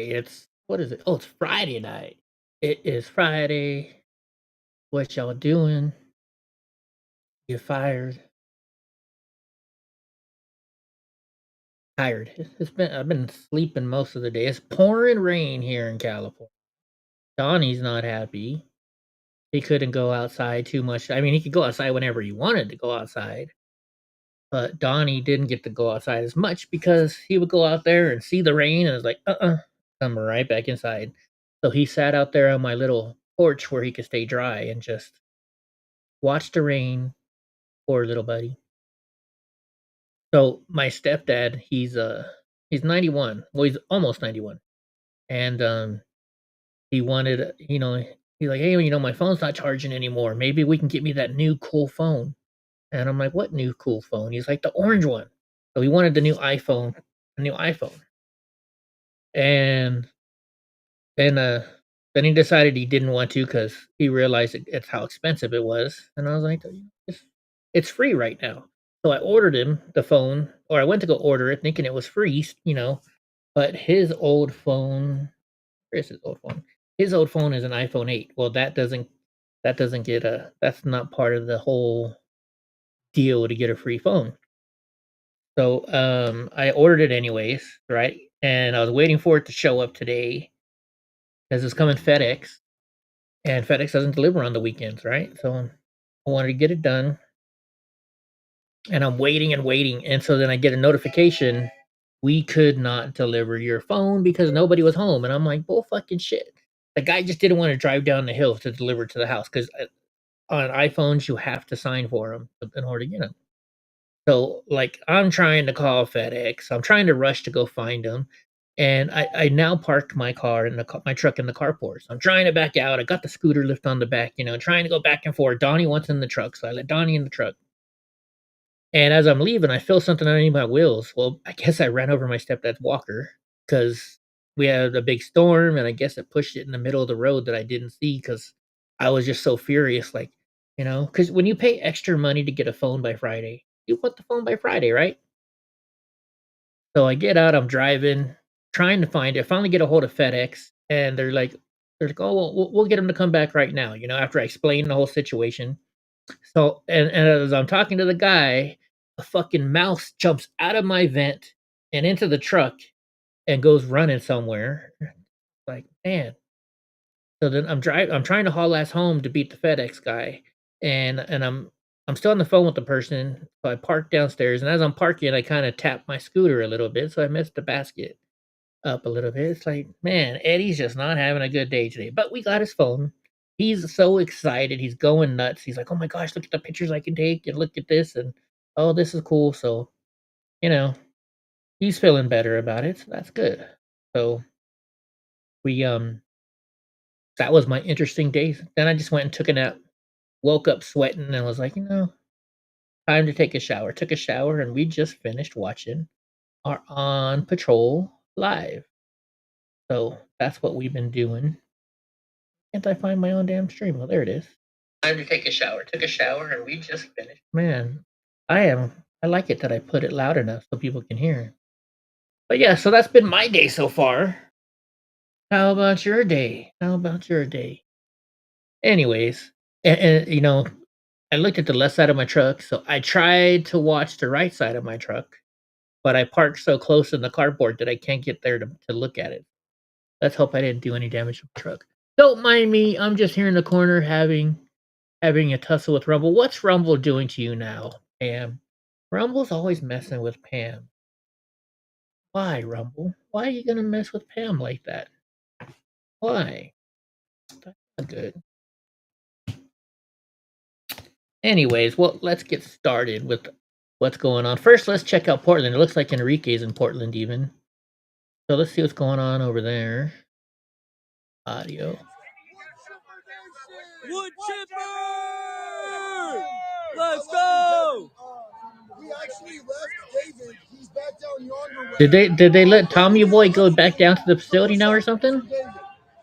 It's what is it? Oh, it's Friday night. It is Friday. What y'all doing? You're fired. Tired. It's been I've been sleeping most of the day. It's pouring rain here in California. Donnie's not happy. He couldn't go outside too much. I mean, he could go outside whenever he wanted to go outside, but Donnie didn't get to go outside as much because he would go out there and see the rain and was like, come right back inside. So he sat out there on my little porch where he could stay dry and just watch the rain. Poor little buddy. So my stepdad, he's 91. Well, he's almost 91. And he wanted, he's like, "Hey, my phone's not charging anymore. Maybe we can get me that new cool phone." And I'm like, "What new cool phone?" He's like, "The orange one." So he wanted the new iPhone, a new iPhone. And then then he decided he didn't want to because he realized it's how expensive it was. And I was like, it's free right now. So I ordered him the phone, or I went to go order it thinking it was free. But his old phone, where's his old phone? His old phone is an iPhone 8. Well, that doesn't get that's not part of the whole deal to get a free phone. So I ordered it anyways, right? And I was waiting for it to show up today because it's coming FedEx, and FedEx doesn't deliver on the weekends, right? So I wanted to get it done, and I'm waiting and waiting, and so then I get a notification, we could not deliver your phone because nobody was home, and I'm like, bull fucking shit. The guy just didn't want to drive down the hill to deliver it to the house because on iPhones you have to sign for them in order to get them. So like I'm trying to call FedEx, I'm trying to rush to go find them. And I now parked my car in my truck in the carport. So I'm trying to back out. I got the scooter lift on the back, trying to go back and forth. Donnie wants in the truck, so I let Donnie in the truck. And as I'm leaving, I feel something underneath my wheels. Well, I guess I ran over my stepdad's walker because we had a big storm, and I guess it pushed it in the middle of the road that I didn't see because I was just so furious. Like, because when you pay extra money to get a phone by Friday, you want the phone by Friday, right? So I get out, I'm driving, trying to find it. I finally get a hold of FedEx, and they're like, "Oh, well, we'll get them to come back right now." After I explain the whole situation. So, and as I'm talking to the guy, a fucking mouse jumps out of my vent and into the truck and goes running somewhere. Like, man. So then I'm trying to haul ass home to beat the FedEx guy, and I'm still on the phone with the person. So I park downstairs, and as I'm parking, I kind of tap my scooter a little bit, so I missed the basket up a little bit. It's like, man, Eddie's just not having a good day today. But we got his phone. He's so excited. He's going nuts. He's like, "Oh my gosh, look at the pictures I can take and look at this and oh, this is cool." So, you know, he's feeling better about it. So that's good. So we that was my interesting day. Then I just went and took a nap. Woke up sweating and was like, time to take a shower. Took a shower and we just finished watching our On Patrol live. So that's what we've been doing. Can't I find my own damn stream? Well, there it is. Time to take a shower. Took a shower and we just finished. Man, I like it that I put it loud enough so people can hear. But yeah, so that's been my day so far. How about your day? How about your day? Anyways, and I looked at the left side of my truck, so I tried to watch the right side of my truck, but I parked so close in the carport that I can't get there to look at it. Let's hope I didn't do any damage to the truck. Don't mind me. I'm just here in the corner having a tussle with Rumble. What's Rumble doing to you now, Pam? Rumble's always messing with Pam. Why, Rumble? Why are you gonna mess with Pam like that? Why? That's not good. Anyways, well, let's get started with what's going on. First, let's check out Portland. It looks like Enrique's in Portland even. So let's see what's going on over there. Audio. Wood chipper! Let's go! We actually left David. He's back down yonder. Did they let Tommy Boy go back down to the facility now or something?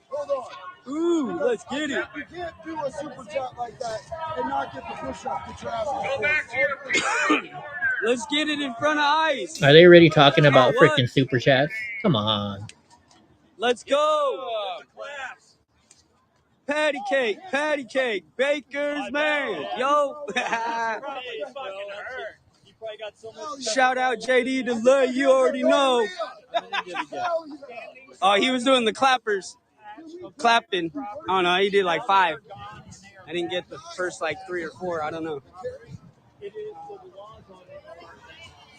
Hold on. Ooh, let's get it. You can't do a super chat like that and not get the push up that you're asking for. Go back to your Let's get it in front of ice. Are they already talking about freaking super chats? Come on. Let's go. Patty cake, Baker's man. Yo. Shout out JD to Love, you already know. Oh, he was doing the clappers. Clapping. I don't know, he did like 5. I didn't get the first like 3 or 4, I don't know.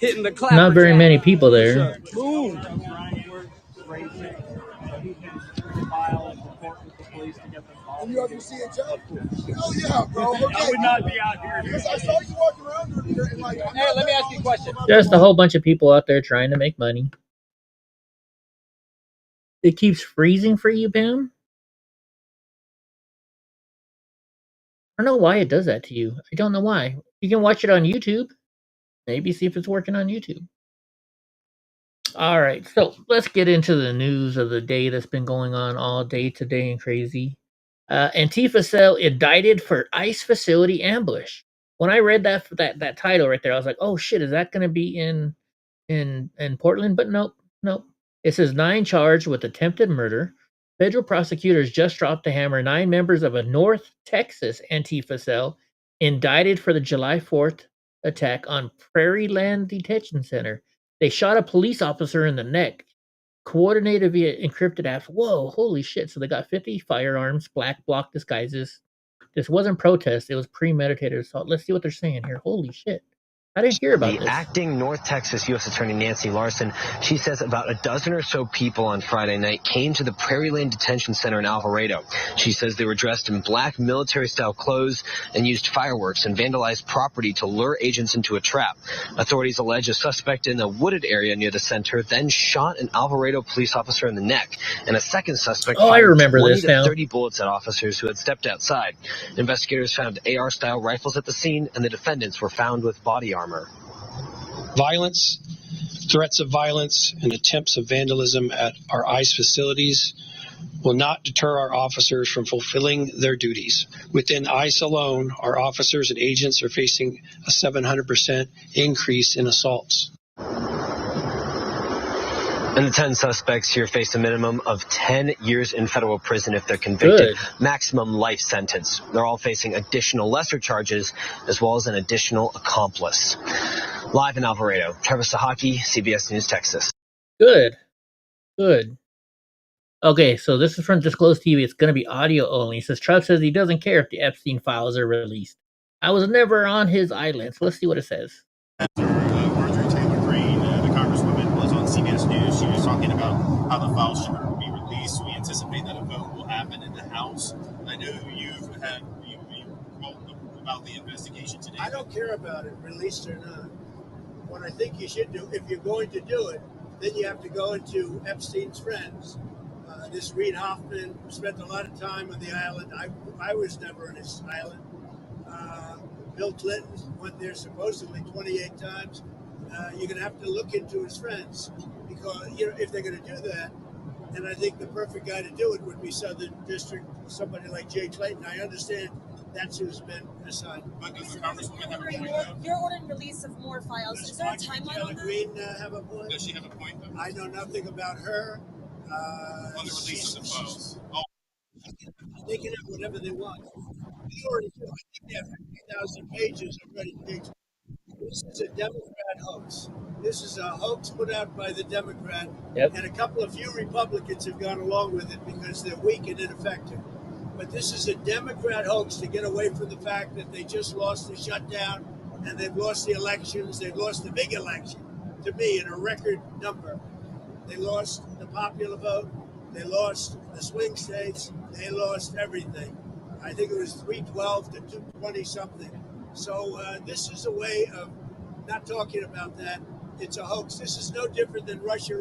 Hitting the clappers. Not very many people there. Boom. And you have to see it too. Hell yeah, bro. Okay. I would not be out here. Because I saw you walking around earlier and like, hey, let me ask you a question. Just a whole bunch of people out there trying to make money. It keeps freezing for you, Pam? I don't know why it does that to you. I don't know why. You can watch it on YouTube. Maybe see if it's working on YouTube. All right, so let's get into the news of the day that's been going on all day today and crazy. Antifa cell indicted for ICE facility ambush. When I read that title right there, I was like, "Oh shit, is that going to be in Portland?" But nope, nope. It says 9 charged with attempted murder. Federal prosecutors just dropped the hammer. 9 members of a North Texas Antifa cell indicted for the July 4th attack on Prairie Land Detention Center. They shot a police officer in the neck, coordinated via encrypted apps. Whoa, holy shit. So they got 50 firearms, black bloc disguises. This wasn't protest, it was premeditated assault. Let's see what they're saying here. Holy shit. I didn't hear about this. Acting North Texas U.S. Attorney Nancy Larson, she says about a dozen or so people on Friday night came to the Prairie Land Detention Center in Alvarado. She says they were dressed in black military-style clothes and used fireworks and vandalized property to lure agents into a trap. Authorities allege a suspect in a wooded area near the center then shot an Alvarado police officer in the neck, and a second suspect fired 20 to 30 bullets at officers who had stepped outside. Investigators found AR-style rifles at the scene, and the defendants were found with body armor. Violence, threats of violence, and attempts of vandalism at our ICE facilities will not deter our officers from fulfilling their duties. Within ICE alone, our officers and agents are facing a 700% increase in assaults. And the 10 suspects here face a minimum of 10 years in federal prison if they're convicted. Good. Maximum life sentence. They're all facing additional lesser charges as well as an additional accomplice. Live in Alvarado, Travis Sahaki, CBS News, Texas. Good. Good. Okay, so this is from Disclosed TV. It's going to be audio only. It says Trump says he doesn't care if the Epstein files are released. I was never on his island. So let's see what it says. CBS News, she was talking about how the files should be released. We anticipate that a vote will happen in the House. I know you wrote about the investigation today. I don't care about it, released or not. What I think you should do, if you're going to do it, then you have to go into Epstein's friends. This Reid Hoffman spent a lot of time on the island. I was never on his island. Bill Clinton went there supposedly 28 times. You're going to have to look into his friends because, if they're going to do that, and I think the perfect guy to do it would be Southern District, somebody like Jay Clayton. I understand that's who's been assigned. But does the Congresswoman have a point? You're ordering release of more files. Is there a timeline on that? Green have a point? Does she have a point, though? I know nothing about her. On the release of the files. They can have whatever they want. We already do. I think they have 50,000 pages already. This is a Democrat hoax. This is a hoax put out by the Democrat, and a couple of few Republicans have gone along with it because they're weak and ineffective. But this is a Democrat hoax to get away from the fact that they just lost the shutdown and they've lost the elections. They've lost the big election, to me, in a record number. They lost the popular vote. They lost the swing states. They lost everything. I think it was 312 to 220 something. So this is a way of not talking about that. It's a hoax. This is no different than Russia.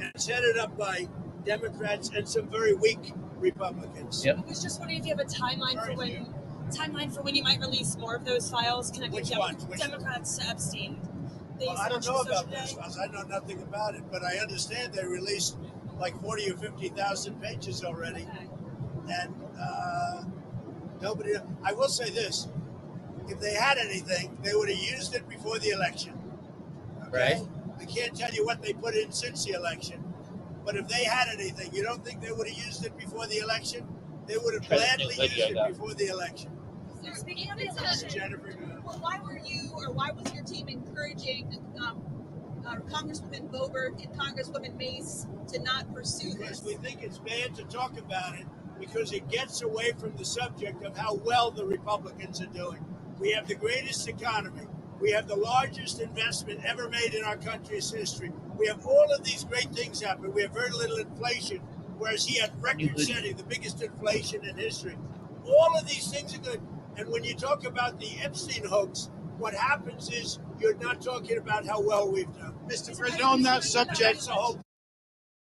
And it's headed up by Democrats and some very weak Republicans. Yep. I was just wondering if you have a timeline for when you might release more of those files connected to Democrats to Epstein. Well, I don't know about those files. I know nothing about it, but I understand they released like 40 or 50,000 pages already. Okay. And nobody. I will say this. If they had anything, they would have used it before the election. Okay? Right. I can't tell you what they put in since the election, But if they had anything, you don't think they would have used it before the election? They would have gladly used it before the election. So speaking of the election, Jennifer, why were you, or why was your team encouraging Congresswoman Boebert and Congresswoman Mace to not pursue because this? we think it's bad to talk about it because it gets away from the subject of how well the Republicans are doing. We have the greatest economy. We have the largest investment ever made in our country's history. We have all of these great things happen. We have very little inflation, whereas he had record-setting, the biggest inflation in history. All of these things are good. And when you talk about the Epstein hoax, what happens is you're not talking about how well we've done. Mr. President, on that subject,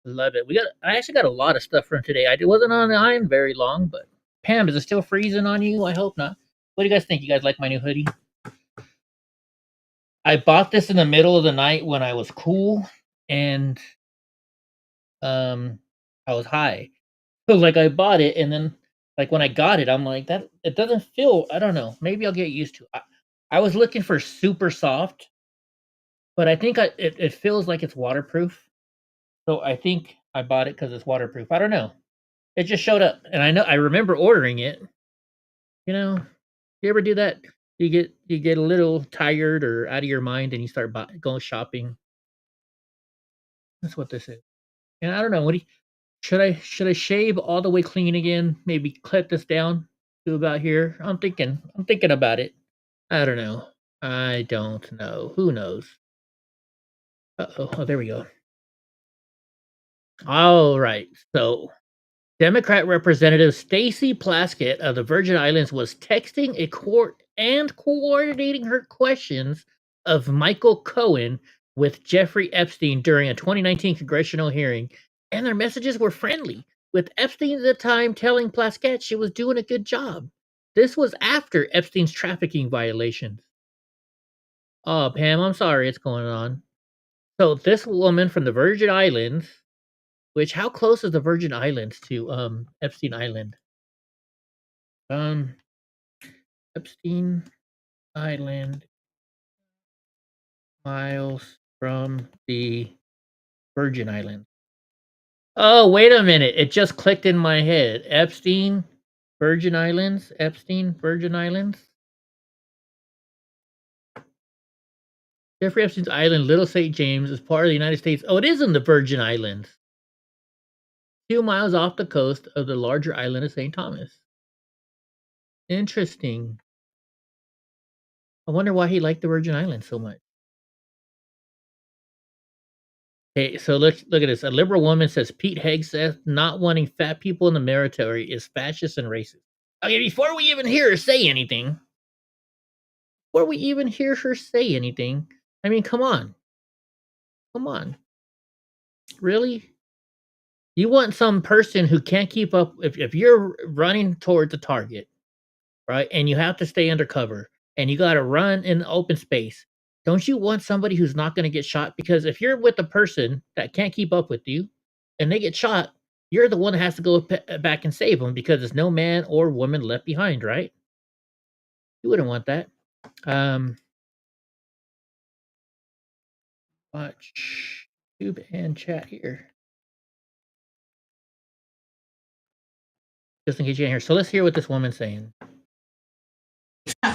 Love it. I actually got a lot of stuff from today. I wasn't on the line very long, but Pam, is it still freezing on you? I hope not. What do you guys think? You guys like my new hoodie? I bought this in the middle of the night when I was cool and I was high. So like I bought it and then like when I got it, I'm like that it doesn't feel, I don't know. Maybe I'll get used to it. I was looking for super soft, but I think it feels like it's waterproof. So I think I bought it because it's waterproof. I don't know. It just showed up, and I remember ordering it. You know, you ever do that? You get a little tired or out of your mind, and you start going shopping. That's what this is. And I don't know. Should I shave all the way clean again? Maybe clip this down to about here. I'm thinking about it. I don't know. I don't know. Who knows? Uh-oh. Oh, there we go. All right. So Democrat Representative Stacey Plaskett of the Virgin Islands was texting a court and coordinating her questions of Michael Cohen with Jeffrey Epstein during a 2019 congressional hearing, and their messages were friendly, with Epstein at the time telling Plaskett she was doing a good job. This was after Epstein's trafficking violations. Oh, Pam, I'm sorry it's going on. So this woman from the Virgin Islands, which how close is the Virgin Islands to Epstein Island? Um, Epstein Island miles from the Virgin Islands. Oh, wait a minute. It just clicked in my head. Epstein Virgin Islands? Epstein Virgin Islands? Jeffrey Epstein's island, Little St. James, is part of the United States. Oh, it is in the Virgin Islands. 2 miles off the coast of the larger island of St. Thomas. Interesting. I wonder why he liked the Virgin Islands so much. Okay, so look at this. A liberal woman says Pete Hegseth not wanting fat people in the military is fascist and racist. Okay, before we even hear her say anything, I mean, come on. Come on. Really? You want some person who can't keep up if you're running towards a target, right? And you have to stay undercover and you got to run in the open space. Don't you want somebody who's not going to get shot? Because if you're with a person that can't keep up with you and they get shot, you're the one that has to go back and save them because there's no man or woman left behind, right? You wouldn't want that. Watch YouTube and chat here. Just in case you didn't hear. So let's hear what this woman's saying.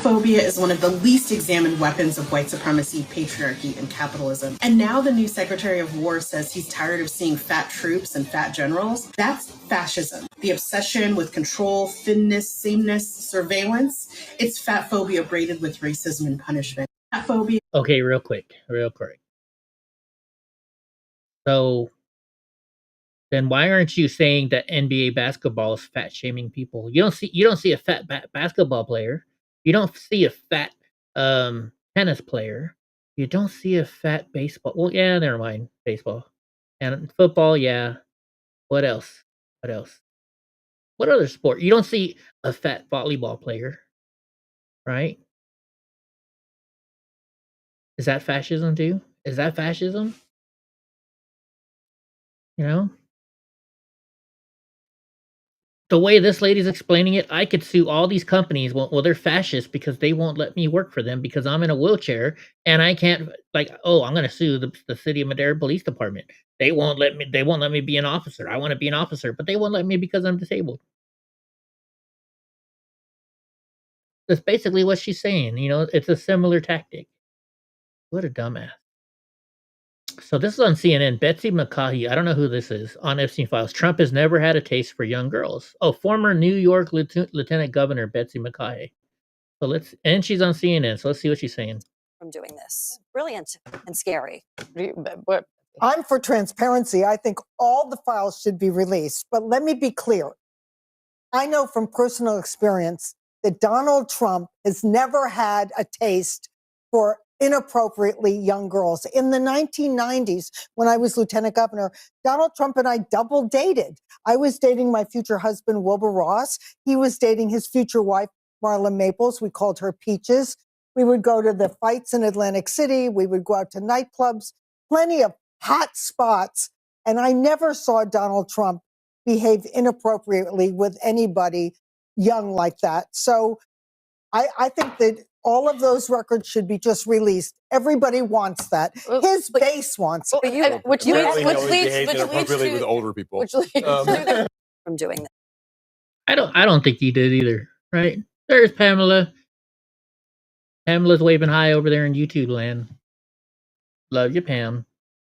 Phobia is one of the least examined weapons of white supremacy, patriarchy, and capitalism. And now the new Secretary of War says he's tired of seeing fat troops and fat generals. That's fascism. The obsession with control, thinness, sameness, surveillance. It's fat phobia braided with racism and punishment. Fat phobia. Okay, real quick. So then why aren't you saying that NBA basketball is fat shaming people? You don't see a fat basketball player. You don't see a fat tennis player. You don't see a fat baseball. Well, yeah, never mind. Baseball. And football, yeah. What else? What other sport? You don't see a fat volleyball player, right? Is that fascism too? Is that fascism? You know? the way this lady's explaining it, I could sue all these companies. Well, they're fascist because they won't let me work for them because I'm in a wheelchair and I can't. Like, oh, I'm going to sue the city of Madera Police Department. They won't let me. They won't let me be an officer. I want to be an officer, but they won't let me because I'm disabled. That's basically what she's saying. It's a similar tactic. What a dumbass. So this is on CNN. Betsy McCaughey, I don't know who this is, on Epstein Files. Trump has never had a taste for young girls. Oh, former New York Lieutenant Governor Betsy McCaughey. And she's on CNN. So let's see what she's saying. From doing this, brilliant and scary. I'm for transparency. I think all the files should be released. But let me be clear. I know from personal experience that Donald Trump has never had a taste for inappropriately young girls. In the 1990s, when I was lieutenant governor, Donald Trump and I double dated. I was dating my future husband, Wilbur Ross. He was dating his future wife, Marla Maples. We called her Peaches. We would go to the fights in Atlantic City. We would go out to nightclubs, plenty of hot spots. And I never saw Donald Trump behave inappropriately with anybody young like that. So I think that all of those records should be just released. Everybody wants that. His base wants it. Which leads inappropriately with older people. From doing that. I don't think he did either, right? There's Pamela. Pamela's waving high over there in YouTube land. Love you, Pam.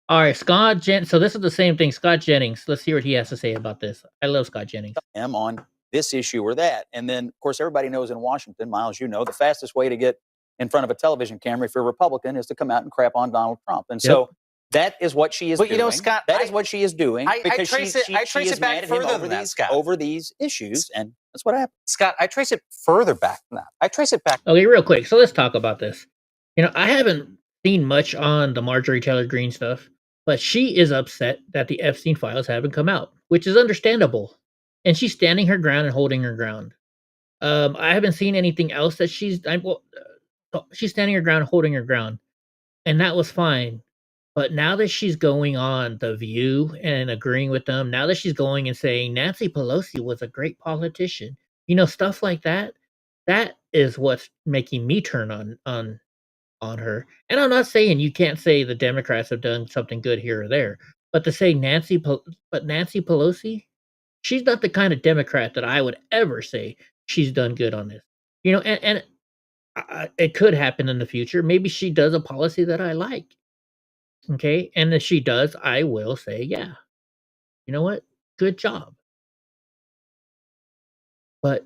All right, so this is the same thing. Scott Jennings. Let's hear what he has to say about this. I love Scott Jennings. On this issue or that. And then, of course, everybody knows in Washington, Miles, the fastest way to get in front of a television camera if you're a Republican is to come out and crap on Donald Trump. And so that is what she is doing. But, Scott, that is what she is doing. Because I trace it back further than that, Scott. Over these issues, and that's what happened. Scott, I trace it further back than that. I trace it back. Okay, real quick. So let's talk about this. I haven't seen much on the Marjorie Taylor Greene stuff, but she is upset that the Epstein files haven't come out, which is understandable. And she's standing her ground and holding her ground. I haven't seen anything else that she's standing her ground, holding her ground. And that was fine. But now that she's going on The View and agreeing with them, now that she's going and saying Nancy Pelosi was a great politician, stuff like that, that is what's making me turn on her. And I'm not saying you can't say the Democrats have done something good here or there, but to say Nancy Pelosi, she's not the kind of Democrat that I would ever say she's done good on this. And it could happen in the future. Maybe she does a policy that I like. Okay, and if she does, I will say, yeah, you know what? Good job. But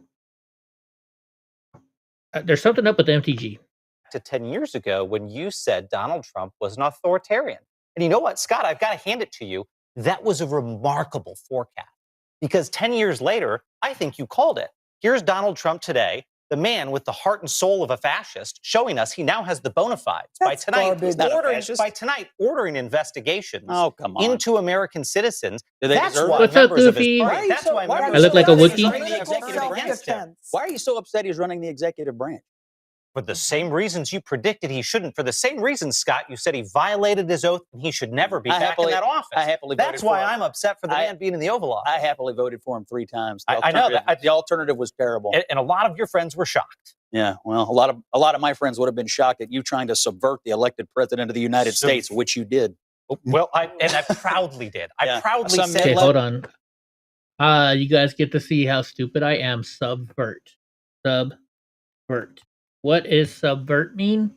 there's something up with the MTG. To 10 years ago when you said Donald Trump was an authoritarian. And you know what, Scott, I've got to hand it to you. That was a remarkable forecast. Because 10 years later, I think you called it. Here's Donald Trump today, the man with the heart and soul of a fascist, showing us he now has the bona fides. By tonight, ordering investigations into American citizens. That's why What's up, Goofy? I look like a Wookiee. Why are you so upset he's running the executive branch? For the same reasons you predicted he shouldn't. For the same reasons, Scott, you said he violated his oath and he should never be back in that office. That's why I'm upset for the man being in the Oval Office. I happily voted for him 3 times. I know that. The alternative was terrible. And a lot of your friends were shocked. Yeah, well, a lot of my friends would have been shocked at you trying to subvert the elected president of the United States, which you did. Well, I proudly did. I proudly said. Okay, hold on. You guys get to see how stupid I am. Subvert. What does subvert mean?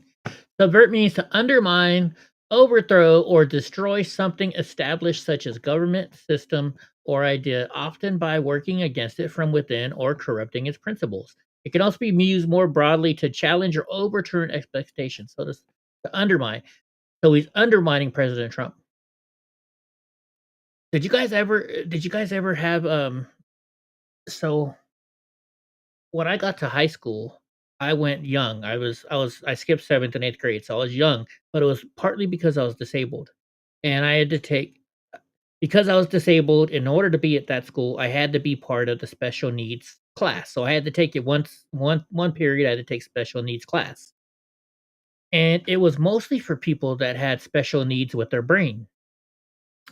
Subvert means to undermine, overthrow, or destroy something established, such as government, system, or idea, often by working against it from within or corrupting its principles. It can also be used more broadly to challenge or overturn expectations. So to undermine. So he's undermining President Trump. Did you guys ever have so when I got to high school, I went young. I skipped 7th and 8th grade, so I was young, but it was partly because I was disabled. And I had to take, because I was disabled, in order to be at that school, I had to be part of the special needs class. So I had to take it one period, I had to take special needs class. And it was mostly for people that had special needs with their brain.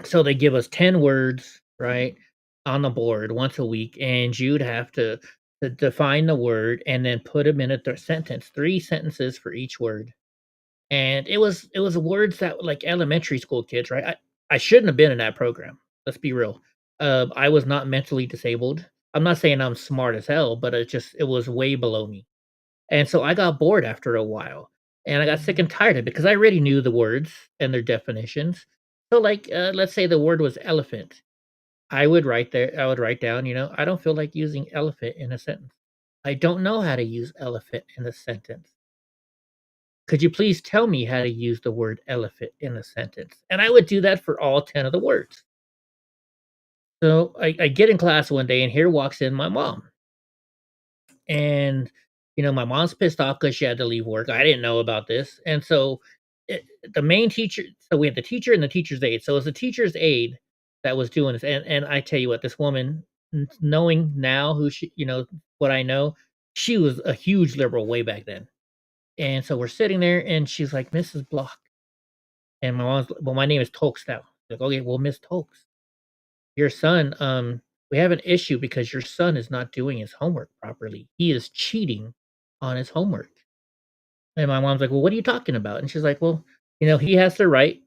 So they give us 10 words, right? on the board once a week, and you'd have to define the word and then put them in a sentence, 3 sentences for each word. And it was words that like elementary school kids, right? I shouldn't have been in that program. Let's be real. I was not mentally disabled. I'm not saying I'm smart as hell, but it was way below me. And so I got bored after a while, and I got sick and tired of it because I already knew the words and their definitions. So, like, let's say the word was elephant. I would write down, I don't feel like using elephant in a sentence. I don't know how to use elephant in a sentence. Could you please tell me how to use the word elephant in a sentence? And I would do that for all 10 of the words. So I get in class one day, and here walks in my mom. And, my mom's pissed off because she had to leave work. I didn't know about this. And so the main teacher, so we had the teacher and the teacher's aide. So it was the teacher's aide that was doing this. And I tell you what, this woman, knowing now who she, what I know, she was a huge liberal way back then. And so we're sitting there, and she's like, Mrs. Block. And my mom's, well, my name is Tokes now. Like, okay, well, Miss Tokes, your son, we have an issue because your son is not doing his homework properly. He is cheating on his homework. And my mom's like, well, what are you talking about? And she's like, well, he has to write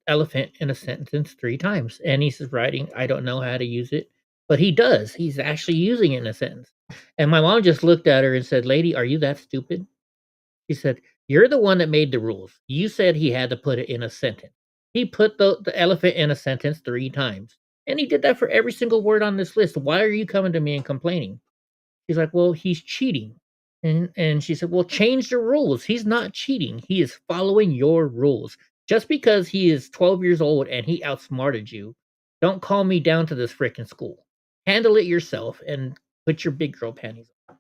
elephant in a sentence 3 times. And he's writing, I don't know how to use it, but he does. He's actually using it in a sentence. And my mom just looked at her and said, lady, are you that stupid? She said, you're the one that made the rules. You said he had to put it in a sentence. He put the elephant in a sentence 3 times. And he did that for every single word on this list. Why are you coming to me and complaining? She's like, well, he's cheating. And she said, well, change the rules. He's not cheating. He is following your rules. Just because he is 12 years old and he outsmarted you, don't call me down to this freaking school. Handle it yourself and put your big girl panties on.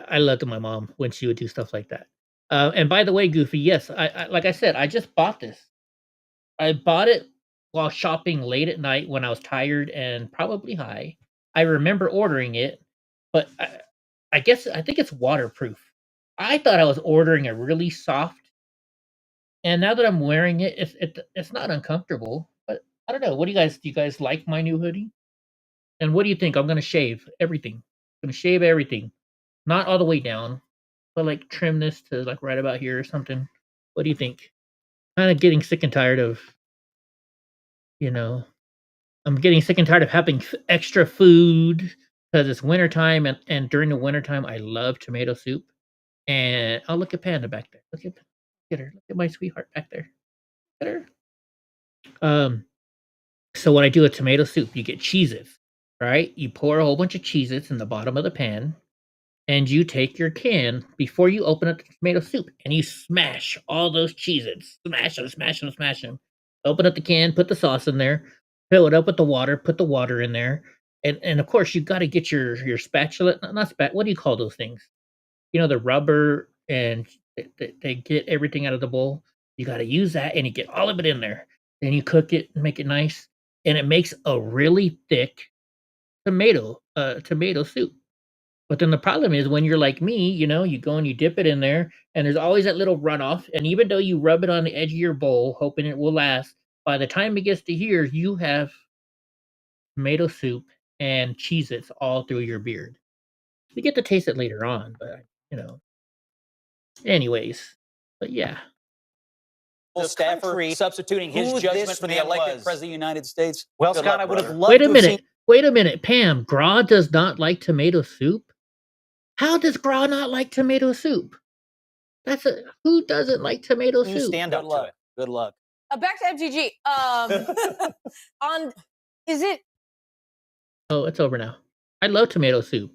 I loved my mom when she would do stuff like that. And by the way, Goofy, yes, like I said, I just bought this. I bought it while shopping late at night when I was tired and probably high. I remember ordering it, but I think it's waterproof. I thought I was ordering a really soft, and now that I'm wearing it, it's not uncomfortable. But I don't know. What do you guys like my new hoodie? And what do you think? I'm gonna shave everything. I'm gonna shave everything, not all the way down, but like trim this to like right about here or something. What do you think? Kind of getting sick and tired of, you know, I'm getting sick and tired of having extra food because it's wintertime, and during the wintertime, I love tomato soup. And oh, look at Panda back there. Look at her. Look at my sweetheart back there. Look at her. So when I do a tomato soup, you get Cheez-Its, right? You pour a whole bunch of Cheez-Its in the bottom of the pan, and you take your can before you open up the tomato soup, and you smash all those Cheez-Its. Smash them, smash them, smash them. Open up the can, put the sauce in there, fill it up with the water, put the water in there, and of course you got to get your spatula, not spat. What do you call those things? The rubber, and they get everything out of the bowl. You got to use that, and you get all of it in there. Then you cook it and make it nice, and it makes a really thick tomato soup. But then the problem is when you're like me, you go and you dip it in there, and there's always that little runoff. And even though you rub it on the edge of your bowl, hoping it will last, by the time it gets to here, you have tomato soup and Cheez-Its all through your beard. You get to taste it later on, but anyways. But yeah. Staffer substituting his who judgment this for the man elected was. president of the United States. Well, Good Scott, luck, I would have brother. loved Wait a to have minute. seen. Wait a minute, Pam. Gra does not like tomato soup? How does Gra not like tomato soup? Who doesn't like tomato You soup? stand up Good to luck. it. Good luck. Back to MTG. Is it? Oh, it's over now. I love tomato soup.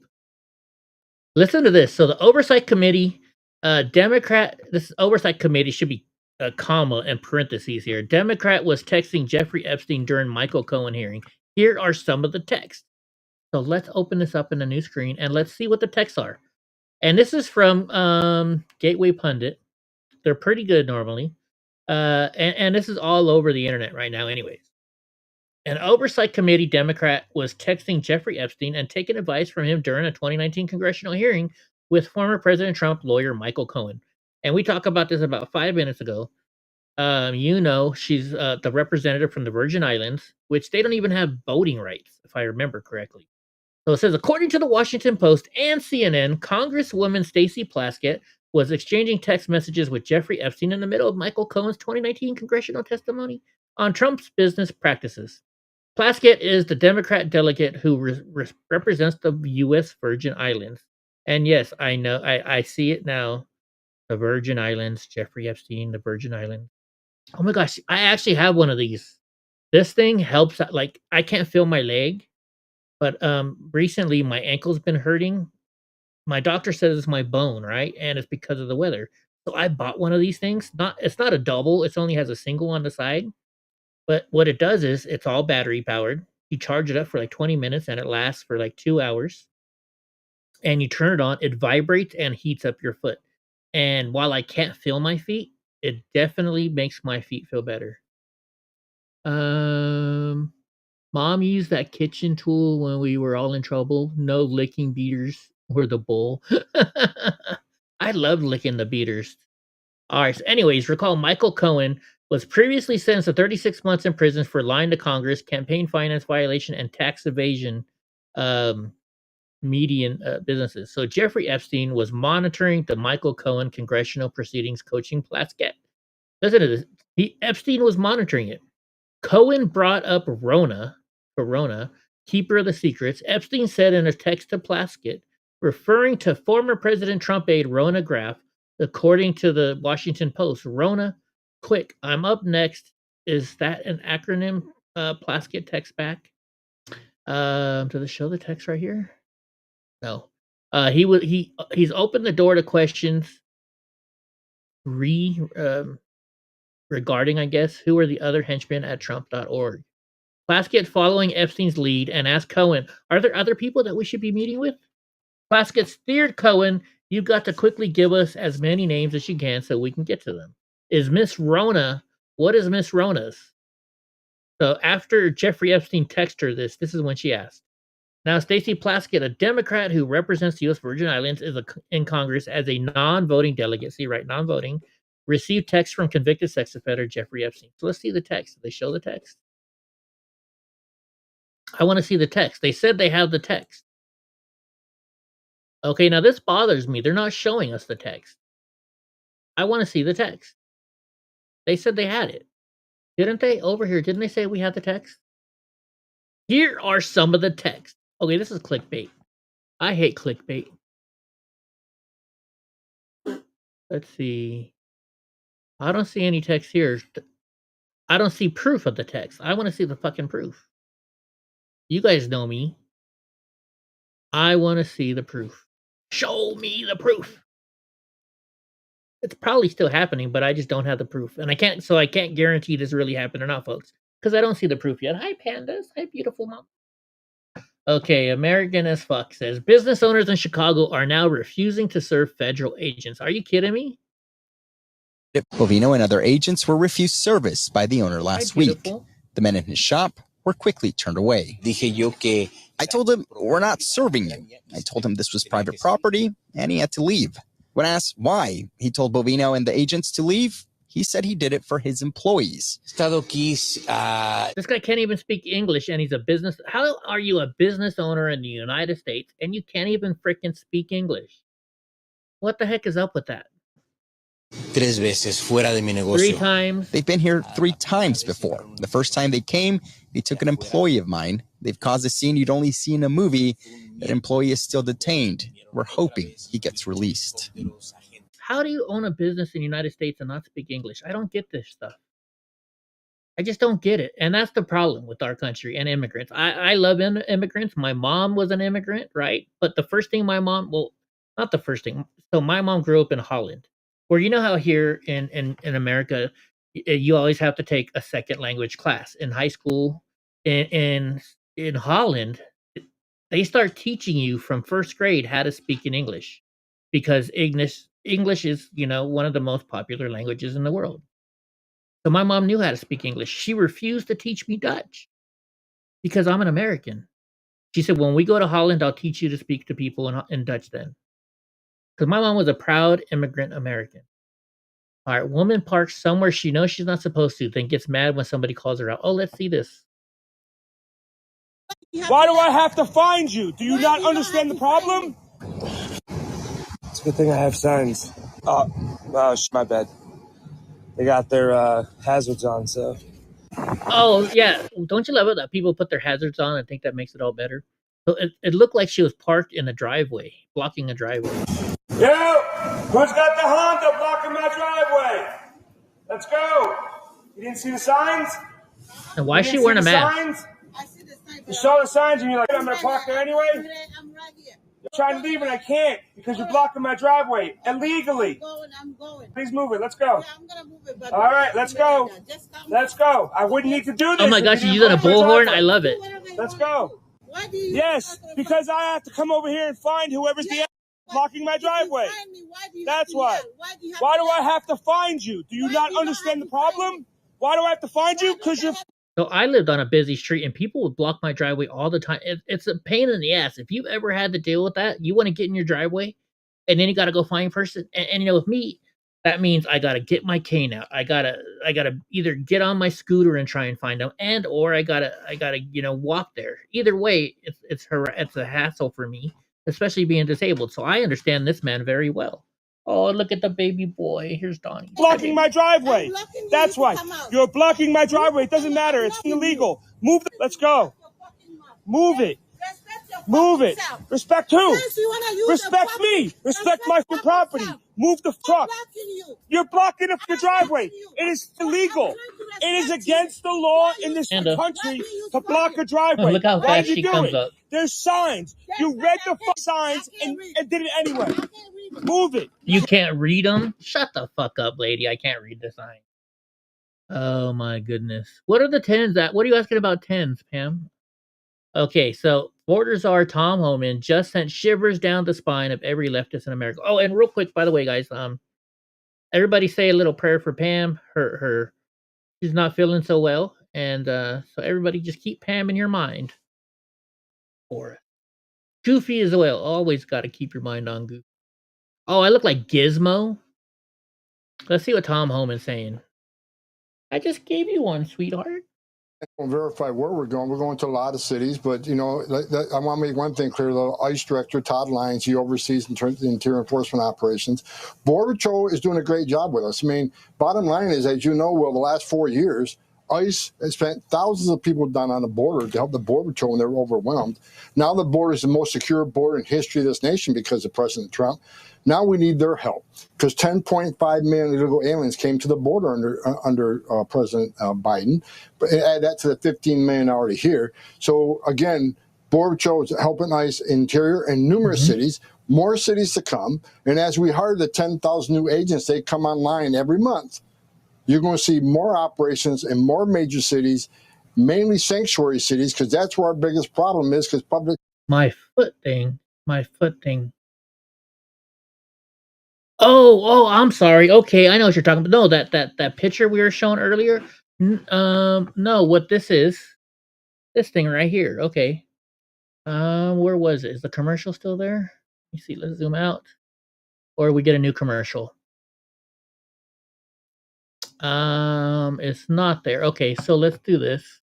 Listen to this. So the oversight committee, this oversight committee should be a comma and parentheses here. Democrat was texting Jeffrey Epstein during Michael Cohen hearing. Here are some of the texts. So let's open this up in a new screen and let's see what the texts are. And this is from Gateway Pundit. They're pretty good normally. And this is all over the internet right now, anyways. An oversight committee Democrat was texting Jeffrey Epstein and taking advice from him during a 2019 congressional hearing with former President Trump lawyer Michael Cohen. And we talked about this about 5 minutes ago. She's the representative from the Virgin Islands, which they don't even have voting rights, if I remember correctly. So it says, according to the Washington Post and CNN, Congresswoman Stacey Plaskett was exchanging text messages with Jeffrey Epstein in the middle of Michael Cohen's 2019 congressional testimony on Trump's business practices. Plaskett is the Democrat delegate who represents the U.S. Virgin Islands. And yes, I know, I see it now. The Virgin Islands, Jeffrey Epstein, the Virgin Islands. Oh my gosh, I actually have one of these. This thing helps, like, I can't feel my leg, but recently my ankle's been hurting. My doctor says it's my bone, right? And it's because of the weather. So I bought one of these things. It's not a double, it only has a single on the side. But what it does is it's all battery powered. You charge it up for like 20 minutes and it lasts for like 2 hours. And you turn it on, it vibrates and heats up your foot. And while I can't feel my feet, it definitely makes my feet feel better. Mom used that kitchen tool when we were all in trouble. No licking beaters or the bowl. I love licking the beaters. All right. So anyways, recall Michael Cohen was previously sentenced to 36 months in prison for lying to Congress, campaign finance violation, and tax evasion median businesses. So Jeffrey Epstein was monitoring the Michael Cohen congressional proceedings, coaching Plaskett. Listen to this. Epstein was monitoring it. Cohen brought up Corona, keeper of the secrets. Epstein said in a text to Plaskett, referring to former President Trump aide Rona Graff, according to the Washington Post, Rona, quick, I'm up next. Is that an acronym? Plaskett text back. Does it show the text right here? No. He's opened the door to questions regarding, I guess, who are the other henchmen at Trump.org. Plaskett following Epstein's lead and asked Cohen, are there other people that we should be meeting with? Plaskett steered Cohen, you've got to quickly give us as many names as you can so we can get to them. Is Miss Rona, what is Miss Rona's? So after Jeffrey Epstein texted her this is when she asked. Now, Stacey Plaskett, a Democrat who represents the U.S. Virgin Islands, is in Congress as a non-voting delegate. See, right, non-voting. Received text from convicted sex offender Jeffrey Epstein. So let's see the text. Did they show the text? I want to see the text. They said they have the text. Okay, now this bothers me. They're not showing us the text. I want to see the text. They said they had it. Didn't they? Over here, didn't they say we had the text? Here are some of the text. Okay, this is clickbait. I hate clickbait. Let's see. I don't see any text here. I don't see proof of the text. I want to see the fucking proof. You guys know me. I want to see the proof. Show me the proof. It's probably still happening, but I just don't have the proof. And I can't guarantee this really happened or not, folks. Because I don't see the proof yet. Hi, pandas. Hi, beautiful mom. Okay, American as fuck says, business owners in Chicago are now refusing to serve federal agents. Are you kidding me? Bovino and other agents were refused service by the owner last week. The men in his shop were quickly turned away. I told him, we're not serving you. I told him this was private property, and he had to leave. When asked why he told Bovino and the agents to leave, he said he did it for his employees. This guy can't even speak English, and he's a business. How are you a business owner in the United States, and you can't even freaking speak English? What the heck is up with that? 3 veces fuera de mi negocio. 3 times. They've been here 3 times before. The first time they came, they took an employee of mine. They've caused a scene you'd only see in a movie. That employee is still detained. We're hoping he gets released. How do you own a business in the United States and not speak English? I don't get this stuff. I just don't get it. And that's the problem with our country and immigrants. I love immigrants. My mom was an immigrant, right? But the first thing not the first thing. So my mom grew up in Holland, where you know how here in America, you always have to take a second language class in high school. In Holland, they start teaching you from first grade how to speak in English, because English is, one of the most popular languages in the world. So my mom knew how to speak English. She refused to teach me Dutch because I'm an American. She said, when we go to Holland, I'll teach you to speak to people in Dutch then. Because my mom was a proud immigrant American. All right, woman parks somewhere she knows she's not supposed to, then gets mad when somebody calls her out. Oh, let's see this. Why do I have to find you? Do you not understand the problem? It's a good thing I have signs. Oh, my bad. They got their hazards on, so. Oh yeah, don't you love it that people put their hazards on and think that makes it all better? So it looked like she was parked in a driveway, blocking a driveway. Yo, who's got the Honda blocking my driveway? Let's go. You didn't see the signs? And why is she wearing a mask? I see the signs. You saw the signs and you're like, I'm gonna park there anyway? I'm right here. I'm trying to leave and I can't because you're blocking my driveway illegally. I'm going. Please move it. Let's go. Yeah, I'm gonna move it. All right, let's go. Let's go. I wouldn't need to do this. Oh my gosh, she's using a bullhorn. I love it. Let's go. Yes, because I have to come over here and find whoever's the blocking my driveway. That's why. Why do I have to find you? Do you not understand the problem? Why do I have to find you? Because you're. So I lived on a busy street and people would block my driveway all the time. It's a pain in the ass. If you've ever had to deal with that, you want to get in your driveway and then you got to go find a person. And you know, with me, that means I got to get my cane out. I gotta either get on my scooter and try and find them, or I gotta walk there. Either way, it's a hassle for me, especially being disabled. So I understand this man very well. Oh, look at the baby boy. Here's Donnie. Blocking my driveway. That's why. You're blocking my driveway. It doesn't matter. It's illegal. Move it. Let's go. Move it. Move it. Respect who? Respect me. Respect my property. Move the truck. You're blocking your driveway. It is illegal. It is against the law in this country to block a driveway. Look how fast she comes up. There's signs. You read the signs and did it anyway. Move it. You can't read them? Shut the fuck up, lady. I can't read the sign. Oh my goodness. What are the 10s that? What are you asking about 10s, Pam? Okay, so border czar Tom Homan just sent shivers down the spine of every leftist in America. Oh, and real quick, by the way, guys, everybody say a little prayer for Pam. She's not feeling so well, and so everybody just keep Pam in your mind. Or Goofy as well. Always got to keep your mind on Goofy. Oh, I look like Gizmo. Let's see what Tom Homan's saying. I just gave you one, sweetheart. We'll verify where we're going. We're going to a lot of cities, but I want to make one thing clear. The ICE director, Todd Lyons, he oversees the interior enforcement operations. Border Patrol is doing a great job with us. I mean, bottom line is, as you know, well, the last 4 years, ICE has spent thousands of people down on the border to help the Border Patrol, and they're overwhelmed. Now the border is the most secure border in history of this nation because of President Trump. Now we need their help because 10.5 million illegal aliens came to the border under President Biden, but add that to the 15 million already here. So again, Border Patrol is helping ICE interior and numerous cities, more cities to come. And as we hire the 10,000 new agents, they come online every month. You're going to see more operations in more major cities, mainly sanctuary cities, because that's where our biggest problem is. Because public. My foot thing. Oh, I'm sorry. Okay, I know what you're talking about. No, that picture we were showing earlier. No, what this is, this thing right here. Okay. Where was it? Is the commercial still there? Let me see. Let's zoom out, or we get a new commercial. It's not there. Okay, so let's do this.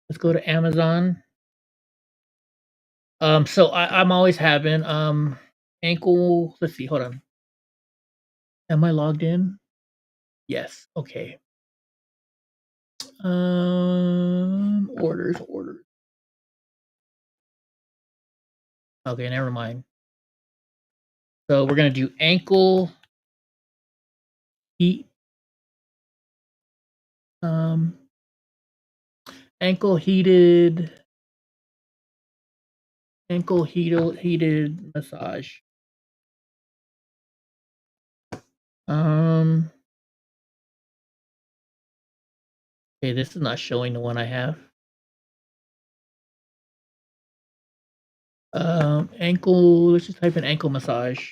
Let's go to Amazon. So I'm always having ankle. Let's see. Hold on. Am I logged in? Yes. Okay. Orders. Okay, never mind. So we're gonna do ankle heat. Ankle heated massage. Okay, this is not showing the one I have. Ankle. Let's just type in ankle massage.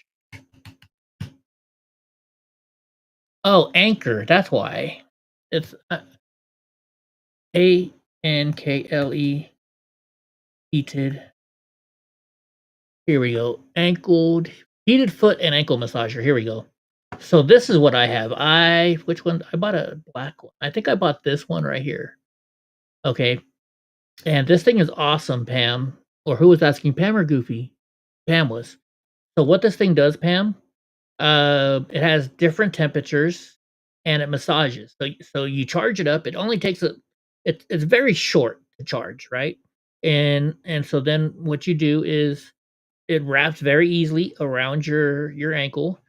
Oh, Anchor. That's why. It's ANKLE heated. Here we go. Heated foot and ankle massager. Here we go. So this is what I have. Which one? I bought a black one. I think I bought this one right here. Okay. And this thing is awesome, Pam. Or who was asking, Pam or Goofy? Pam was. So what this thing does, Pam, it has different temperatures and it massages. So you charge it up. It only takes it's very short to charge, right? And so then what you do is it wraps very easily around your ankle.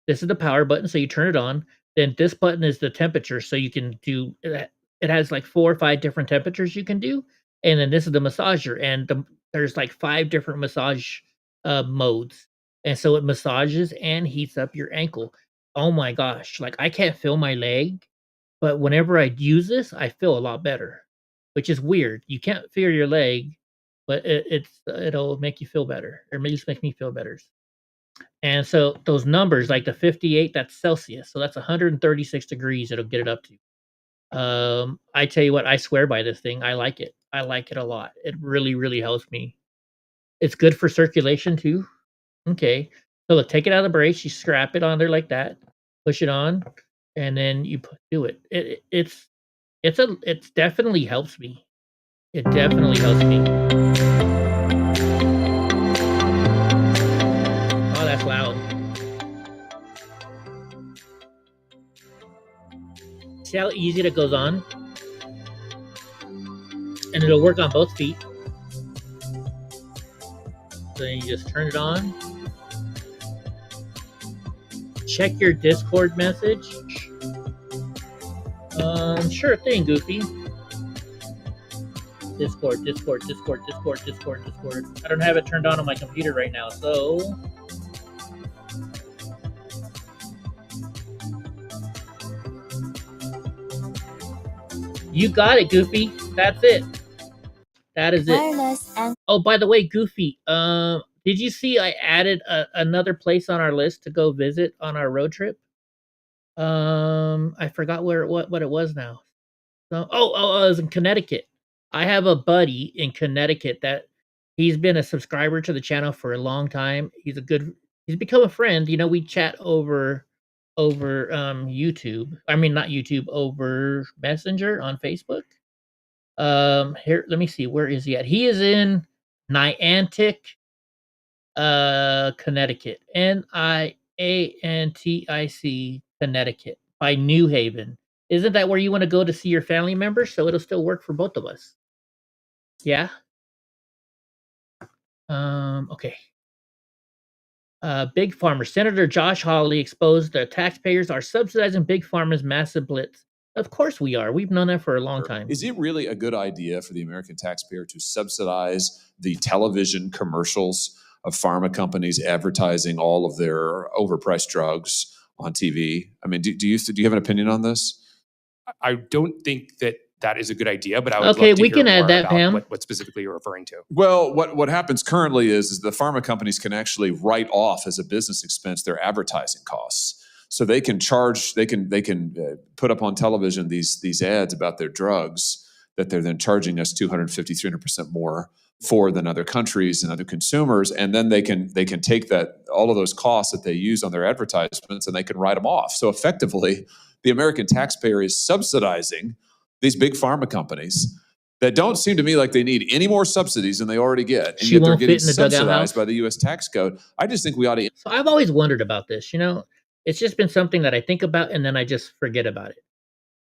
This is the power button, so you turn it on. Then this button is the temperature, so you can do it has like 4 or 5 different temperatures you can do, and then this is the massager, and there's like 5 different massage, modes, and so it massages and heats up your ankle. Oh my gosh, like, I can't feel my leg, but whenever I use this, I feel a lot better, which is weird. You can't feel your leg, but it'll make you feel better, or at least make me feel better. And so those numbers, like the 58, that's Celsius. So that's 136 degrees it'll get it up to. I tell you what, I swear by this thing. I like it. I like it a lot. It really, really helps me. It's good for circulation too. Okay. So look, take it out of the brace, you strap it on there like that, push it on, and then you do it. It's definitely helps me. It definitely helps me. Oh, that's loud. See how easy it goes on? And it'll work on both feet. So you just turn it on. Check your Discord message. Sure thing, Goofy. Discord. I don't have it turned on my computer right now, so you got it, Goofy. That's it. That is it. Oh, by the way, Goofy, did you see I added another place on our list to go visit on our road trip? I forgot what it was now. So, it was in Connecticut. I have a buddy in Connecticut that he's been a subscriber to the channel for a long time. He's become a friend. You know, we chat over YouTube. I mean, not YouTube, over Messenger on Facebook. Here, let me see. Where is he at? He is in Niantic, Connecticut. Niantic, Connecticut, by New Haven. Isn't that where you want to go to see your family members? So it'll still work for both of us. Yeah. Okay. Big Pharma. Senator Josh Hawley exposed the taxpayers are subsidizing Big Pharma's massive blitz. Of course we are. We've known that for a long time. Is it really a good idea for the American taxpayer to subsidize the television commercials of pharma companies advertising all of their overpriced drugs on TV? I mean, do you have an opinion on this? I don't think that is a good idea, but I would Okay, love to we hear can add more that, about Pam. what specifically you're referring to. Well, what happens currently is the pharma companies can actually write off as a business expense their advertising costs. So they can charge, they can put up on television these ads about their drugs that they're then charging us 250, 300% more for than other countries and other consumers, and then they can take that all of those costs that they use on their advertisements and they can write them off. So effectively, the American taxpayer is subsidizing these big pharma companies that don't seem to me like they need any more subsidies than they already get, and yet they're getting subsidized by the U.S. tax code. I just think we ought to. So I've always wondered about this. You know, it's just been something that I think about and then I just forget about it.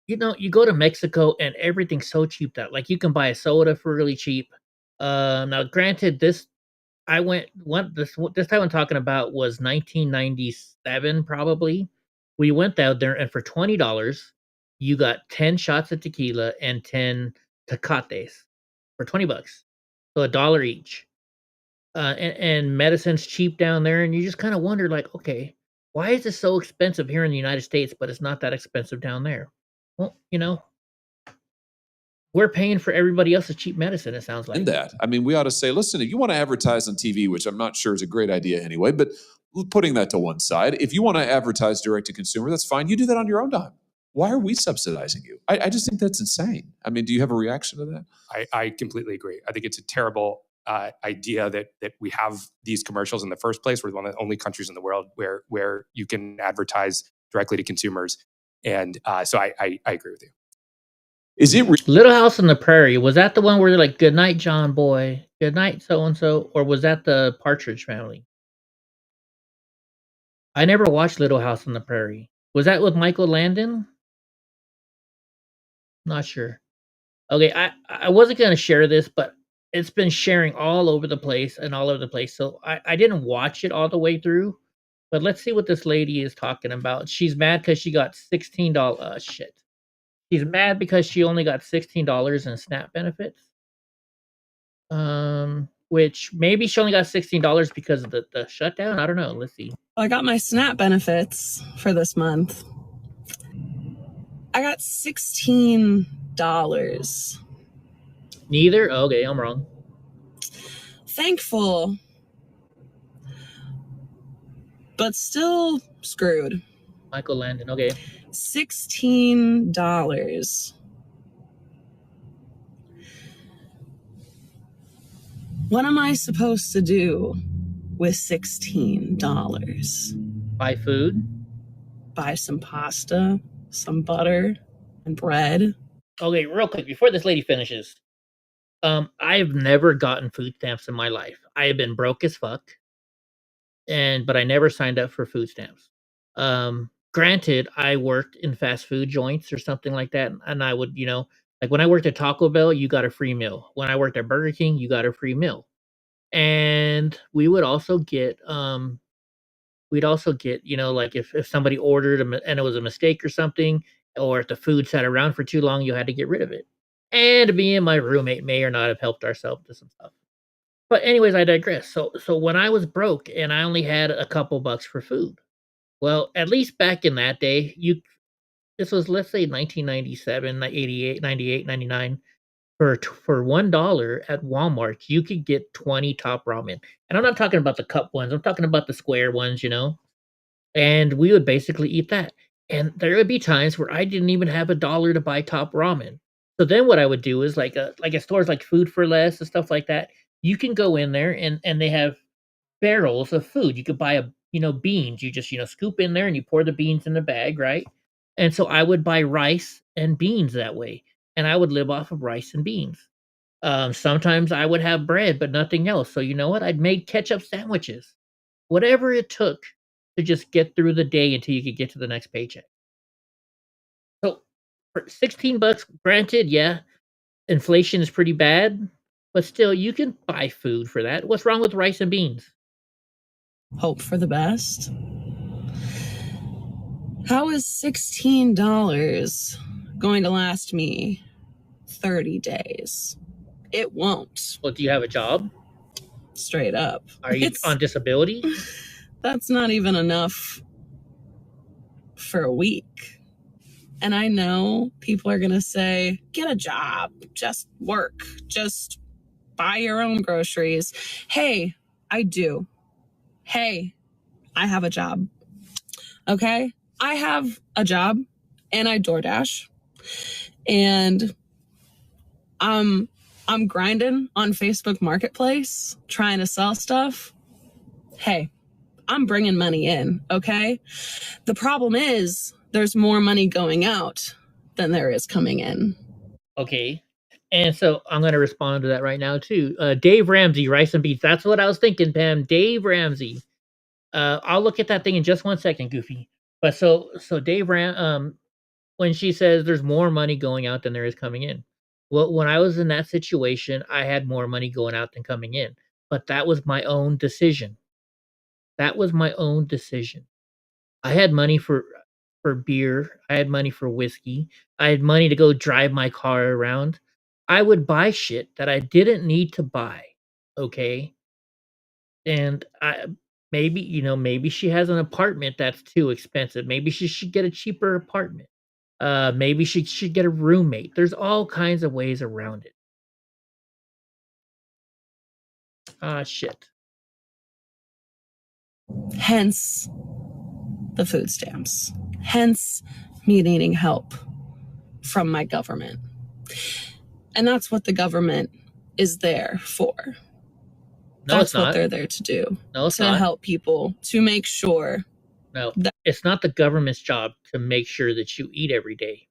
You know, you go to Mexico and everything's so cheap that like you can buy a soda for really cheap. Now, granted, this time I'm talking about was 1997 probably. We went out there and for $20 you got 10 shots of tequila and 10 tecates for $20. So $1 each. And medicine's cheap down there, and you just kind of wonder, like, okay, why is this so expensive here in the United States, but it's not that expensive down there? Well, you know, we're paying for everybody else's cheap medicine, it sounds like. In that, I mean, we ought to say, listen, if you want to advertise on TV, which I'm not sure is a great idea anyway, but putting that to one side, if you want to advertise direct to consumer, that's fine. You do that on your own dime. Why are we subsidizing you? I just think that's insane. I mean, do you have a reaction to that? I completely agree. I think it's a terrible idea that we have these commercials in the first place. We're one of the only countries in the world where you can advertise directly to consumers. And so I agree with you. Is it Little House on the Prairie? Was that the one where they're like, "Good night, John Boy. Good night, so and so," or was that the Partridge Family? I never watched Little House on the Prairie. Was that with Michael Landon? Not sure. Okay, I wasn't gonna share this, but it's been sharing all over the place and all over the place. So I didn't watch it all the way through, but let's see what this lady is talking about. She's mad because she got $16. Shit. She's mad because she only got $16 in SNAP benefits. Which maybe she only got $16 because of the shutdown. I don't know. Let's see. I got my SNAP benefits for this month. I got $16. Neither? Okay, I'm wrong. Thankful, but still screwed. Michael Landon. Okay. $16. What am I supposed to do with $16? Buy food? Buy some pasta, some butter, and bread. Okay, real quick before this lady finishes. I've never gotten food stamps in my life. I have been broke as fuck, but I never signed up for food stamps. Granted, I worked in fast food joints or something like that, and I would, like when I worked at Taco Bell, you got a free meal. When I worked at Burger King, you got a free meal, and we would also get, like if somebody ordered and it was a mistake or something, or if the food sat around for too long, you had to get rid of it. And me and my roommate may or not have helped ourselves to some stuff. But anyways, I digress. So when I was broke and I only had a couple bucks for food, well, at least back in that day, this was, let's say, 1997, 88, 98, 99. For $1 at Walmart, you could get 20 top ramen. And I'm not talking about the cup ones. I'm talking about the square ones. And we would basically eat that. And there would be times where I didn't even have $1 to buy top ramen. So then what I would do is like at stores like Food for Less and stuff like that, you can go in there and they have barrels of food. You could buy beans. You just, scoop in there and you pour the beans in the bag, right? And so I would buy rice and beans that way. And I would live off of rice and beans. Sometimes I would have bread, but nothing else. So you know what? I'd make ketchup sandwiches. Whatever it took to just get through the day until you could get to the next paycheck. So for $16, granted, yeah, inflation is pretty bad, but still you can buy food for that. What's wrong with rice and beans? Hope for the best. How is $16 going to last me 30 days? It won't. Well, do you have a job? Straight up. Are you on disability? That's not even enough for a week. And I know people are going to say, get a job, just work, just buy your own groceries. Hey, I do. Hey, I have a job. Okay? I have a job and I DoorDash. And I'm grinding on Facebook Marketplace trying to sell stuff. Hey, I'm bringing money in, okay? The problem is there's more money going out than there is coming in. Okay. And so I'm going to respond to that right now too. Dave Ramsey, rice and beans. That's what I was thinking, Pam. Dave Ramsey. I'll look at that thing in just 1 second, Goofy. But so Dave when she says there's more money going out than there is coming in. Well, when I was in that situation, I had more money going out than coming in. But that was my own decision. That was my own decision. I had money for beer, I had money for whiskey, I had money to go drive my car around. I would buy shit that I didn't need to buy, okay? And maybe she has an apartment that's too expensive. Maybe she should get a cheaper apartment. Maybe she should get a roommate. There's all kinds of ways around it. Shit. Hence the food stamps. Hence me needing help from my government. And that's what the government is there for. No, That's it's what not. they're there to do. No, it's to not. help people, to make sure. No, it's not the government's job to make sure that you eat every day.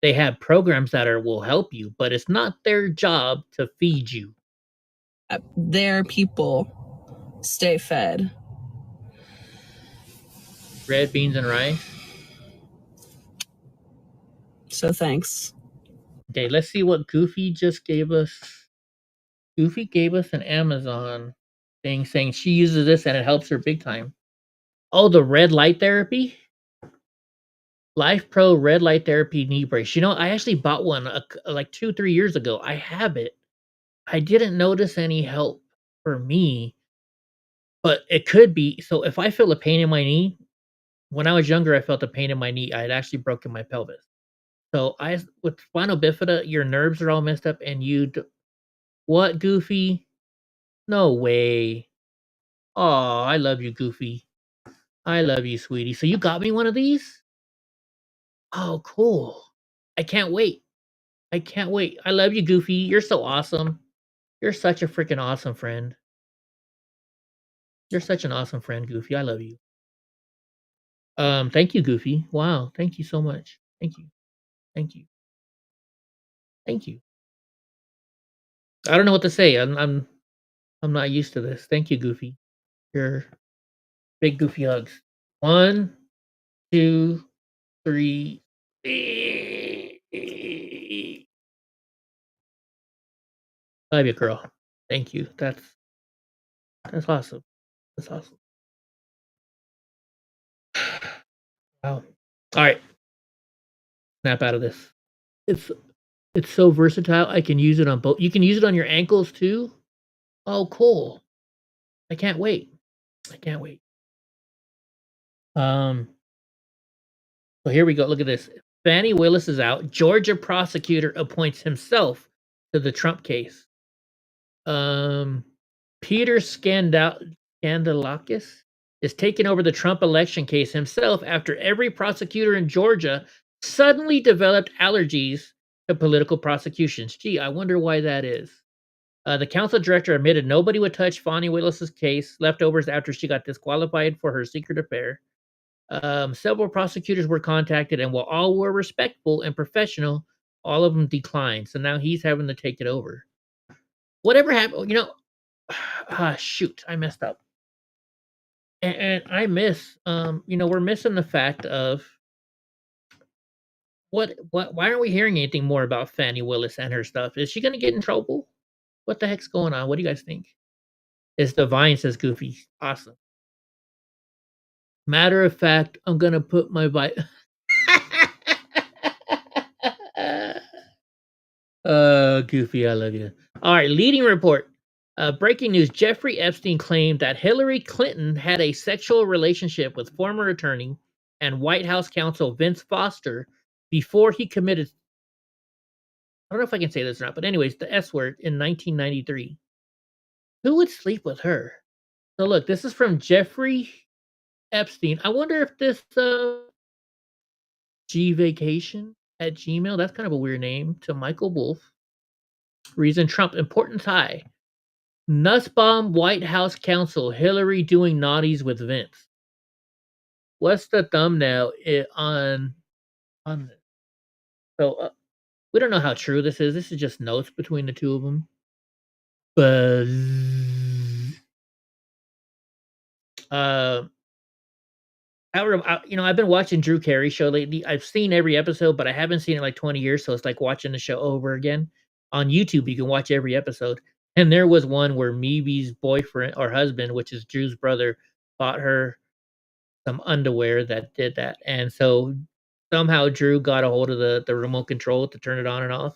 They have programs that will help you, but it's not their job to feed you. Their people stay fed. Red beans and rice. So thanks. Okay, let's see what Goofy just gave us. Goofy gave us an Amazon thing saying she uses this and it helps her big time. Oh, the red light therapy? Life Pro red light therapy knee brace. You know, I actually bought one like 2-3 years ago. I have it. I didn't notice any help for me, but it could be. So if I feel a pain in my knee, when I was younger, I felt a pain in my knee. I had actually broken my pelvis. So with spinal bifida, your nerves are all messed up, and what, Goofy? No way. Oh, I love you, Goofy. I love you, sweetie. So you got me one of these? Oh, cool. I can't wait. I can't wait. I love you, Goofy. You're so awesome. You're such a freaking awesome friend. You're such an awesome friend, Goofy. I love you. Thank you, Goofy. Wow, thank you so much. Thank you. Thank you. Thank you. I don't know what to say. I'm not used to this. Thank you, Goofy. Your big Goofy hugs. 1, 2, 3. Love you, girl. Thank you. That's awesome. That's awesome. Wow. All right. Snap out of this. It's so versatile. I can use it on both. You can use it on your ankles too. Oh, cool. I can't wait. I can't wait. So here we go. Look at this. Fani Willis is out. Georgia prosecutor appoints himself to the Trump case. Peter Skandalakis is taking over the Trump election case himself after every prosecutor in Georgia suddenly developed allergies to political prosecutions. Gee, I wonder why that is. The council director admitted nobody would touch Fani Willis's case leftovers after she got disqualified for her secret affair. Several prosecutors were contacted, and while all were respectful and professional, all of them declined. So now he's having to take it over. Whatever happened, shoot, I messed up. And I miss, we're missing the fact of why aren't we hearing anything more about Fani Willis and her stuff? Is she going to get in trouble? What the heck's going on? What do you guys think? It's Divine, says Goofy. Awesome. Matter of fact, I'm going to put my Goofy, I love you. All right, leading report. Breaking news. Jeffrey Epstein claimed that Hillary Clinton had a sexual relationship with former attorney and White House counsel Vince Foster before he committed, I don't know if I can say this or not, but anyways, the S word in 1993. Who would sleep with her? So look, this is from Jeffrey Epstein. I wonder if this gvacation at Gmail, that's kind of a weird name, to Michael Wolff. Reason Trump, important tie. Nussbaum White House counsel Hillary doing naughties with Vince. What's the thumbnail on this? So we don't know how true this is. This is just notes between the two of them. But I've been watching Drew Carey show lately. I've seen every episode, but I haven't seen it in like 20 years. So it's like watching the show over again. On YouTube, you can watch every episode. And there was one where Meebe's boyfriend or husband, which is Drew's brother, bought her some underwear that did that. And so somehow Drew got a hold of the remote control to turn it on and off.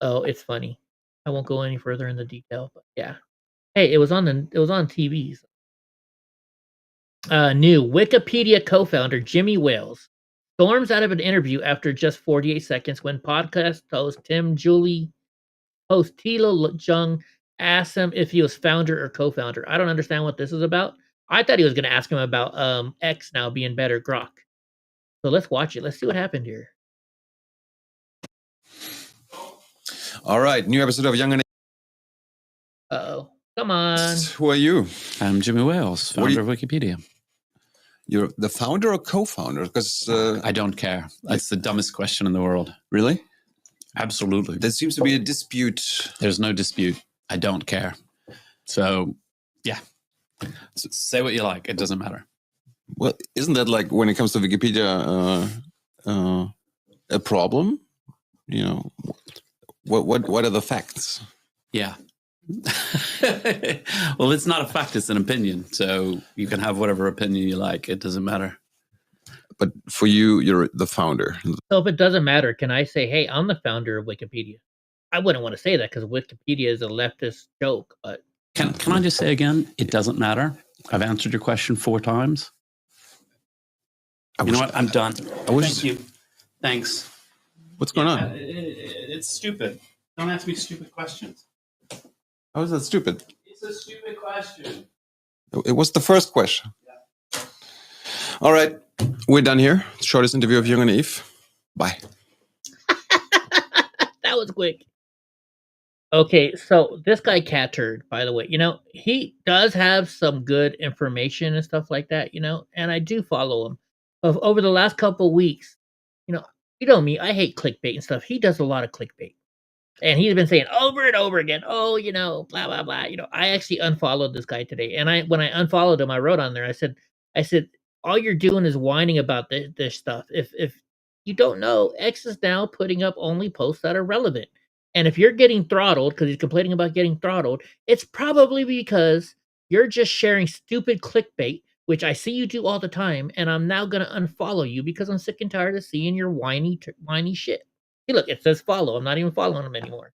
Oh, it's funny. I won't go any further in the detail, but yeah. Hey, it was on TVs. New Wikipedia co-founder Jimmy Wales storms out of an interview after just 48 seconds when podcast host Tilo Jung asked him if he was founder or co-founder. I don't understand what this is about. I thought he was going to ask him about X now being better, Grok. So let's watch it. Let's see what happened here. All right, new episode of Young and. Uh-oh. Come on. Who are you? I'm Jimmy Wales, founder of Wikipedia. You're the founder or co-founder? Because I don't care. That's the dumbest question in the world. Really? Absolutely. There seems to be a dispute. There's no dispute. I don't care. So, yeah. Say what you like. It doesn't matter. Well, isn't that like when it comes to Wikipedia a problem? You know, what are the facts? Yeah. Well, it's not a fact. It's an opinion. So you can have whatever opinion you like. It doesn't matter. But for you, you're the founder. So if it doesn't matter, can I say, hey, I'm the founder of Wikipedia? I wouldn't want to say that because Wikipedia is a leftist joke, but Can I just say again, it doesn't matter. I've answered your question 4 times. You know what? I'm done. Thank you. Thanks. What's going on? It's stupid. Don't ask me stupid questions. How is that stupid? It's a stupid question. It was the first question. Yeah. All right. We're done here. Shortest interview of Young and Eve. Bye. that was quick. Okay, so this guy Cat Turd, by the way, he does have some good information and stuff like that, and I do follow him. Over the last couple weeks, you know me, I hate clickbait and stuff. He does a lot of clickbait. And he's been saying over and over again, oh, blah blah blah. I actually unfollowed this guy today, and when I unfollowed him, I wrote on there. I said, all you're doing is whining about this stuff. If you don't know, X is now putting up only posts that are relevant. And if you're getting throttled because he's complaining about getting throttled, it's probably because you're just sharing stupid clickbait, which I see you do all the time. And I'm now gonna unfollow you because I'm sick and tired of seeing your whiny shit. Hey, look, it says follow. I'm not even following him anymore.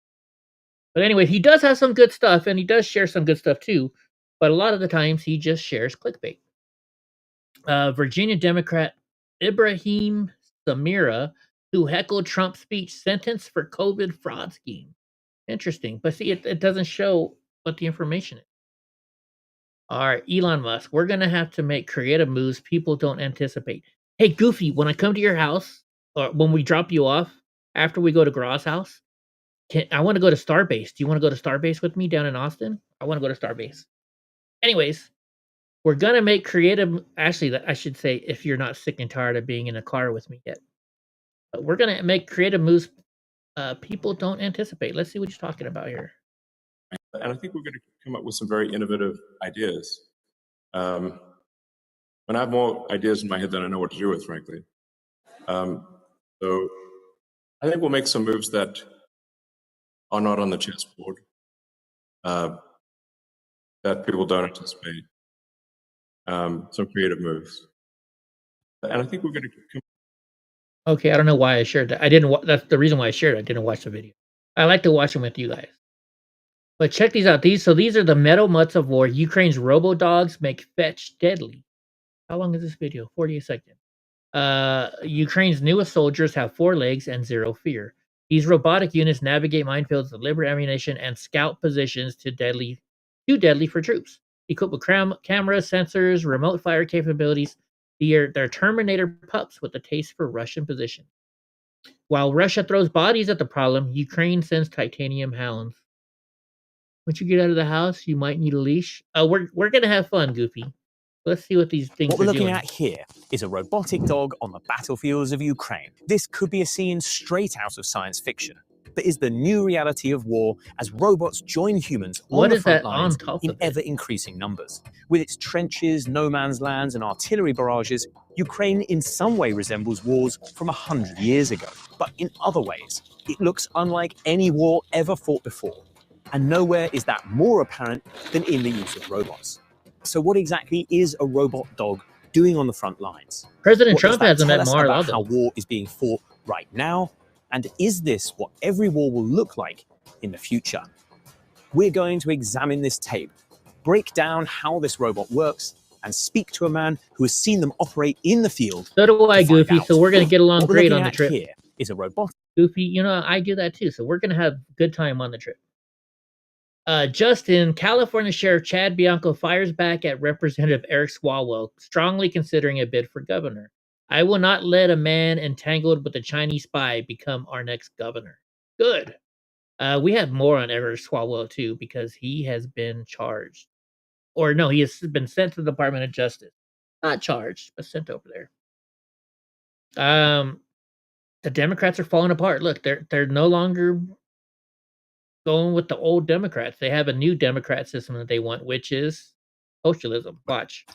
But anyway, he does have some good stuff, and he does share some good stuff too. But a lot of the times, he just shares clickbait. Virginia Democrat Ibrahim Samira, who heckled Trump's speech, sentenced for COVID fraud scheme. Interesting. But see, it doesn't show what the information is. All right, Elon Musk, we're going to have to make creative moves people don't anticipate. Hey, Goofy, when I come to your house, or when we drop you off, after we go to Graw's house, I want to go to Starbase. Do you want to go to Starbase with me down in Austin? I want to go to Starbase. Anyways, we're going to make creative. Actually, I should say, if you're not sick and tired of being in a car with me yet, but we're going to make creative moves people don't anticipate. Let's see what you're talking about here. And I think we're going to come up with some very innovative ideas. When I have more ideas in my head than I know what to do with, frankly. So I think we'll make some moves that are not on the chessboard, that people don't anticipate. Some creative moves. And I think we're going to... Okay, I don't know why I shared that. I didn't. That's the reason why I shared it. I didn't watch the video. I like to watch them with you guys. But check these out. These are the metal mutts of war. Ukraine's robo dogs make fetch deadly. How long is this video? 48 seconds. Ukraine's newest soldiers have 4 legs and 0 fear. These robotic units navigate minefields, deliver ammunition, and scout positions too deadly for troops. Equipped with cameras, sensors, remote fire capabilities, they're Terminator pups with a taste for Russian position. While Russia throws bodies at the problem, Ukraine sends titanium hounds. Once you get out of the house, you might need a leash. We're gonna have fun, Goofy. Let's see what these things What we're are looking doing. at here is a robotic dog on the battlefields of Ukraine. This could be a scene straight out of science fiction, but is the new reality of war as robots join humans on the front lines in ever-increasing numbers. With its trenches, no man's lands, and artillery barrages, Ukraine in some way resembles wars from 100 years ago. But in other ways, it looks unlike any war ever fought before. And nowhere is that more apparent than in the use of robots. So what exactly is a robot dog doing on the front lines? President Trump has hasn't met about Mar-a-Lago. how war is being fought right now? And is this what every war will look like in the future? We're going to examine this tape, break down how this robot works, and speak to a man who has seen them operate in the field. So do I, Goofy. So we're gonna get along What we're great looking on the at trip. here is a robot. Goofy, I do that too. So we're gonna have a good time on the trip. Justin, California Sheriff Chad Bianco fires back at Representative Eric Swalwell, strongly considering a bid for governor. I will not let a man entangled with a Chinese spy become our next governor. Good. We have more on Eric Swalwell too, because he has been charged. Or no, he has been sent to the Department of Justice. not charged, but sent over there. The Democrats are falling apart. Look, they're no longer going with the old Democrats. They have a new Democrat system that they want, which is socialism. Watch.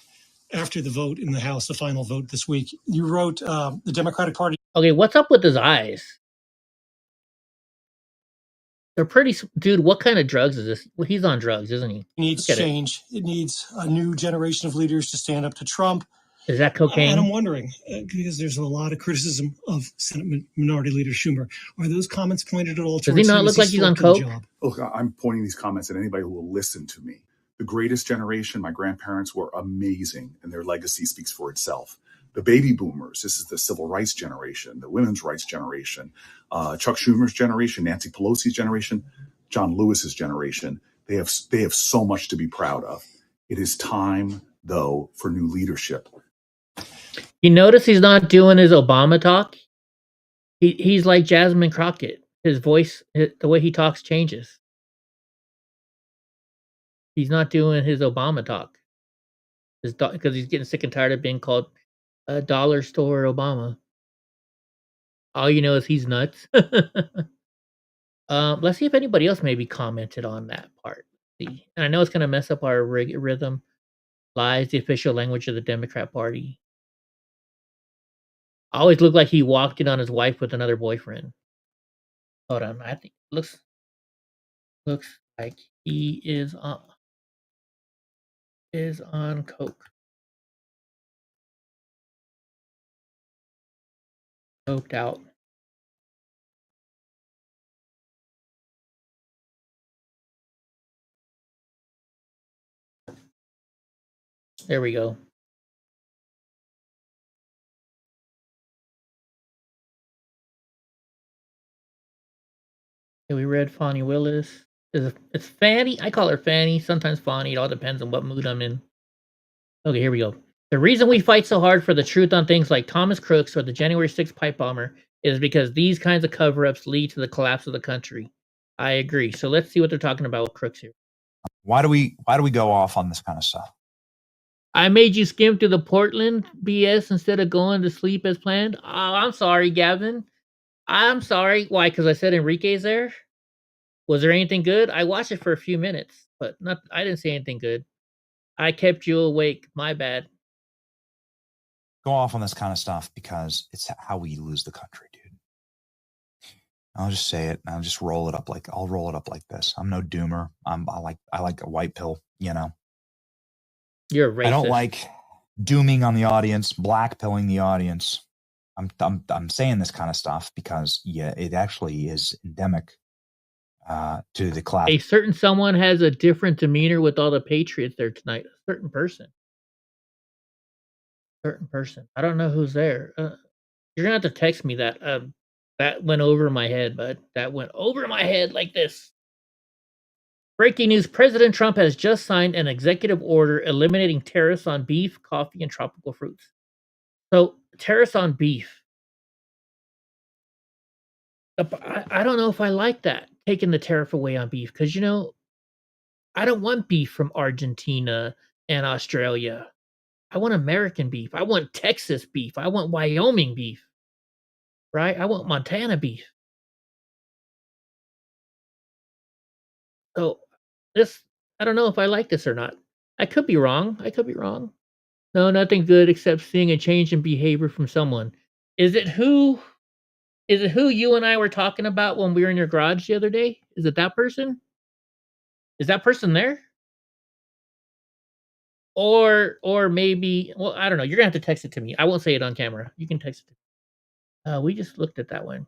After the vote in the House, the final vote this week, you wrote the Democratic Party. Okay, what's up with his eyes? They're pretty, dude. What kind of drugs is this? Well, he's on drugs, isn't he? Needs change. It needs a new generation of leaders to stand up to Trump. Is that cocaine? And I'm wondering, because there's a lot of criticism of Senate Minority Leader Schumer, are those comments pointed at all? Does he not look like he's on coke? Look, I'm pointing these comments at anybody who will listen to me. The greatest generation, my grandparents were amazing, and their legacy speaks for itself. The baby boomers, this is the civil rights generation, the women's rights generation, Chuck Schumer's generation, Nancy Pelosi's generation, John Lewis's generation. They have so much to be proud of. It is time, though, for new leadership. You notice he's not doing his Obama talk? He's like Jasmine Crockett. His voice, the way he talks changes. He's not doing his Obama talk. Because he's getting sick and tired of being called a dollar store Obama. All you know is he's nuts. Let's see if anybody else maybe commented on that part. See, and I know it's going to mess up our rhythm. Lies, the official language of the Democrat Party. Always looked like he walked in on his wife with another boyfriend. Hold on, I think looks like he is on coke. Coked out. There we go. Okay, we read Fani Willis. It's Fanny. I call her Fanny. Sometimes Fani. It all depends on what mood I'm in. Okay, here we go. The reason we fight so hard for the truth on things like Thomas Crooks or the January 6th pipe bomber is because these kinds of cover-ups lead to the collapse of the country. I agree. So let's see what they're talking about with Crooks here. Why do we go off on this kind of stuff? I made you skim through the Portland BS instead of going to sleep as planned. Oh, I'm sorry, Gavin. I'm sorry. Why? Because I said Enrique's there? Was there anything good? I watched it for a few minutes, but I didn't see anything good. I kept you awake. My bad. Go off on this kind of stuff because it's how we lose the country, dude. I'll just say it. I'll just roll it up I'll roll it up like this. I'm no doomer. I like a white pill, you know. You're a racist. I don't like dooming on the audience, black pilling the audience. I'm saying this kind of stuff because it actually is endemic to the class. A certain someone has a different demeanor with all the patriots there tonight. A certain person. I don't know who's there. You're gonna have to text me that. That went over my head, bud. That went over my head like this. Breaking news: President Trump has just signed an executive order eliminating tariffs on beef, coffee, and tropical fruits. So tariffs on beef. I don't know if I like that, taking the tariff away on beef, because I don't want beef from Argentina and Australia. I want American beef. I want Texas beef. I want Wyoming beef. Right? I want Montana beef. So I don't know if I like this or not. I could be wrong. No, nothing good except seeing a change in behavior from someone. Is it who you and I were talking about when we were in your garage the other day? Is it that person? Is that person there? Or maybe, well, I don't know. You're gonna have to text it to me. I won't say it on camera. You can text it to me. We just looked at that one.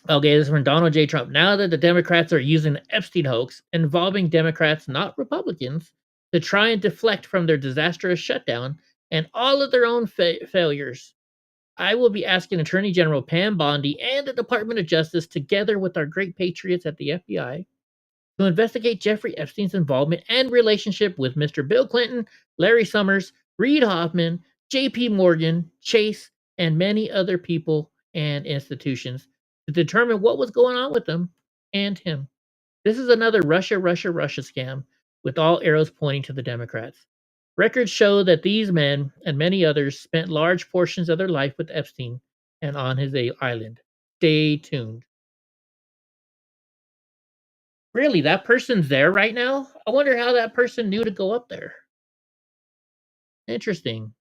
Okay, this is from Donald J. Trump. Now that the Democrats are using the Epstein hoax involving Democrats, not Republicans, to try and deflect from their disastrous shutdown and all of their own failures, I will be asking Attorney General Pam Bondi and the Department of Justice, together with our great patriots at the FBI, to investigate Jeffrey Epstein's involvement and relationship with Mr. Bill Clinton, Larry Summers, Reid Hoffman, J.P. Morgan, Chase, and many other people and institutions to determine what was going on with them and him. This is another Russia scam with all arrows pointing to the Democrats. Records show that these men and many others spent large portions of their life with Epstein and on his island. Stay tuned. Really, that person's there right now? I wonder how that person knew to go up there. Interesting.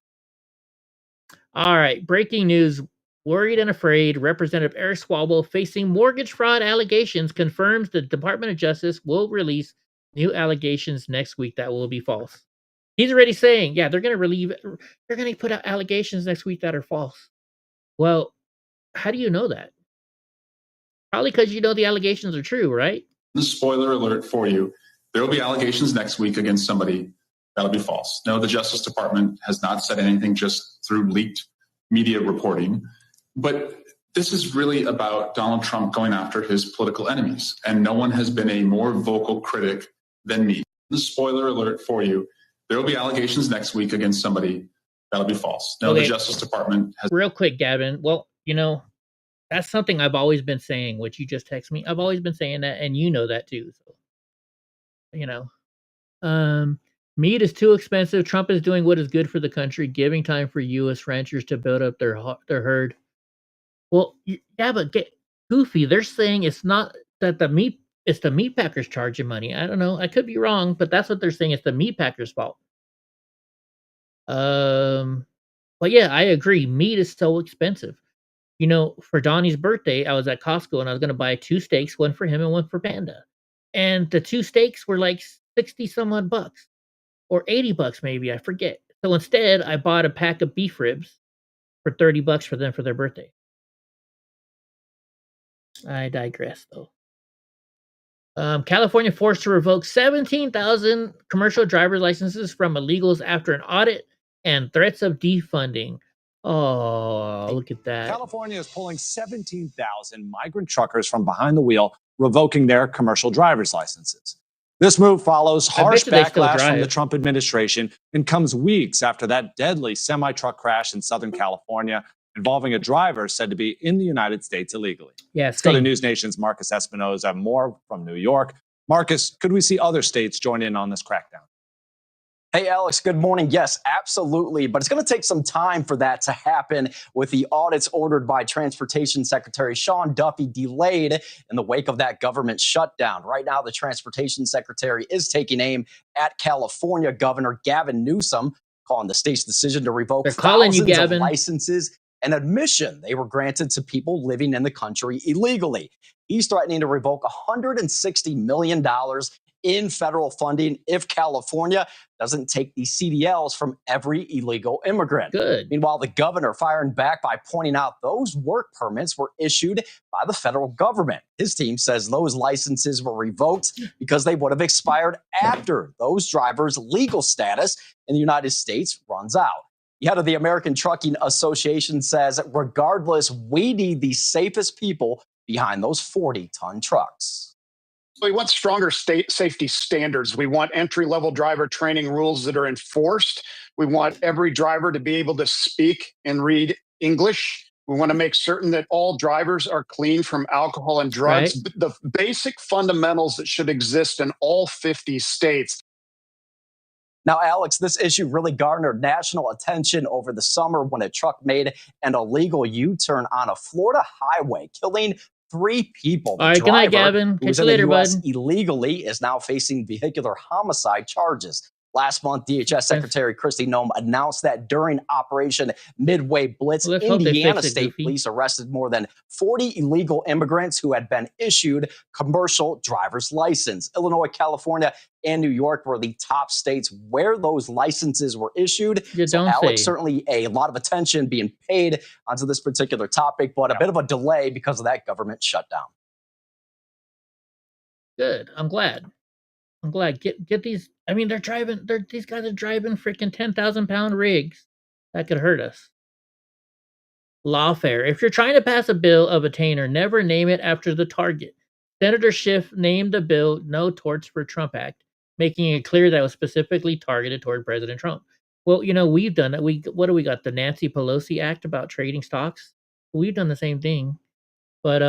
All right, breaking news. Worried and afraid, Representative Eric Swalwell, facing mortgage fraud allegations, confirms the Department of Justice will release new allegations next week that will be false. He's already saying, yeah, they're going to put out allegations next week that are false. Well, how do you know that? Probably because you know the allegations are true, right? Spoiler alert for you. There will be allegations next week against somebody that'll be false. No, the Justice Department has not said anything just through leaked media reporting. But this is really about Donald Trump going after his political enemies. And no one has been a more vocal critic than me. Spoiler alert for you. There will be allegations next week against somebody that'll be false. No, Okay. the Justice Department has... Real quick, Gavin. Well, that's something I've always been saying, which you just text me. I've always been saying that, and you know that too. So, meat is too expensive. Trump is doing what is good for the country, giving time for U.S. ranchers to build up their herd. Well, yeah, but goofy. They're saying it's not that it's the meat packers charging money. I don't know. I could be wrong, but that's what they're saying. It's the meat packers' fault. But yeah, I agree. Meat is so expensive. For Donnie's birthday, I was at Costco and I was going to buy 2 steaks, one for him and one for Panda. And the 2 steaks were like 60 some odd bucks or 80 bucks maybe, I forget. So instead, I bought a pack of beef ribs for 30 bucks for them for their birthday. I digress though. California forced to revoke 17,000 commercial driver's licenses from illegals after an audit and threats of defunding. Oh, look at that. California is pulling 17,000 migrant truckers from behind the wheel, revoking their commercial driver's licenses. This move follows harsh backlash from the Trump administration and comes weeks after that deadly semi-truck crash in Southern California involving a driver said to be in the United States illegally. Yes. Go to News Nation's Marcus Espinoza. More from New York. Marcus, could we see other states join in on this crackdown? Hey, Alex, good morning. Yes, absolutely. But it's going to take some time for that to happen with the audits ordered by Transportation Secretary Sean Duffy delayed in the wake of that government shutdown. Right now, the Transportation Secretary is taking aim at California Governor Gavin Newsom, calling the state's decision to revoke thousands of licenses an admission they were granted to people living in the country illegally. He's threatening to revoke $160 million in federal funding if California doesn't take these CDLs from every illegal immigrant. Good. Meanwhile, the governor firing back by pointing out those work permits were issued by the federal government. His team says those licenses were revoked because they would have expired after those drivers' legal status in the United States runs out. The head of the American Trucking Association says, regardless, we need the safest people behind those 40-ton trucks. We want stronger state safety standards. We want entry-level driver training rules that are enforced. We want every driver to be able to speak and read English. We want to make certain that all drivers are clean from alcohol and drugs. Right. The basic fundamentals that should exist in all 50 states. Now, Alex, this issue really garnered national attention over the summer when a truck made an illegal U-turn on a Florida highway, killing 3 people. The All right, good night, driver, Gavin. who was Catch you in the later, US bud. illegally, is now facing vehicular homicide charges. Last month, DHS Secretary Kristi Noem announced that during Operation Midway Blitz, Well, let's hope they Indiana fix it, State Goofy. Police arrested more than 40 illegal immigrants who had been issued commercial driver's license. Illinois, California, and New York were the top states where those licenses were issued. You So, don't Alex, say. certainly a lot of attention being paid onto this particular topic, but a bit of a delay because of that government shutdown. Good. I'm glad. Get these. I mean, these guys are driving freaking 10,000-pound rigs that could hurt us. Lawfare. If you're trying to pass a bill of attainder, never name it after the target. Senator Schiff named the bill No Torts for Trump Act, making it clear that it was specifically targeted toward President Trump. Well, we've done that. What do we got? The Nancy Pelosi Act about trading stocks. We've done the same thing. But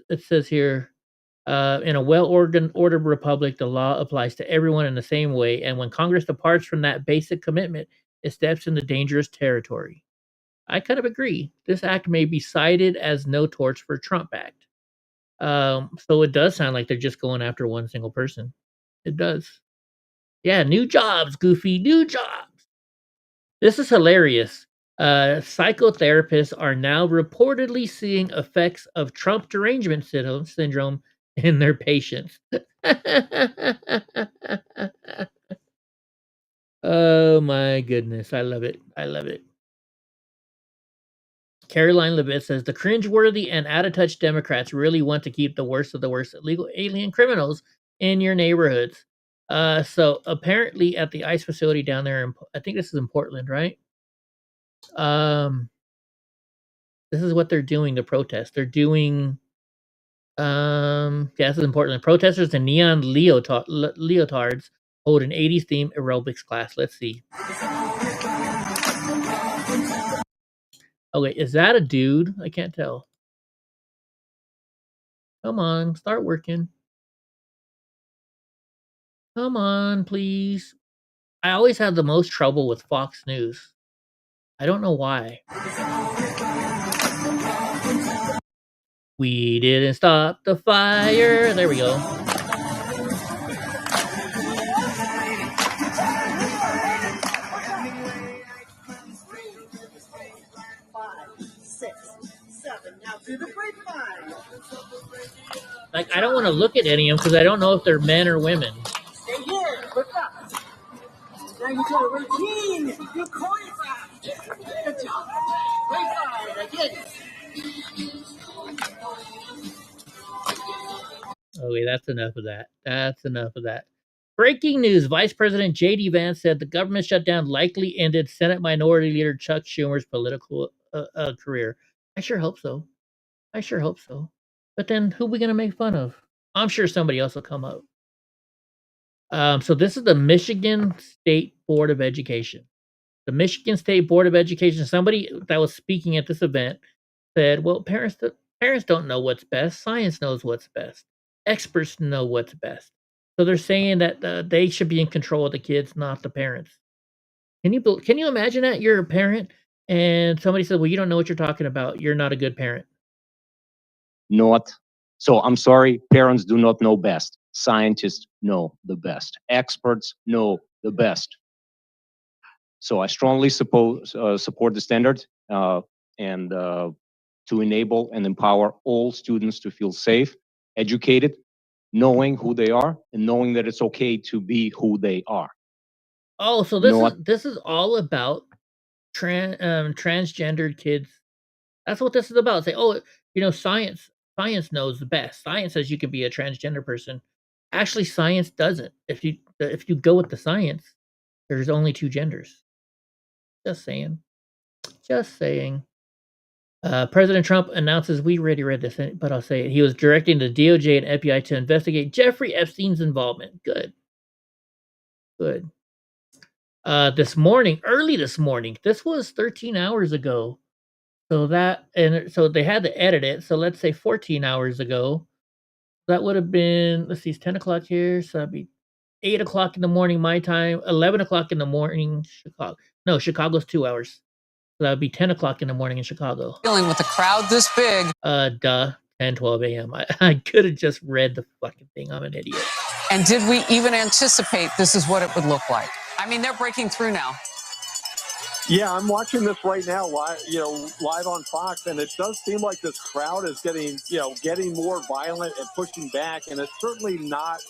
it says here, In a well-ordered republic, the law applies to everyone in the same way, and when Congress departs from that basic commitment, it steps into dangerous territory. I kind of agree. This act may be cited as no torch for Trump Act. So it does sound like they're just going after one single person. It does. Yeah, new jobs, Goofy, new jobs. This is hilarious. Psychotherapists are now reportedly seeing effects of Trump derangement syndrome in their patients. Oh my goodness. I love it. I love it. Caroline Levitt says the cringeworthy and out-of-touch Democrats really want to keep the worst of the worst illegal alien criminals in your neighborhoods. So apparently at the ICE facility down there, I think this is in Portland, right? This is what they're doing to protest. They're doing, yeah, this is in Portland. Protesters in neon leotards hold an 80s theme aerobics class. Let's see. Oh wait, is that a dude? I can't tell. Come on, start working. Come on, please. I always have the most trouble with Fox News. I don't know why. We didn't stop the fire. There we go. Like, I don't want to look at any of them because I don't know if they're men or women. Stay here. Look up. Now you do a routine. You choreograph. Good job. Great fine. Again. Okay, that's enough of that. That's enough of that. Breaking news. Vice President J.D. Vance said the government shutdown likely ended Senate Minority Leader Chuck Schumer's political career. I sure hope so. I sure hope so. But then who are we going to make fun of? I'm sure somebody else will come up. So this is the Michigan State Board of Education. The Michigan State Board of Education, somebody that was speaking at this event said, well, parents don't know what's best. Science knows what's best. Experts know what's best. So they're saying that they should be in control of the kids, not the parents. Can you imagine that? You're a parent and somebody says, well, you don't know what you're talking about. You're not a good parent. Not. So I'm sorry, parents do not know best. Scientists know the best. Experts know the best. So I strongly support the standard and to enable and empower all students to feel safe, educated, knowing who they are, and knowing that it's okay to be who they are. Oh, so this is all about transgendered kids. That's what this is about. Say, oh, science knows the best. Science says you can be a transgender person. Actually, science doesn't. If you go with the science, there's only two genders. Just saying. Just saying. President Trump announces, we already read this, but I'll say it. He was directing the DOJ and FBI to investigate Jeffrey Epstein's involvement. Good. Good. Early this morning, this was 13 hours ago. So they had to edit it. So let's say 14 hours ago. That would have been, let's see, it's 10 o'clock here. So that'd be 8 o'clock in the morning, my time, 11 o'clock in the morning, Chicago. No, Chicago's 2 hours. So that'd be 10 o'clock in the morning in Chicago. Dealing with a crowd this big. 10, 12 a.m. I could have just read the fucking thing. I'm an idiot. And did we even anticipate this is what it would look like? I mean, they're breaking through now. Yeah, I'm watching this right now, live on Fox, and it does seem like this crowd is getting more violent and pushing back, and it's certainly not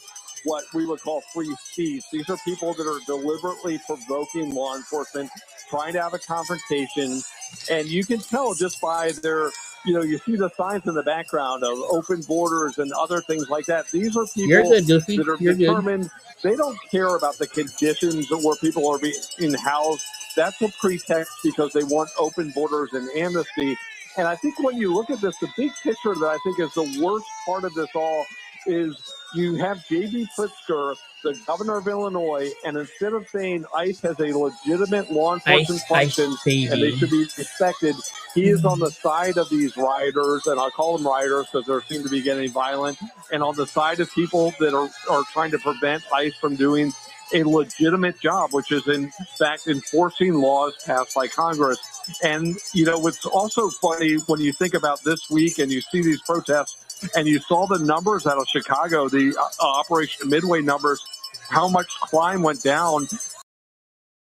what we would call free speech. These are people that are deliberately provoking law enforcement, trying to have a confrontation, and you can tell just by their, you see the signs in the background of open borders and other things like that. These are people that are determined. They don't care about the conditions where people are being housed. That's a pretext because they want open borders and amnesty. And I think when you look at this, the big picture that I think is the worst part of this all is you have J.B. Pritzker, the governor of Illinois, and instead of saying ICE has a legitimate law enforcement function and they should be respected, he is on the side of these rioters, and I'll call them rioters because they seem to be getting violent, and on the side of people that are trying to prevent ICE from doing a legitimate job, which is in fact enforcing laws passed by Congress. And, you know, it's also funny when you think about this week and you see these protests and you saw the numbers out of Chicago, the Operation Midway numbers, how much crime went down.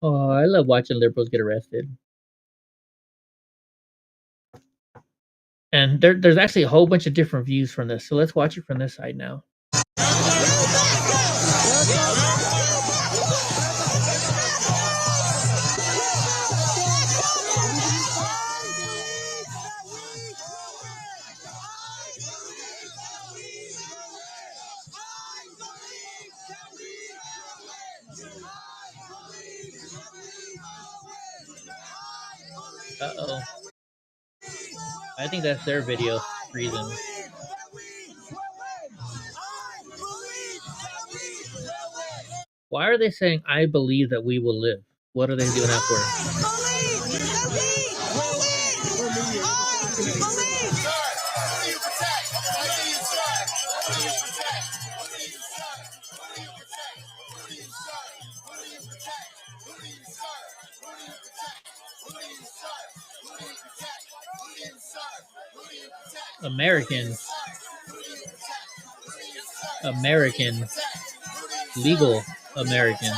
Oh, I love watching liberals get arrested. And there's actually a whole bunch of different views from this. So let's watch it from this side now. Uh-oh. I think that's their video reason. Why are they saying, I believe that we will live? What are they doing that for? Americans, legal Americans.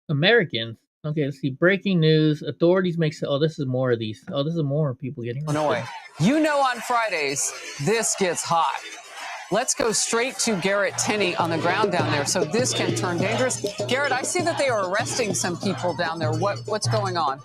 Americans. Okay, let's see. Breaking news. Authorities make. Oh, this is more of these. Oh, this is more people getting arrested. Illinois. You know, on Fridays, this gets hot. Let's go straight to Garrett Tenney on the ground down there, so this can turn dangerous. Garrett, I see that they are arresting some people down there. What's going on?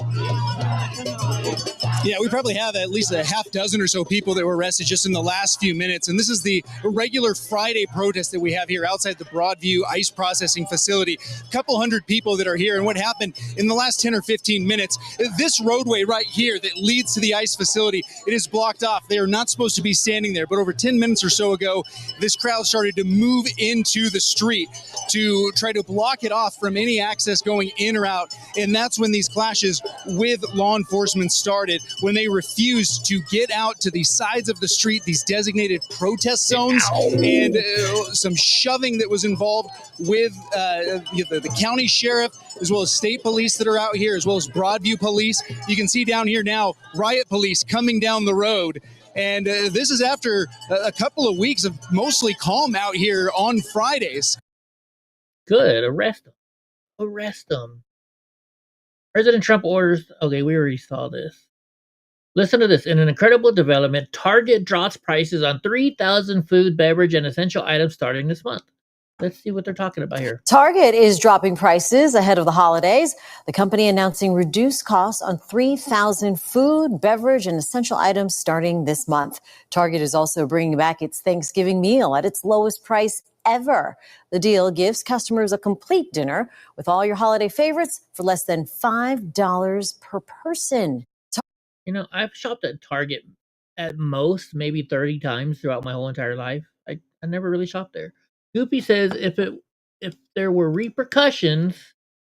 Yeah, we probably have at least a half dozen or so people that were arrested just in the last few minutes. And this is the regular Friday protest that we have here outside the Broadview ICE processing facility. A couple hundred people that are here. And what happened in the last 10 or 15 minutes, this roadway right here that leads to the ICE facility, it is blocked off. They are not supposed to be standing there. But over 10 minutes or so ago, this crowd started to move into the street to try to block it off from any access going in or out. And that's when these clashes with law enforcement started, when they refused to get out to the sides of the street, these designated protest zones, and some shoving that was involved with the county sheriff, as well as state police that are out here, as well as Broadview police. You can see down here now, riot police coming down the road. And this is after a couple of weeks of mostly calm out here on Fridays. Good. Arrest them. Arrest them. President Trump orders. Okay, we already saw this. Listen to this. In an incredible development, Target drops prices on 3,000 food, beverage, and essential items starting this month. Let's see what they're talking about here. Target is dropping prices ahead of the holidays. The company announcing reduced costs on 3,000 food, beverage, and essential items starting this month. Target is also bringing back its Thanksgiving meal at its lowest price ever. The deal gives customers a complete dinner with all your holiday favorites for less than $5 per person. You know, I've shopped at Target at most maybe 30 times throughout my whole entire life. I never really shopped there. Goopy says if there were repercussions,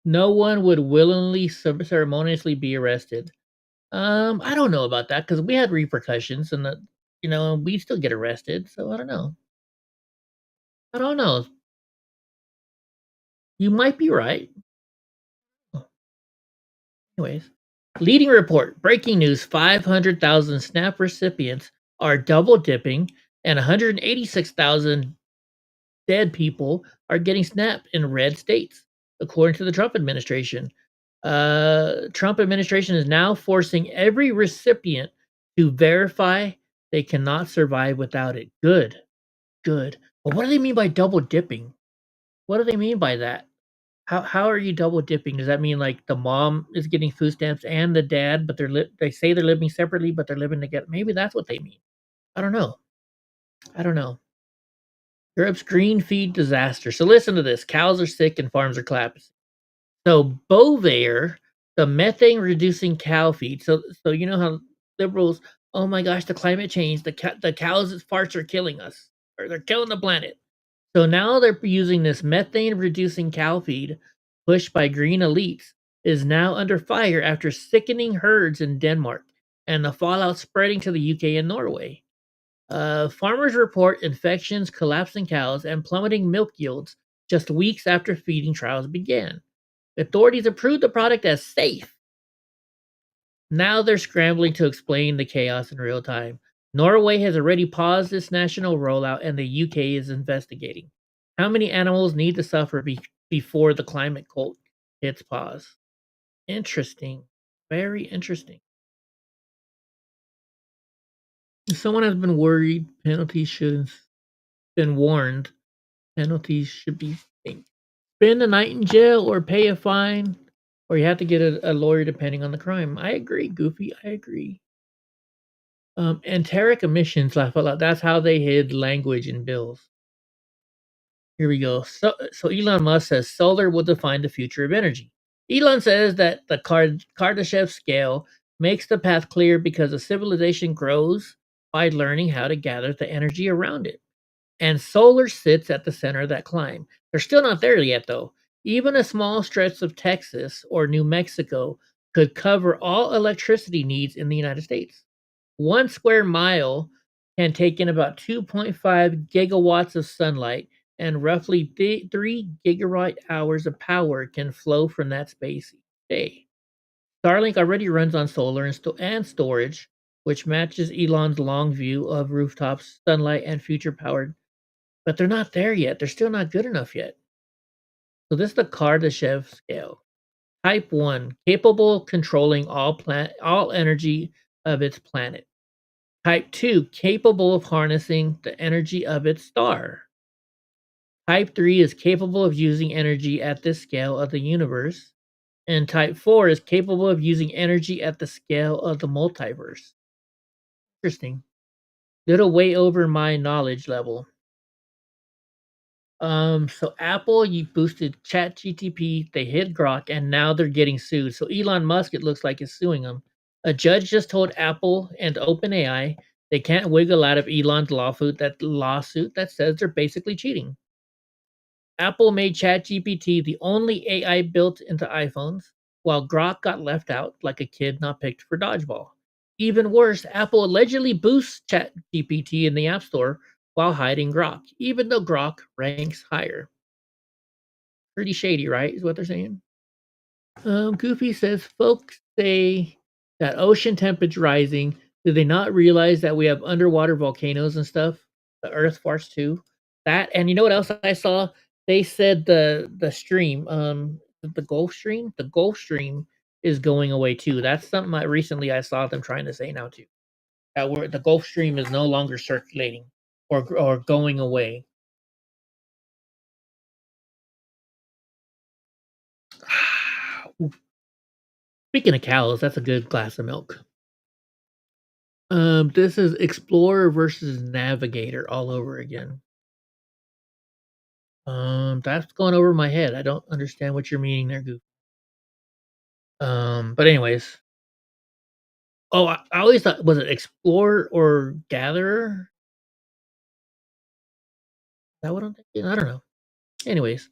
no one would willingly ceremoniously be arrested. I don't know about that because we had repercussions and we still get arrested. So I don't know. You might be right. Anyways, leading report, breaking news, 500,000 SNAP recipients are double dipping and 186,000 dead people are getting SNAP in red states, according to the Trump administration. Trump administration is now forcing every recipient to verify they cannot survive without it. Good. But what do they mean by double dipping? What do they mean by that? How are you double dipping? Does that mean like the mom is getting food stamps and the dad, but they say they're living separately, but they're living together? Maybe that's what they mean. I don't know. Europe's green feed disaster. So listen to this. Cows are sick and farms are collapsing. So Bovaer, the methane reducing cow feed. So you know how liberals, oh my gosh, the climate change, the cows' farts are killing us, or they're killing the planet. So now they're using this methane reducing cow feed pushed by green elites is now under fire after sickening herds in Denmark and the fallout spreading to the UK and Norway. Farmers report infections, collapsing cows, and plummeting milk yields just weeks after feeding trials began. Authorities approved the product as safe. Now they're scrambling to explain the chaos in real time. Norway has already paused its national rollout, and the UK is investigating. How many animals need to suffer before the climate cult hits pause? Interesting. Very interesting. Someone has been worried. Penalties should have been warned. Penalties should be spend a night in jail or pay a fine, or you have to get a lawyer depending on the crime. I agree, Goofy. I agree. Enteric emissions, laugh out loud. That's how they hid language in bills. Here we go. So Elon Musk says solar will define the future of energy. Elon says that the Kardashev scale makes the path clear because a civilization grows by learning how to gather the energy around it. And solar sits at the center of that climb. They're still not there yet, though. Even a small stretch of Texas or New Mexico could cover all electricity needs in the United States. 1 square mile can take in about 2.5 gigawatts of sunlight, and roughly 3 gigawatt hours of power can flow from that space each day. Starlink already runs on solar and storage, which matches Elon's long view of rooftops, sunlight, and future powered. But they're not there yet. They're still not good enough yet. So this is the Kardashev scale. Type 1, capable of controlling all energy of its planet. Type 2, capable of harnessing the energy of its star. Type 3 is capable of using energy at this scale of the universe. And type 4 is capable of using energy at the scale of the multiverse. Interesting. Little way over my knowledge level. So Apple, you boosted ChatGTP, they hit Grok, and now they're getting sued. So Elon Musk, it looks like, is suing them. A judge just told Apple and OpenAI they can't wiggle out of Elon's lawsuit that says they're basically cheating. Apple made ChatGPT the only AI built into iPhones, while Grok got left out like a kid not picked for dodgeball. Even worse, Apple allegedly boosts ChatGPT in the App Store while hiding Grok, even though Grok ranks higher. Pretty shady, right? Is what they're saying. Goofy says folks say that ocean temperature rising. Do they not realize that we have underwater volcanoes and stuff? The Earth farts too. That, and you know what else I saw? They said the stream, the Gulf Stream, is going away too. That's something recently I saw them trying to say now too. That the Gulf Stream is no longer circulating or going away. Speaking of cows, that's a good glass of milk. This is Explorer versus Navigator all over again. That's going over my head. I don't understand what you're meaning there, Goof. But anyways. Oh, I always thought, was it Explorer or Gatherer? Is that what I'm thinking? I don't know. Anyways,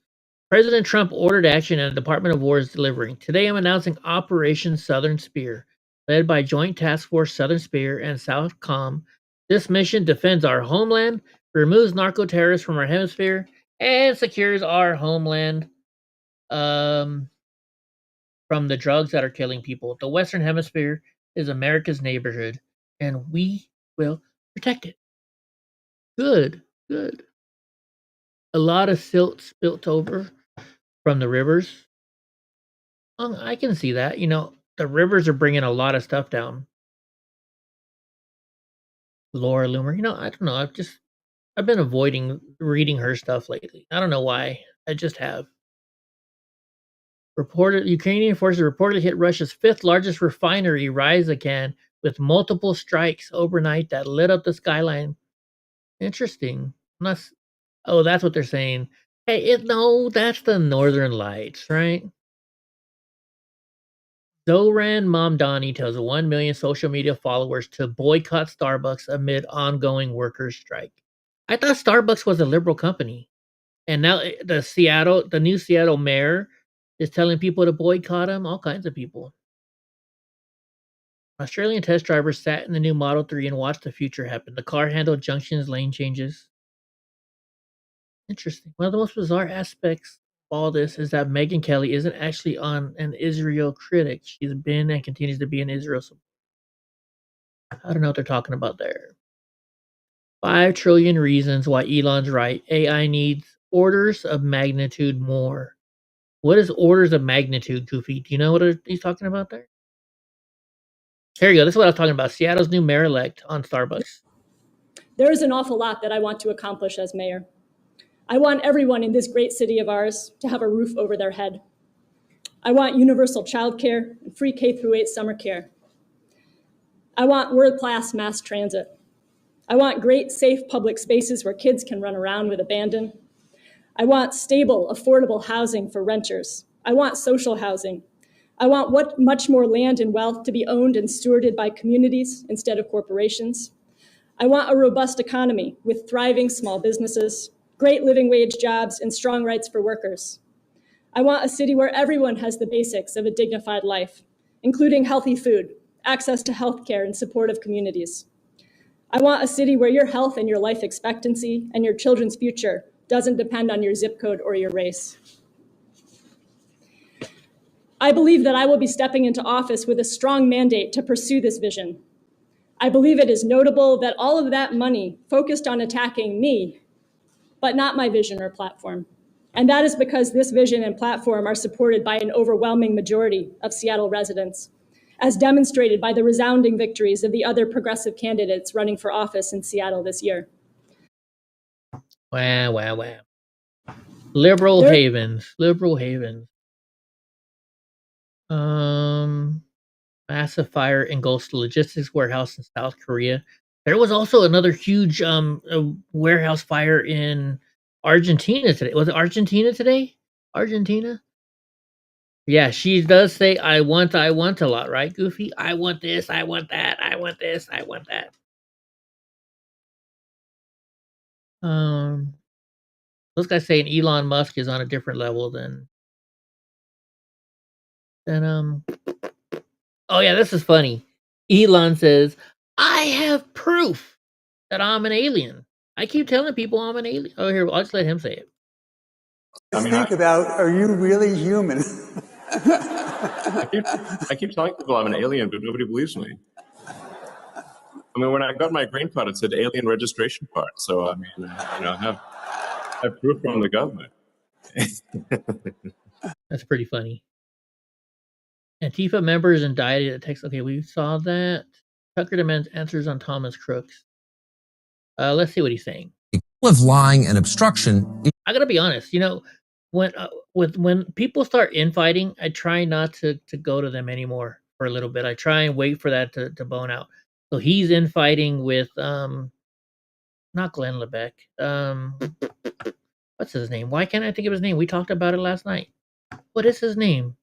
President Trump ordered action and the Department of War is delivering. Today I'm announcing Operation Southern Spear, led by Joint Task Force Southern Spear and Southcom. This mission defends our homeland, removes narco-terrorists from our hemisphere, and secures our homeland from the drugs that are killing people. The Western Hemisphere is America's neighborhood, and we will protect it. Good, good. A lot of silt spilt over from the rivers. I can see that. You know, the rivers are bringing a lot of stuff down. Laura Loomer. You know, I don't know. I've been avoiding reading her stuff lately. I don't know why. I just have. Ukrainian forces reportedly hit Russia's 5th largest refinery, Ryazan, with multiple strikes overnight that lit up the skyline. Interesting. That's what they're saying. Hey, no, that's the Northern Lights, right? Zoran Mamdani tells 1 million social media followers to boycott Starbucks amid ongoing workers' strike. I thought Starbucks was a liberal company. And now the new Seattle mayor is telling people to boycott them, all kinds of people. Australian test drivers sat in the new Model 3 and watched the future happen. The car handled junctions, lane changes. Interesting. One of the most bizarre aspects of all this is that Megyn Kelly isn't actually an Israel critic. She's been and continues to be an Israel supporter. I don't know what they're talking about there. 5 trillion reasons why Elon's right. AI needs orders of magnitude more. What is orders of magnitude, Goofy? Do you know what he's talking about there? Here you go. This is what I was talking about. Seattle's new mayor-elect on Starbucks. There is an awful lot that I want to accomplish as mayor. I want everyone in this great city of ours to have a roof over their head. I want universal childcare and free K-8 summer care. I want world-class mass transit. I want great, safe public spaces where kids can run around with abandon. I want stable, affordable housing for renters. I want social housing. I want much more land and wealth to be owned and stewarded by communities instead of corporations. I want a robust economy with thriving small businesses, great living wage jobs, and strong rights for workers. I want a city where everyone has the basics of a dignified life, including healthy food, access to health care, and supportive communities. I want a city where your health and your life expectancy and your children's future doesn't depend on your zip code or your race. I believe that I will be stepping into office with a strong mandate to pursue this vision. I believe it is notable that all of that money focused on attacking me, but not my vision or platform. And that is because this vision and platform are supported by an overwhelming majority of Seattle residents, as demonstrated by the resounding victories of the other progressive candidates running for office in Seattle this year. Wow. Liberal havens. Massive fire engulfs the logistics warehouse in South Korea. There was also another huge warehouse fire in Argentina today. Was it Argentina today? Argentina? Yeah, she does say I want a lot, right, Goofy? I want this, I want that, I want this, I want that. Those guys saying Elon Musk is on a different level than oh yeah, this is funny. Elon says, I have proof that I'm an alien. I keep telling people I'm an alien. Oh, here, I'll just let him say it. Think about, are you really human? I keep telling people I'm an alien, but nobody believes me. I mean, when I got my green card, it said alien registration card. So, I mean, I have proof from the government. That's pretty funny. Antifa members indicted at Texas. Okay, we saw that. Tucker demands answers on Thomas Crooks. Let's see what he's saying. Of lying and obstruction. I gotta be honest. When people start infighting, I try not to go to them anymore for a little bit. I try and wait for that to bone out. So he's infighting with not Glenn LeBeck. What's his name? Why can't I think of his name? We talked about it last night. What is his name?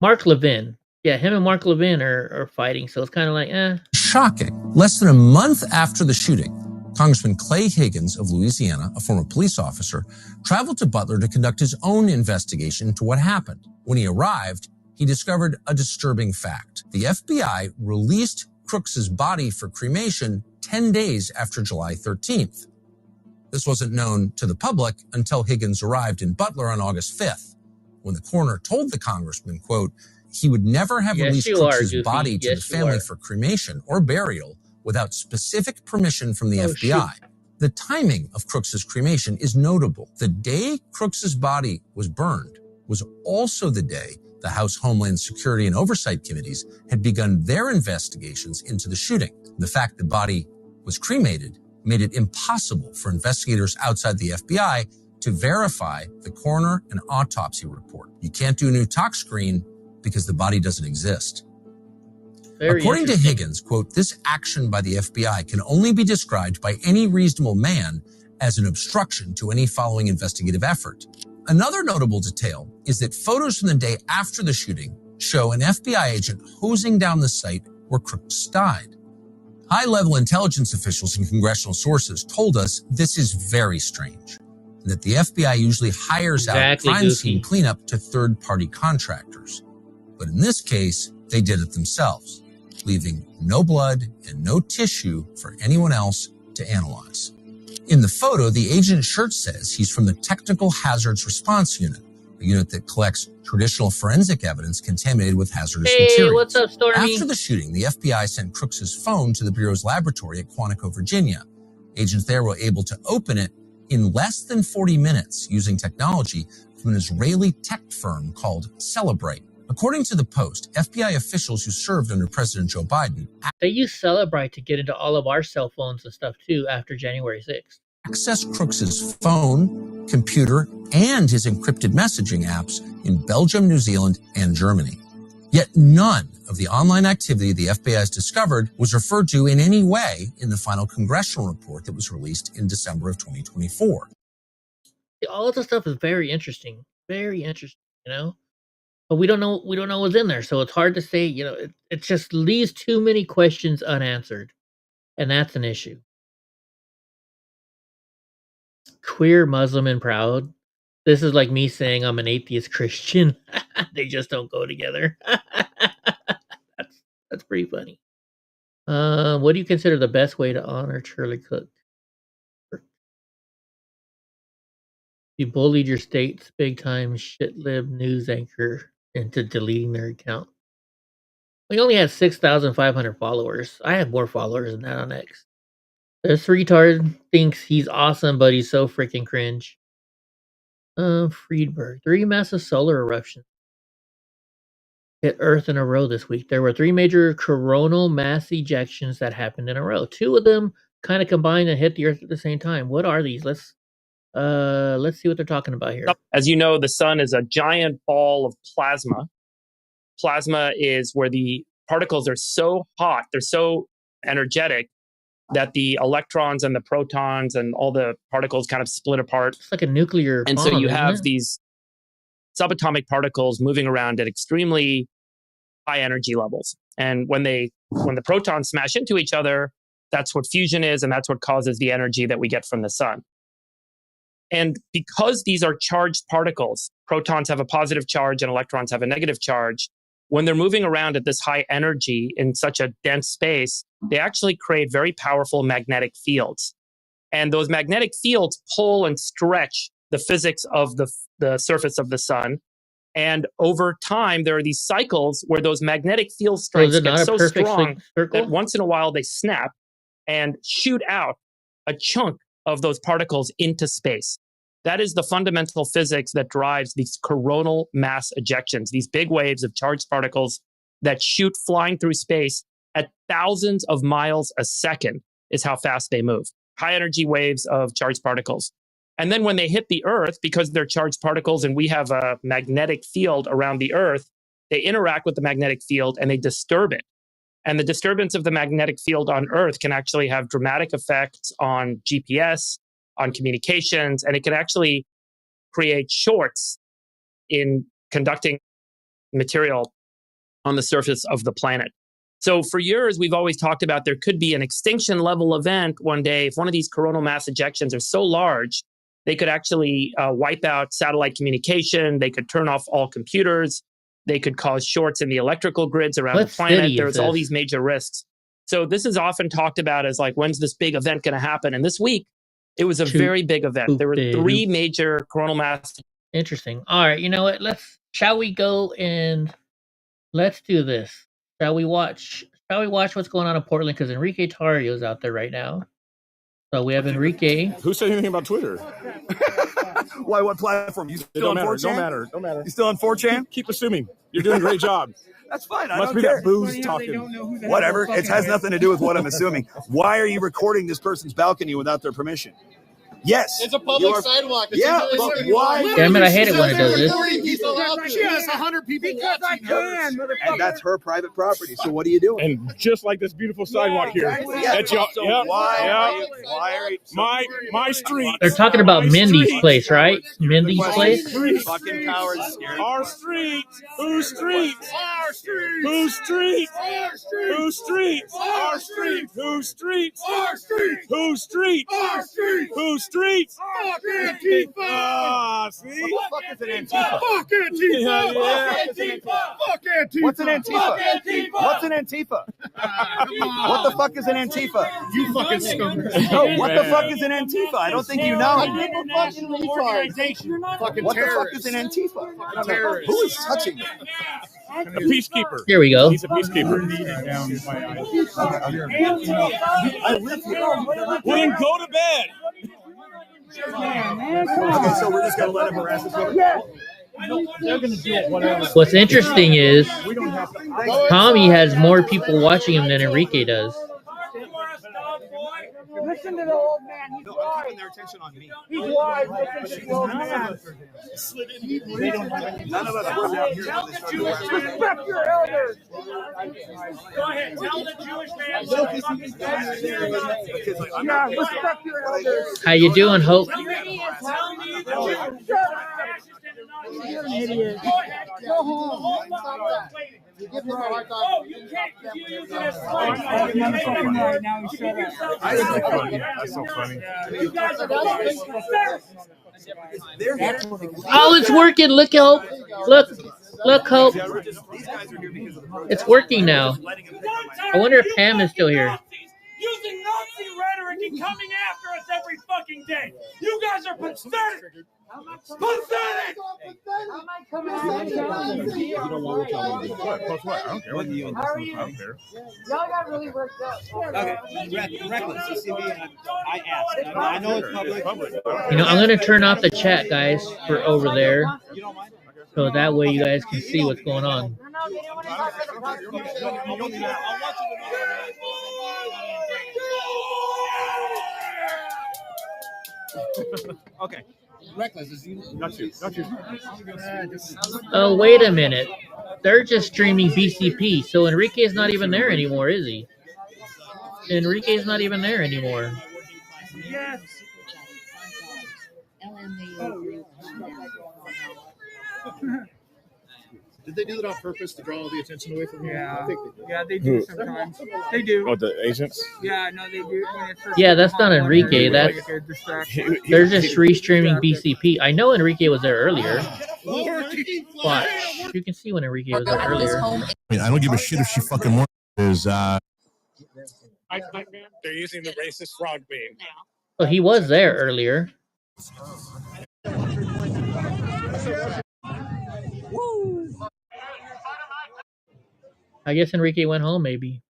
Mark Levin. Yeah, him and Mark Levin are fighting. So it's kind of like, Shocking. Less than a month after the shooting, Congressman Clay Higgins of Louisiana, a former police officer, traveled to Butler to conduct his own investigation into what happened. When he arrived, he discovered a disturbing fact. The FBI released Crooks's body for cremation 10 days after July 13th. This wasn't known to the public until Higgins arrived in Butler on August 5th, when the coroner told the congressman, quote, he would never have released Crooks's body to the family for cremation or burial without specific permission from the FBI. Shoot. The timing of Crooks's cremation is notable. The day Crooks's body was burned was also the day the House Homeland Security and Oversight Committees had begun their investigations into the shooting. The fact the body was cremated made it impossible for investigators outside the FBI to verify the coroner and autopsy report. You can't do a new tox screen because the body doesn't exist. According to Higgins, quote, this action by the FBI can only be described by any reasonable man as an obstruction to any following investigative effort. Another notable detail is that photos from the day after the shooting show an FBI agent hosing down the site where Crooks died. High-level intelligence officials and congressional sources told us this is very strange, and that the FBI usually hires out crime scene cleanup to third-party contractors. But in this case, they did it themselves, leaving no blood and no tissue for anyone else to analyze. In the photo, the agent's shirt says he's from the Technical Hazards Response Unit, a unit that collects traditional forensic evidence contaminated with hazardous materials. What's up, Stormy? After the shooting, the FBI sent Crooks's phone to the Bureau's laboratory at Quantico, Virginia. Agents there were able to open it in less than 40 minutes using technology from an Israeli tech firm called Celebrate. According to the Post, FBI officials who served under President Joe Biden They use Celebrite to get into all of our cell phones and stuff too after January 6th. accessed Crooks's phone, computer, and his encrypted messaging apps in Belgium, New Zealand, and Germany. Yet none of the online activity the FBI has discovered was referred to in any way in the final congressional report that was released in December of 2024. All of this stuff is very interesting, you know? But we don't know what's in there, so it's hard to say, you know, it just leaves too many questions unanswered, and that's an issue. Queer, Muslim, and proud. This is like me saying I'm an atheist Christian. They just don't go together. That's pretty funny. What do you consider the best way to honor Charlie Cook? You bullied your state's big-time shit-lib news anchor into deleting their account. We only had 6,500 followers. I have more followers than that on X. This retard thinks he's awesome, but he's so freaking cringe. Friedberg. 3 massive solar eruptions hit Earth in a row this week. There were 3 major coronal mass ejections that happened in a row. 2 of them kind of combined and hit the Earth at the same time. What are these? Let's see what they're talking about here. As you know, the sun is a giant ball of plasma. Plasma is where the particles are so hot, they're so energetic that the electrons and the protons and all the particles kind of split apart. It's like a nuclear and bomb, so you isn't have it? these subatomic particles moving around at extremely high energy levels. And when the protons smash into each other, that's what fusion is, and that's what causes the energy that we get from the sun. And because these are charged particles, protons have a positive charge and electrons have a negative charge. When they're moving around at this high energy in such a dense space, they actually create very powerful magnetic fields. And those magnetic fields pull and stretch the physics of the surface of the sun. And over time, there are these cycles where those magnetic field strengths get so strong that once in a while they snap and shoot out a chunk of those particles into space. That is the fundamental physics that drives these coronal mass ejections, these big waves of charged particles that shoot flying through space at thousands of miles a second is how fast they move. High energy waves of charged particles. And then when they hit the Earth, because they're charged particles and we have a magnetic field around the Earth, they interact with the magnetic field and they disturb it. And the disturbance of the magnetic field on Earth can actually have dramatic effects on GPS, on communications, and it can actually create shorts in conducting material on the surface of the planet. So for years, we've always talked about there could be an extinction level event one day. If one of these coronal mass ejections are so large, they could actually wipe out satellite communication. They could turn off all computers. They could cause shorts in the electrical grids around the planet. There's all these major risks. So this is often talked about as like, when's this big event going to happen? And this week, it was a very big event. There were 3 major coronal mass. Interesting. All right, you know what? Shall we go and let's do this? Shall we watch what's going on in Portland? Because Enrique Tarrio's out there right now. So we have Enrique. Who said anything about Twitter? Why? What platform? You still on 4chan? Don't matter. You still on 4chan? Keep assuming. You're doing a great job. That's fine. I Must don't be care. that booze talking. Whatever. It has nothing to do with what I'm assuming. Why are you recording this person's balcony without their permission? Yes. It's a public sidewalk. Yeah, but why? Damn it, I hate it when it does this. She has 100 people watching her. And that's her private property. So what are you doing? And just like this beautiful sidewalk here. Yeah. That's y'all. So Yep. why Yep. are you, My street. They're talking about Mindy's place, right? Mindy's place? fucking cowards scared? Our street. Whose street? Our street. Whose street? Our street. Whose street? Our street. Whose street? Our street. Whose street? Our street. Whose street? Fuck Antifa. Ah, see? What the fuck is an Antifa? Fuck Antifa. Yeah, yeah. Fuck Antifa. Fuck Antifa. What's an Antifa? Fuck Antifa. What's an Antifa? What the fuck is an Antifa? You fucking scum. No, what the fuck is an Antifa? I don't think you know. Fucking organization. Fucking What the fuck terrorist. is an Antifa? Terrorist. Who is touching me? A peacekeeper. Here we go. He's a peacekeeper. I live here. Well, then go to bed. Okay, so we're just gonna let him harass us. What's interesting is Tommy has more people watching him than Enrique does. Listen to the old man. He's wise. Their attention on me. He's wise. Listen to the old man. None of us were out here. Respect your elders. Go ahead. Tell the Jewish man. Yeah, respect your elders. How you doing, Hope? You're an idiot. Go home. Give him a hard time. Oh, you can't. You use it as Right now, he's shut up. That's so funny. You guys are Oh, it's working. Look, Hope. Look, Hope. It's working now. I wonder if Pam is still here. using Nazi rhetoric and coming after us every fucking day. You guys are pathetic. Pathetic. You don't want to tell me what? Plus what? I don't care. How are you? I don't care. Y'all got really worked up. Okay, reckless. You see me? I asked. I know it's public. You know, I'm gonna turn off the chat, guys, for over there, so that way you guys can see what's going on. Okay. Reckless is you. Not you. Oh, wait a minute. They're just streaming BCP, so Enrique's not even there anymore, is he? Enrique's not even there anymore. Yes. Did they do that on purpose to draw all the attention away from you? Yeah. I think They do sometimes. They do. Oh, the agents? Yeah, no, they do. Yeah, that's not Enrique. They're just restreaming BCP. I know Enrique was there earlier. Watch. You can see when Enrique was there earlier. I mean, I don't give a shit if she fucking wants. They're using the racist frog beam. Well, he was there earlier. I guess Enrique went home, maybe.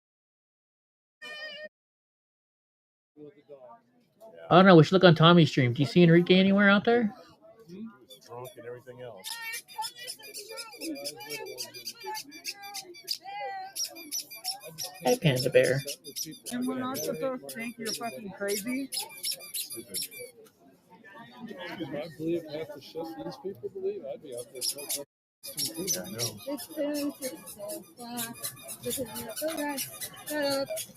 I don't know. We should look on Tommy's stream. Do you see Enrique anywhere out there? Drunk and everything else. Hey, Panda Bear. And we're not supposed to think you're fucking crazy. I believe half the shit these people believe, I'd be out there.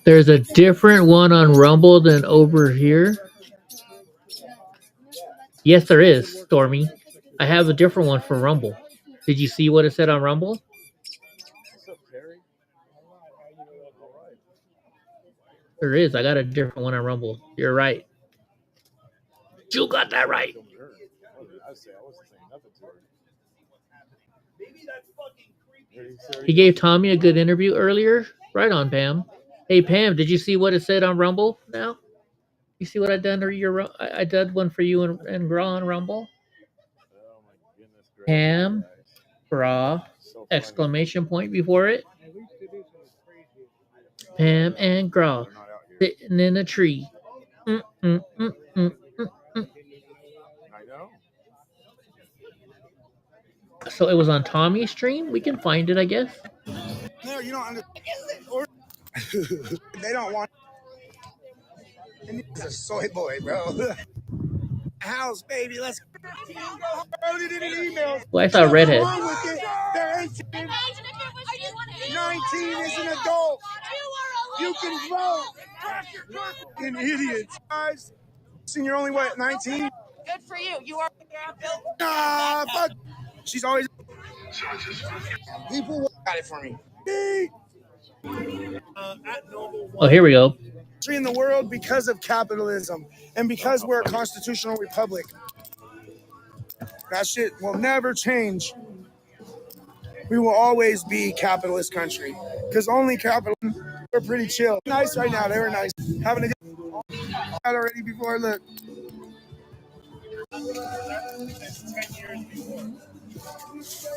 There's a different one on Rumble than over here. Yes, there is, Stormy. I have a different one for Rumble. Did you see what it said on Rumble? There is. I got a different one on Rumble. You're right. You got that right. He gave Tommy a good interview earlier. Right on, Pam. Hey, Pam, did you see what it said on Rumble now? You see what I done? I did one for you and Gra on Rumble. Pam, Gra, exclamation point before it. Pam and Gra sitting in a tree. So it was on Tommy's stream. We can find it, I guess. No, you don't understand. They don't want. And he's a soy boy, bro. house, baby. Let's go. Wrote it in an email. Well, I saw redhead. What's wrong with it? They're 18. 19 is an adult. You can vote. Fucking idiots. Guys, you're only what, 19? Good for you. You are. Nah, fuck. She's always. People got it for me. Oh, here we go. In the world because of capitalism and because we're a constitutional republic. That shit will never change. We will always be capitalist country because only capitalism. We're pretty chill. Nice right now. They were nice. Having a good out already before. Look.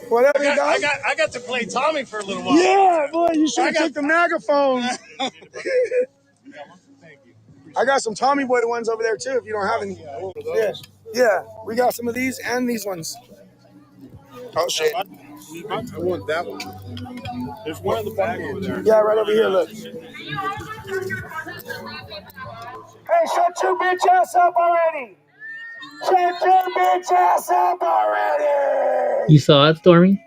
Whatever. I got to play Tommy for a little while. Yeah, boy, you should have took the megaphone. I got some Tommy Boy ones over there too. If you don't have any. Yeah, we got some of these and these ones. Oh shit. I want that one. There's one in the bag over there. Yeah, right over here. Look. Hey, shut your bitch ass up already! Shut your bitch ass up already! You saw it, Stormy?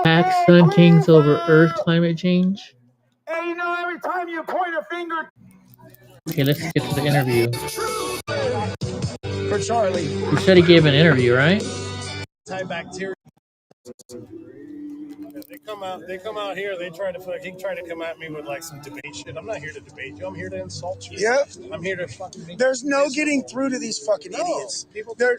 Pack Sun Kings over Earth climate change. Hey, you know, every time you point a finger. Okay, let's get to the interview. For Charlie. You said he gave an interview, right? Antibacterial. They come out here. They try to come at me with like some debate shit. I'm not here to debate you. I'm here to insult you. Yep. I'm here to fucking. There's no getting through to these fucking idiots. People they're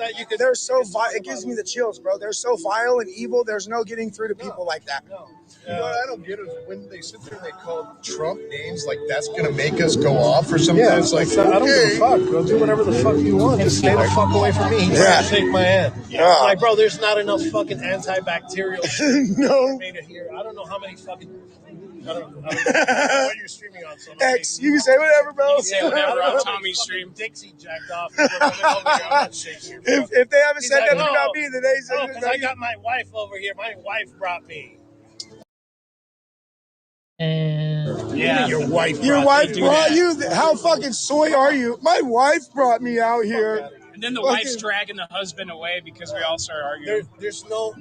so vile. It gives me the chills, bro. They're so vile and evil. There's no getting through to people like that. No. You know what I don't get is when they sit there and they call Trump names like that's gonna make us go off or something. Yeah, it's like I don't give a fuck. Go do whatever the fuck you want. Just stay the fuck away from me. He's trying to shake my hand. Yeah. Like, bro, there's not enough fucking antibacterial shit No. made it here. I don't know how many fucking. I don't know what you're streaming on. So X, you can say whatever, bro. You can say whatever on Tommy's stream. Dixie jacked off. I'm not shaking your fuck. If they haven't said like, nothing about me, then they said. Because I got my wife over here. My wife brought me. And yeah, your wife. Your wife brought you. How fucking soy are you? My wife brought me out here. And then the wife's dragging the husband away because we all start arguing. There's no.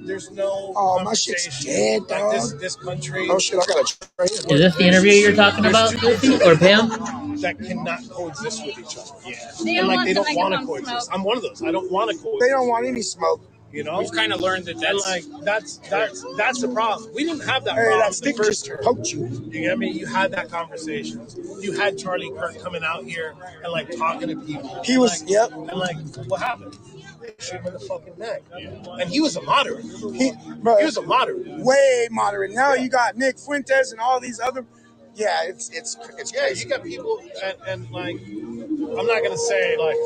Oh, my shit's dead, dog. Like this country. Oh shit, I got a. Is this the interview you're talking about, Lucy or Pam? That cannot coexist with each other. Yeah. They don't want to coexist. I'm one of those. I don't want to coexist. They don't want any smoke. You know, we've kind of learned that that's the problem. We didn't have that hey, problem. That stick just poked you. You get me? You had that conversation. You had Charlie Kirk coming out here and like talking to people. He was, yep. And like, what happened? Shoot him in the fucking neck. And he was a moderate. He was a moderate. Way moderate. Now you got Nick Fuentes and all these other. Yeah, it's you got people and like. I'm not gonna say like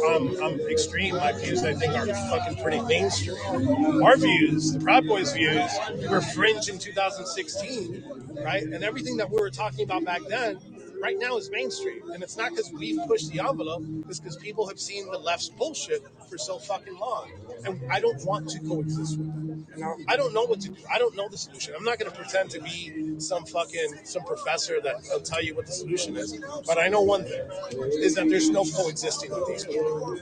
I'm extreme. My views I think are fucking pretty mainstream. Our views, the Proud Boys views, were fringe in 2016, right? And everything that we were talking about back then, right now is mainstream. And it's not because we've pushed the envelope, it's because people have seen the left's bullshit for so fucking long. And I don't want to coexist with them. I don't know what to do. I don't know the solution. I'm not gonna pretend to be some professor that will tell you what the solution is. But I know one thing, is that there's no coexisting with these people.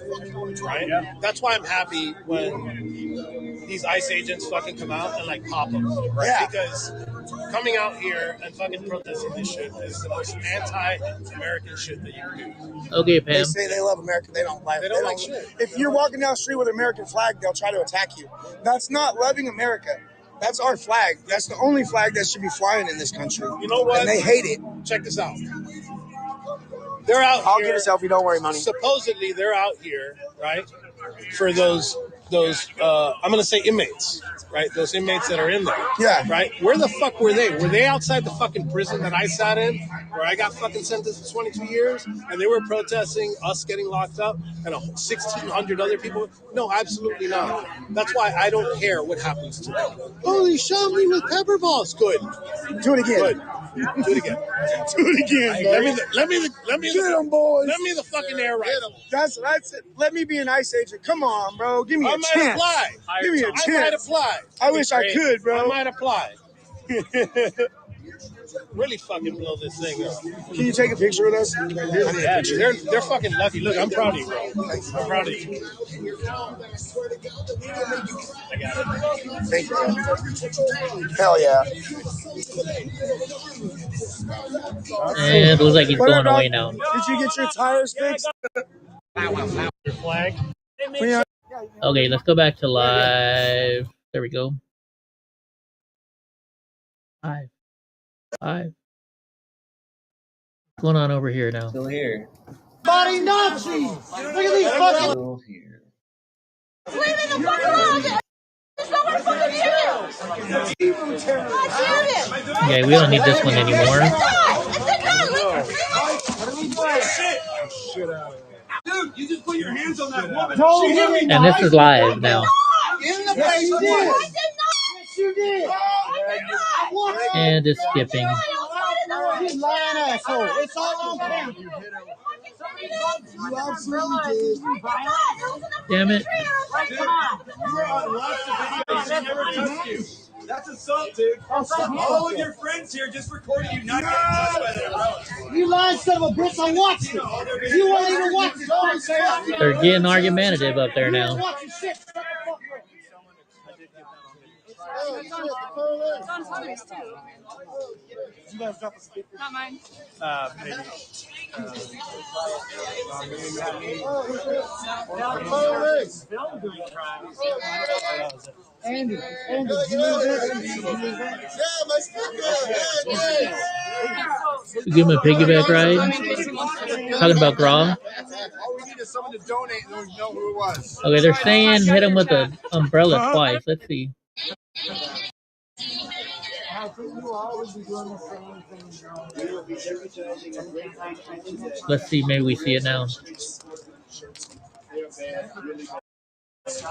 Right? Yeah. That's why I'm happy when these ICE agents fucking come out and like pop them. Right? Yeah. Because coming out here and fucking protesting this shit is the most anti-American shit that you can do. Okay, Pam. They say they love America. They don't like shit. If you're walking down the street with an American flag, they'll try to attack you. That's not loving America. That's our flag. That's the only flag that should be flying in this country. You know what? And they hate it. Check this out. They're out I'll here. get a selfie. Don't worry, money. Supposedly, they're out here, right, for those I'm going to say inmates, right? Those inmates that are in there. Yeah. Right? Where the fuck were they? Were they outside the fucking prison that I sat in, where I got fucking sentenced to 22 years, and they were protesting us getting locked up and 1,600 other people? No, absolutely not. That's why I don't care what happens to them. Oh, they shot me with pepper balls. Good. Do it again. Good. Do it again. Do it again. Let me get them, boys. Let me the fucking air right. That's it. Let me be an ICE agent. Come on, bro. Give me a chance. Apply. Give me a chance. I might apply. I wish I could, bro. I might apply. really fucking blow this thing up. Can you take a picture with us? Yeah, they're fucking lucky. Look, I'm proud of you, bro. I'm proud of you. I got it. Thank you. Hell yeah. And it looks like he's What going about, away now. did you get your tires fixed? Your flag. Okay, let's go back to live. There we go. Live. What's going on over here now? Still here. Body Nazis! Look at these fucking. Still here. Leave me the fuck alone! There's no one fucking here! Okay, we don't need this one anymore. Dude, you just put your hands on that woman. She hit me. And this is live now. In the face, you did. Yes, you did. And it's skipping. You lying asshole. It's all on camera. You absolutely did. Damn it. You were on lots of videos. She never touched you. That's assault, dude. All of your friends here just recorded you not getting touched by that umbrella. You lying son of a bitch. I watched it. You won't even watch it. Don't say it. They're getting argumentative up there now. It's on Father's too. Not mine. Maybe. Andy, Give him a piggyback ride. Talking about Grom. All we need is someone to donate and we know who it was. Okay, they're saying hit him with an umbrella twice. Let's see. Let's see, maybe we see it now. Is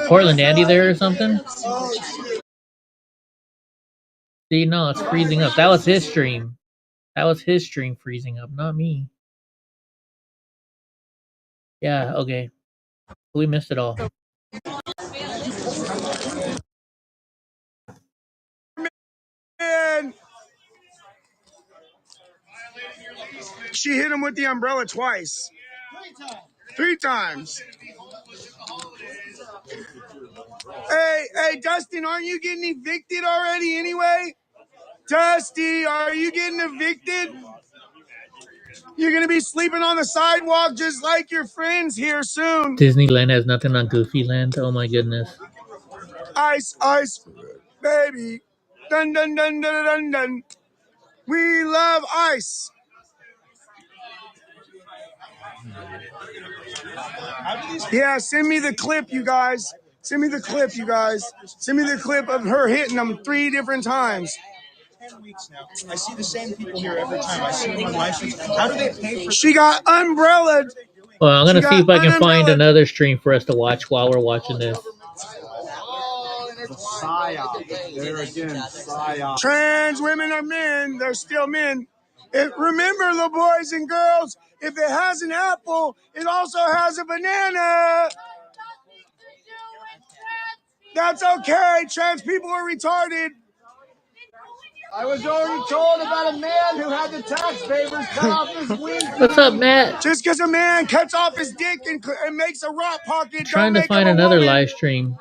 Portland Andy there or something? See, no, it's freezing up. That was his stream. That was his stream freezing up, not me. Yeah, okay. We missed it all. Man. She hit him with the umbrella twice. 3 times. Hey, Dustin, aren't you getting evicted already anyway? Dusty, are you getting evicted? You're going to be sleeping on the sidewalk just like your friends here soon. Disneyland has nothing on Goofyland. Oh my goodness. Ice, baby. Dun, dun, dun, dun, dun, dun. We love ice. Yeah, send me the clip, you guys. Send me the clip, you guys. Send me the clip of her hitting them 3 different times. 10 weeks now. I see the same people here every time. I see them on live streams. How do they pay for? She got umbrellaed. Well, I'm going to see if I can find another stream for us to watch while we're watching this. There again, psyop. Trans women are men. They're still men. Remember, little boys and girls, if it has an apple, it also has a banana. That's okay. Trans people are retarded. I was already told about a man who had the tax favors cut off his wing. What's up, Matt? Just because a man cuts off his dick and makes a rock pocket, Trying to find another live stream.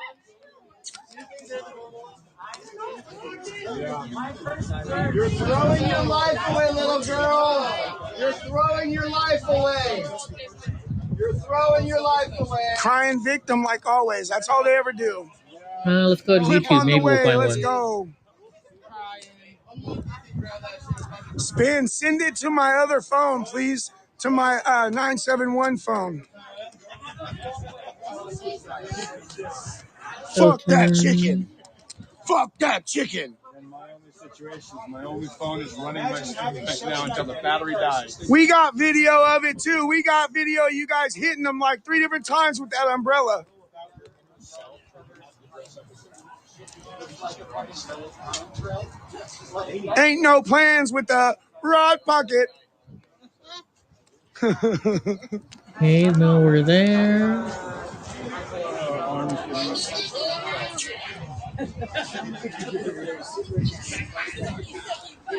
You're throwing your life away, little girl. You're throwing your life away. You're throwing your life away. Crying victim like always. That's all they ever do. Let's go to YouTube. Maybe we'll find Let's one. go. Spin, send it to my other phone, please. To my 971 phone. Fuck that chicken. Fuck that chicken. And my only situation is my only phone is running my stream right now until the battery dies. We got video of it too. We got video of you guys hitting them like 3 different times with that umbrella. Ain't no plans with the rod pocket. Okay, no, we're there.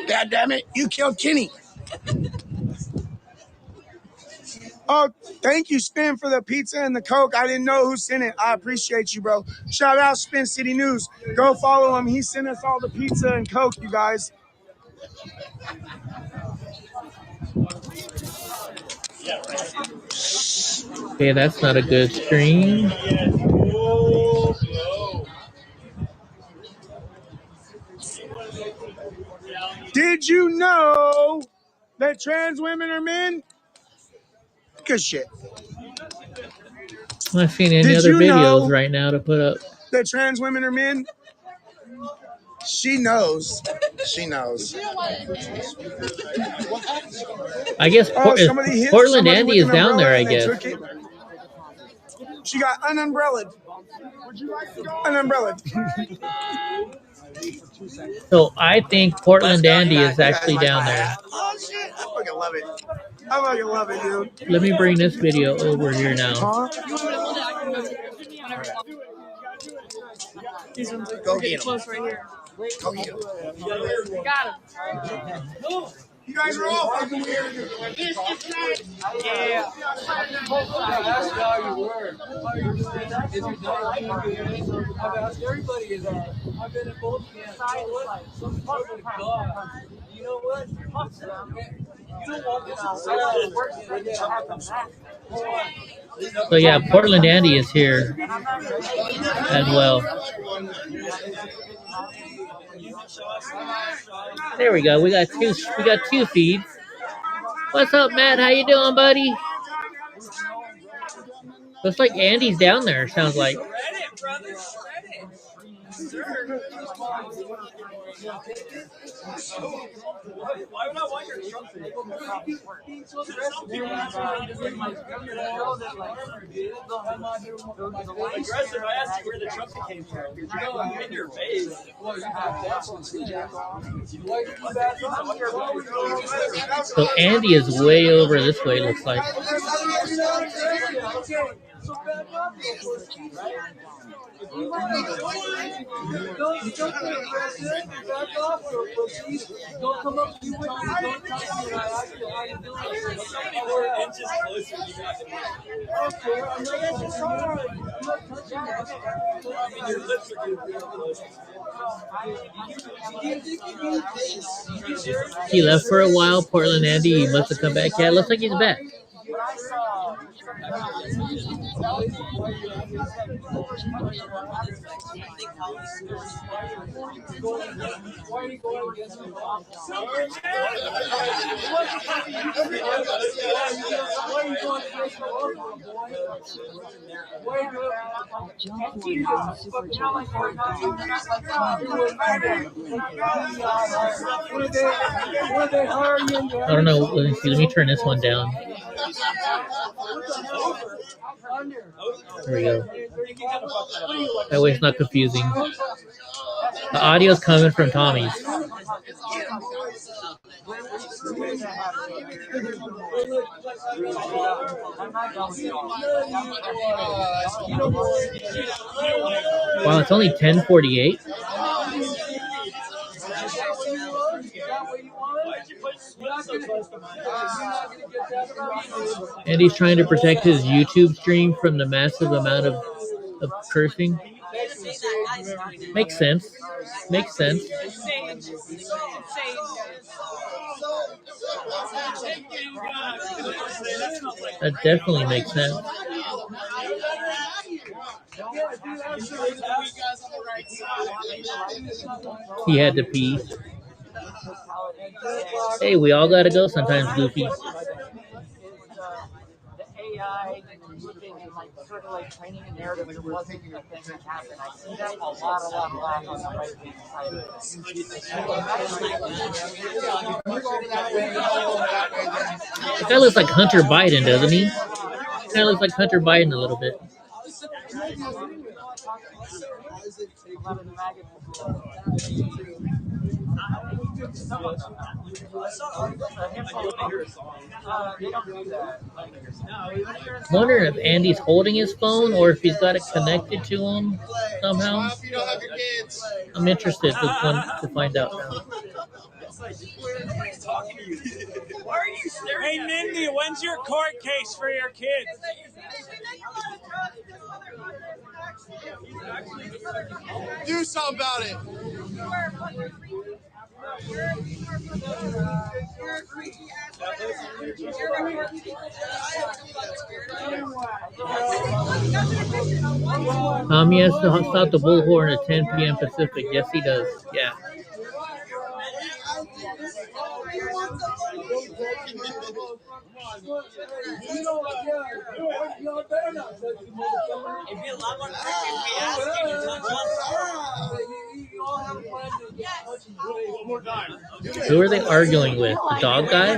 God damn it, you killed Kenny. Oh, thank you, Spin, for the pizza and the Coke. I didn't know who sent it. I appreciate you, bro. Shout out Spin City News. Go follow him. He sent us all the pizza and Coke, you guys. Okay, that's not a good stream. Did you know that trans women are men? Good shit. I'm not seeing any Did other you videos know right now to put up. that trans women are men? She knows. She knows. I guess Somebody hit Portland somebody Andy with is an down there, umbrella I and they guess. took it. She got unumbrelled. Would you like to go? Unumbrelled. So I think Portland Andy is actually down there. Oh shit! I fucking love it. I fucking love it, dude. Let me bring this video over here now. Huh? Go get him. Right here. Go get him. Got him. You guys are all fucking weird. Yeah. That's how you work. I've asked everybody is that. I've been in both camps. You know what? You don't want this to So yeah, Portland Andy is here as well. There we go. We got two feeds. What's up, Matt? How you doing, buddy? Looks like Andy's down there. Sounds like. Why would I want your Trump to aggressive, I asked you where the Trump came from. You're going in your face. So Andy is way over this way, looks like. Don't come up to you with me. Don't touch me. I we're inches closer. Okay, I'm not touching you. I mean, your lips are getting He left for a while, Portland Andy. He must have come back. Yeah, it looks like he's back. I don't know. Let me see. Let me turn this one down. There we go. That way it's not confusing. The audio's coming from Tommy's. Wow, it's only 10:48. And he's trying to protect his YouTube stream from the massive amount of cursing. Makes sense. Makes sense. That definitely makes sense. He had to pee. Hey, we all gotta go sometimes, Goofy. AI and looking and like sort of like training a narrative that wasn't a thing that happened. I see that a lot on the right hand side of it. That guy looks like Hunter Biden, doesn't he? Kind of looks like Hunter Biden a little bit. Wondering if Andy's holding his phone or if he's got it connected to him somehow. I'm interested to find out now. Hey, Mindy, when's your court case for your kids? Do something about it. He has to stop the bullhorn at 10 p.m. Pacific. Yes, he does. Yeah. Who are they arguing with? The dog guy?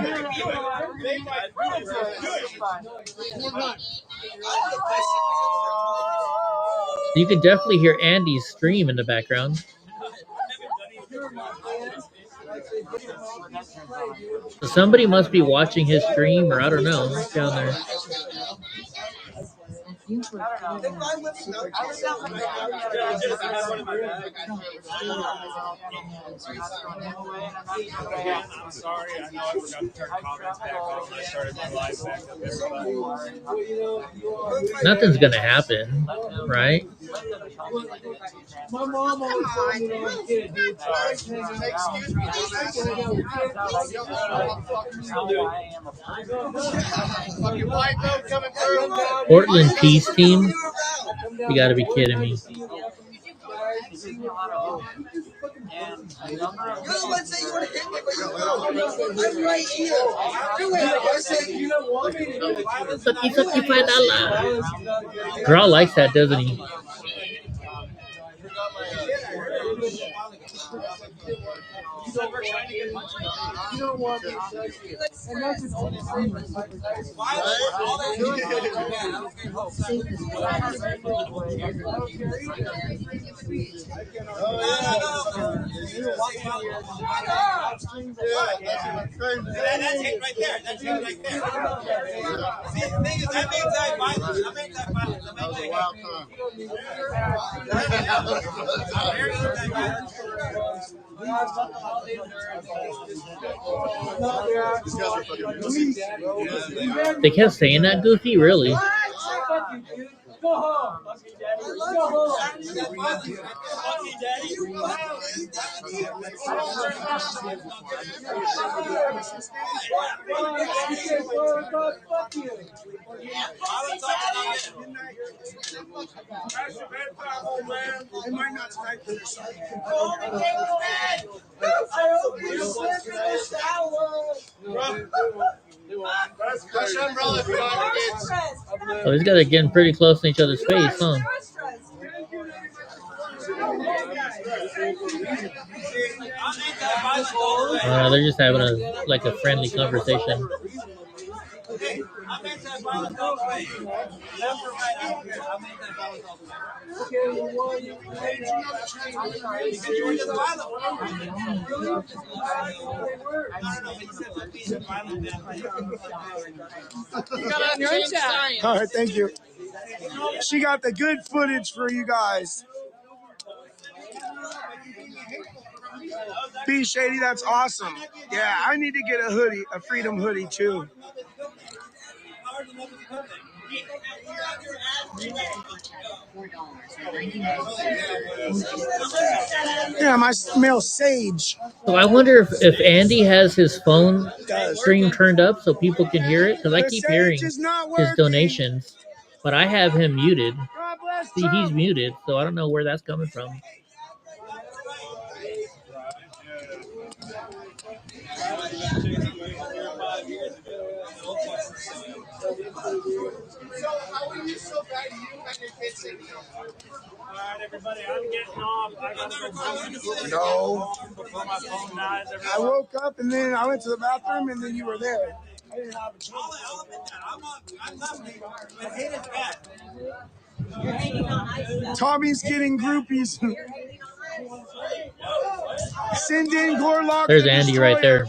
You can definitely hear Andy's stream in the background. So somebody must be watching his stream, or I don't know, down there. I'm sorry, I know I forgot to turn comments back on when I started my live back up. Nothing's gonna happen, right? My mom always told me when I was a kid, dude. Portland Peace Team? You gotta be kidding me. $55. Girl likes that, doesn't he? That's it right there. That's it right there. See, the thing is, that makes that violence. That makes that violence. That makes They kept saying that, Goofy? Really? Go home. Go home. Daddy. Fuck you. I might not tonight for this. I hope you slip in the shower. Push umbrella for our kids. Oh, these guys are getting pretty close to each other's face, huh? They're just having a friendly conversation. All right, thank you. She got the good footage for you guys. B Shady, that's awesome. Yeah, I need to get a hoodie, a Freedom hoodie too. Yeah, my smells sage. So I wonder if Andy has his phone stream turned up so people can hear it, because I keep hearing his donations, but I have him muted. See, he's muted, so I don't know where that's coming from. Alright, everybody, I'm getting off. I gotta go. No. Before my phone dies. I woke up and then I went to the bathroom and then you were there. I didn't have a choice. Tommy's getting groupies. Send in Gorlock. There's the Andy Destroyer. right there.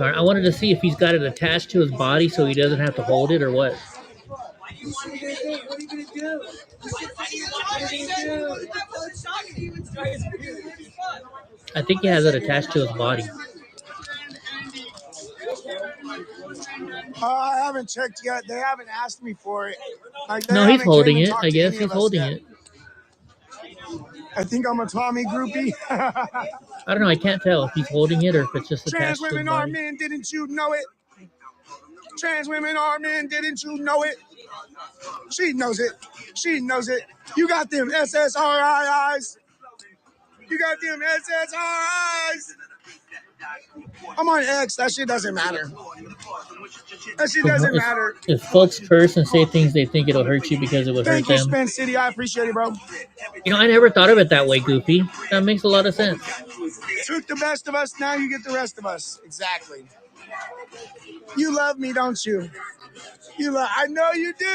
I wanted to see if he's got it attached to his body so he doesn't have to hold it or what. What are you gonna do? I think he has it attached to his body. I haven't checked yet. They haven't asked me for it. Like, they No, he's haven't holding came and it. talked I to guess any he's of us holding yet. it. I think I'm a Tommy groupie. I don't know. I can't tell if he's holding it or if it's just Trans attached to his women are body. men, didn't you know it? Trans women are men, didn't you know it? She knows it. She knows it. You got them SSRIs. You got them SSRIs. I'm on X. That shit doesn't matter. That shit doesn't matter. If folks curse and say things they think it'll hurt you because it would hurt Thank you, them. Spin City. I appreciate it, bro. You know, I never thought of it that way, Goofy. That makes a lot of sense. Took the best of us, now you get the rest of us. Exactly. You love me, don't you? I know you do.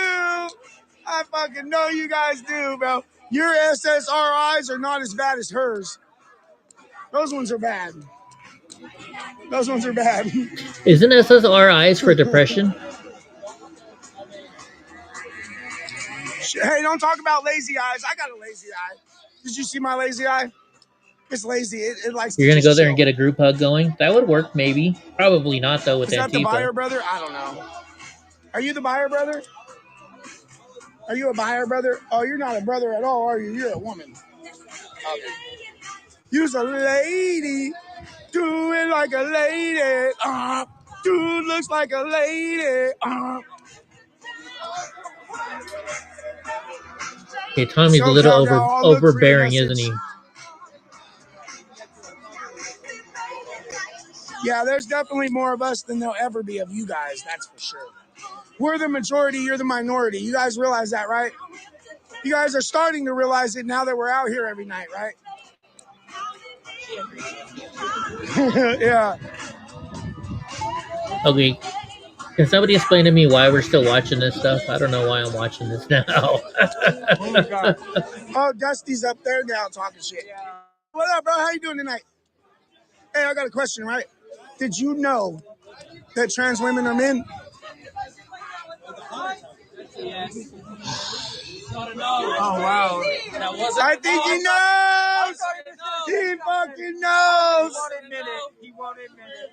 I fucking know you guys do, bro. Your SSRIs are not as bad as hers. Those ones are bad. Those ones are bad. Isn't SSRIs for depression? Hey, don't talk about lazy eyes. I got a lazy eye. Did you see my lazy eye? It's lazy. It likes You're to gonna just go there and chill. get a group hug going? That would work, maybe. Probably not, though, with Is that the Antifa. buyer brother? I don't know. Are you the buyer brother? Are you a buyer brother? Oh, you're not a brother at all, are you? You're a woman. Okay. You's a lady. Do it like a lady. Dude looks like a lady. Okay, Tommy's a little overbearing, isn't he? Yeah, there's definitely more of us than there'll ever be of you guys. That's for sure. We're the majority. You're the minority. You guys realize that, right? You guys are starting to realize it now that we're out here every night, right? Yeah. Okay. Can somebody explain to me why we're still watching this stuff? I don't know why I'm watching this now. Oh my God. Oh, Dusty's up there now talking shit. What up, bro? How you doing tonight? Hey, I got a question, right? Did you know that trans women are men? Oh, wow. I think he knows. He fucking knows. He won't admit it.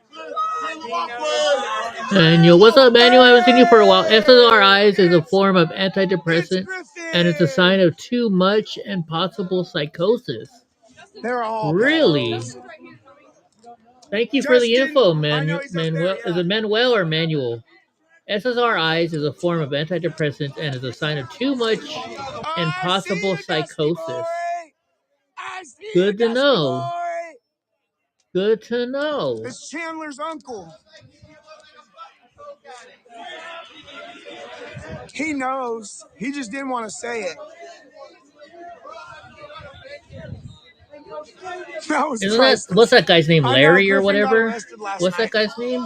Manuel, what's up, Manuel? I haven't seen you for a while. SSRIs is a form of antidepressant, and it's a sign of too much and possible psychosis. They're all really. Thank you for the info, Manuel. Is it Manuel or Manuel? SSRIs is a form of antidepressant and is a sign of too much and possible psychosis. Good to know. Good to know. It's Chandler's uncle. He knows. He just didn't want to say it. That was priceless. What's that guy's name? Larry or Griffin whatever? got arrested last What's night. that guy's name?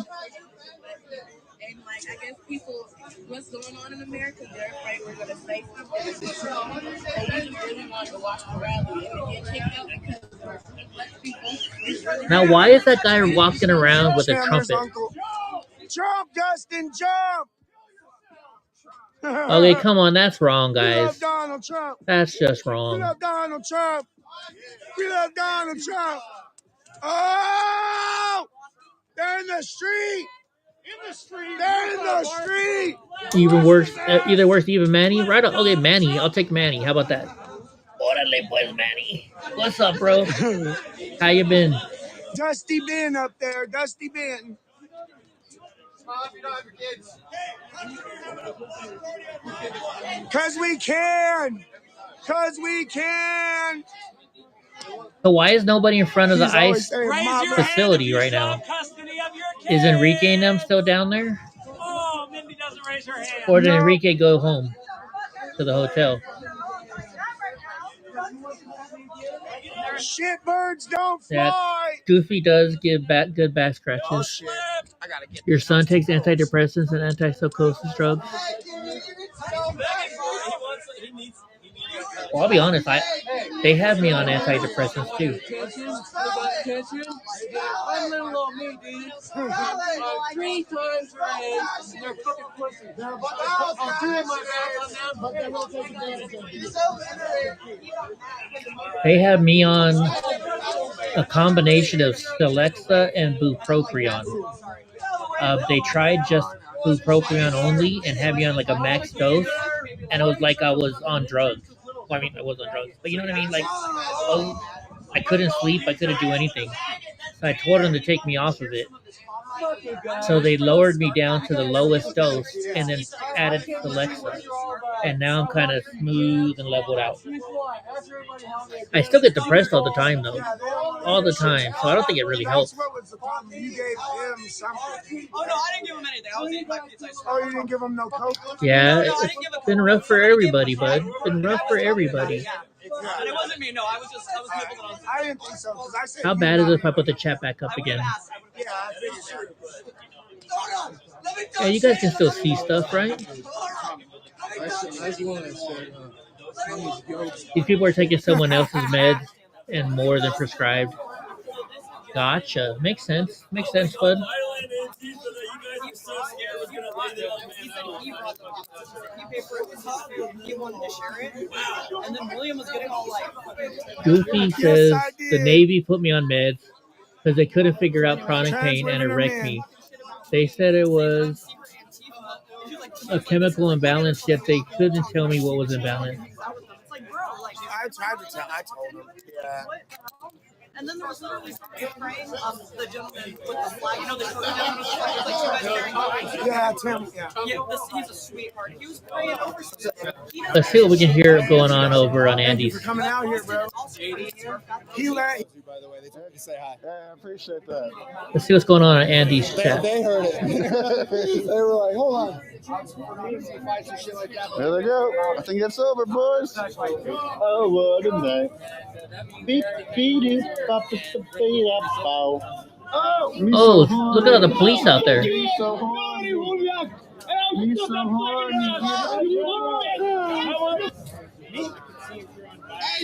And like, I guess people, what's going on in America, they're afraid we're going to say something. They just really want to watch the rally and get kicked out because black people. Now, why is that guy walking around with a Chandler's trumpet? uncle. Jump, Dustin, jump! Okay, come on, that's wrong, We guys. love Donald Trump. That's just We wrong. love Donald Trump. We love Donald Trump. Oh! They're in the street. In the street. They're in the street. Even worse, either worse, even Manny. Right? Okay, Manny. I'll take Manny. How about that? Orale pues, Manny. What's up, bro? How you been? Dusty Ben up there. Dusty Ben. Cause we can. Cause we can. So why is nobody in front of the He's always ICE saying, "Mama." facility right now? Is Enrique and them still down there? Oh, Mindy doesn't raise her hand. Or did Enrique go home to the hotel? Shitbirds don't Yeah, fly. Goofy does give good back scratches. Oh shit! I gotta get. Your son takes antidepressants and antipsychosis drugs. Well, I'll be honest. They have me on antidepressants too. Unlimited me, dude. 3 times raised. They're fucking pussies. I'm doing my best on them, but they will take advantage of you. They have me on a combination of Celexa and bupropion. They tried just bupropion only and had me on like a max dose, and it was like I was on drugs. Well, I mean, I was on drugs, but you know what I mean? Like, I couldn't sleep, I couldn't do anything. So I told them to take me off of it. So they lowered me down to the lowest dose and then added Celexa. And now I'm kind of smooth and leveled out. I still get depressed all the time, though. All the time. So I don't think it really helps. You gave him something. Oh, no, I didn't give him anything. I was eating my pizza. Oh, you didn't give him no coke? Yeah, it's been rough for everybody, bud. It's been rough for everybody. And it wasn't me, no. I was nibbling on. I didn't think so. I said How bad is it if I put the chat back up again? Yeah, I figured. Yeah, you guys can still see stuff, right? These people are taking someone else's meds and more than prescribed. Gotcha. Makes sense. Makes sense, bud. Goofy says the Navy put me on meds because they couldn't figure out chronic pain and it wrecked me. They said it was a chemical imbalance, yet they couldn't tell me what was imbalanced. I tried to tell. I told him. Yeah. And then there was literally frame of the gentleman with the flag. You know, the gentleman with the flag. Like two guys carrying the flag. Yeah, Tim. Yeah, he's a sweetheart. He was praying over. Let's see what we can hear going on over on Andy's. Thank you for coming out here, bro. He let. By the way, they told me to say hi. Yeah, I appreciate that. Let's see what's going on Andy's chat. They heard it. They were like, hold on. There they go. I think it's over, boys. Oh, what a night. Beep, beep, bop, Oh, look at all the police out there. Hey,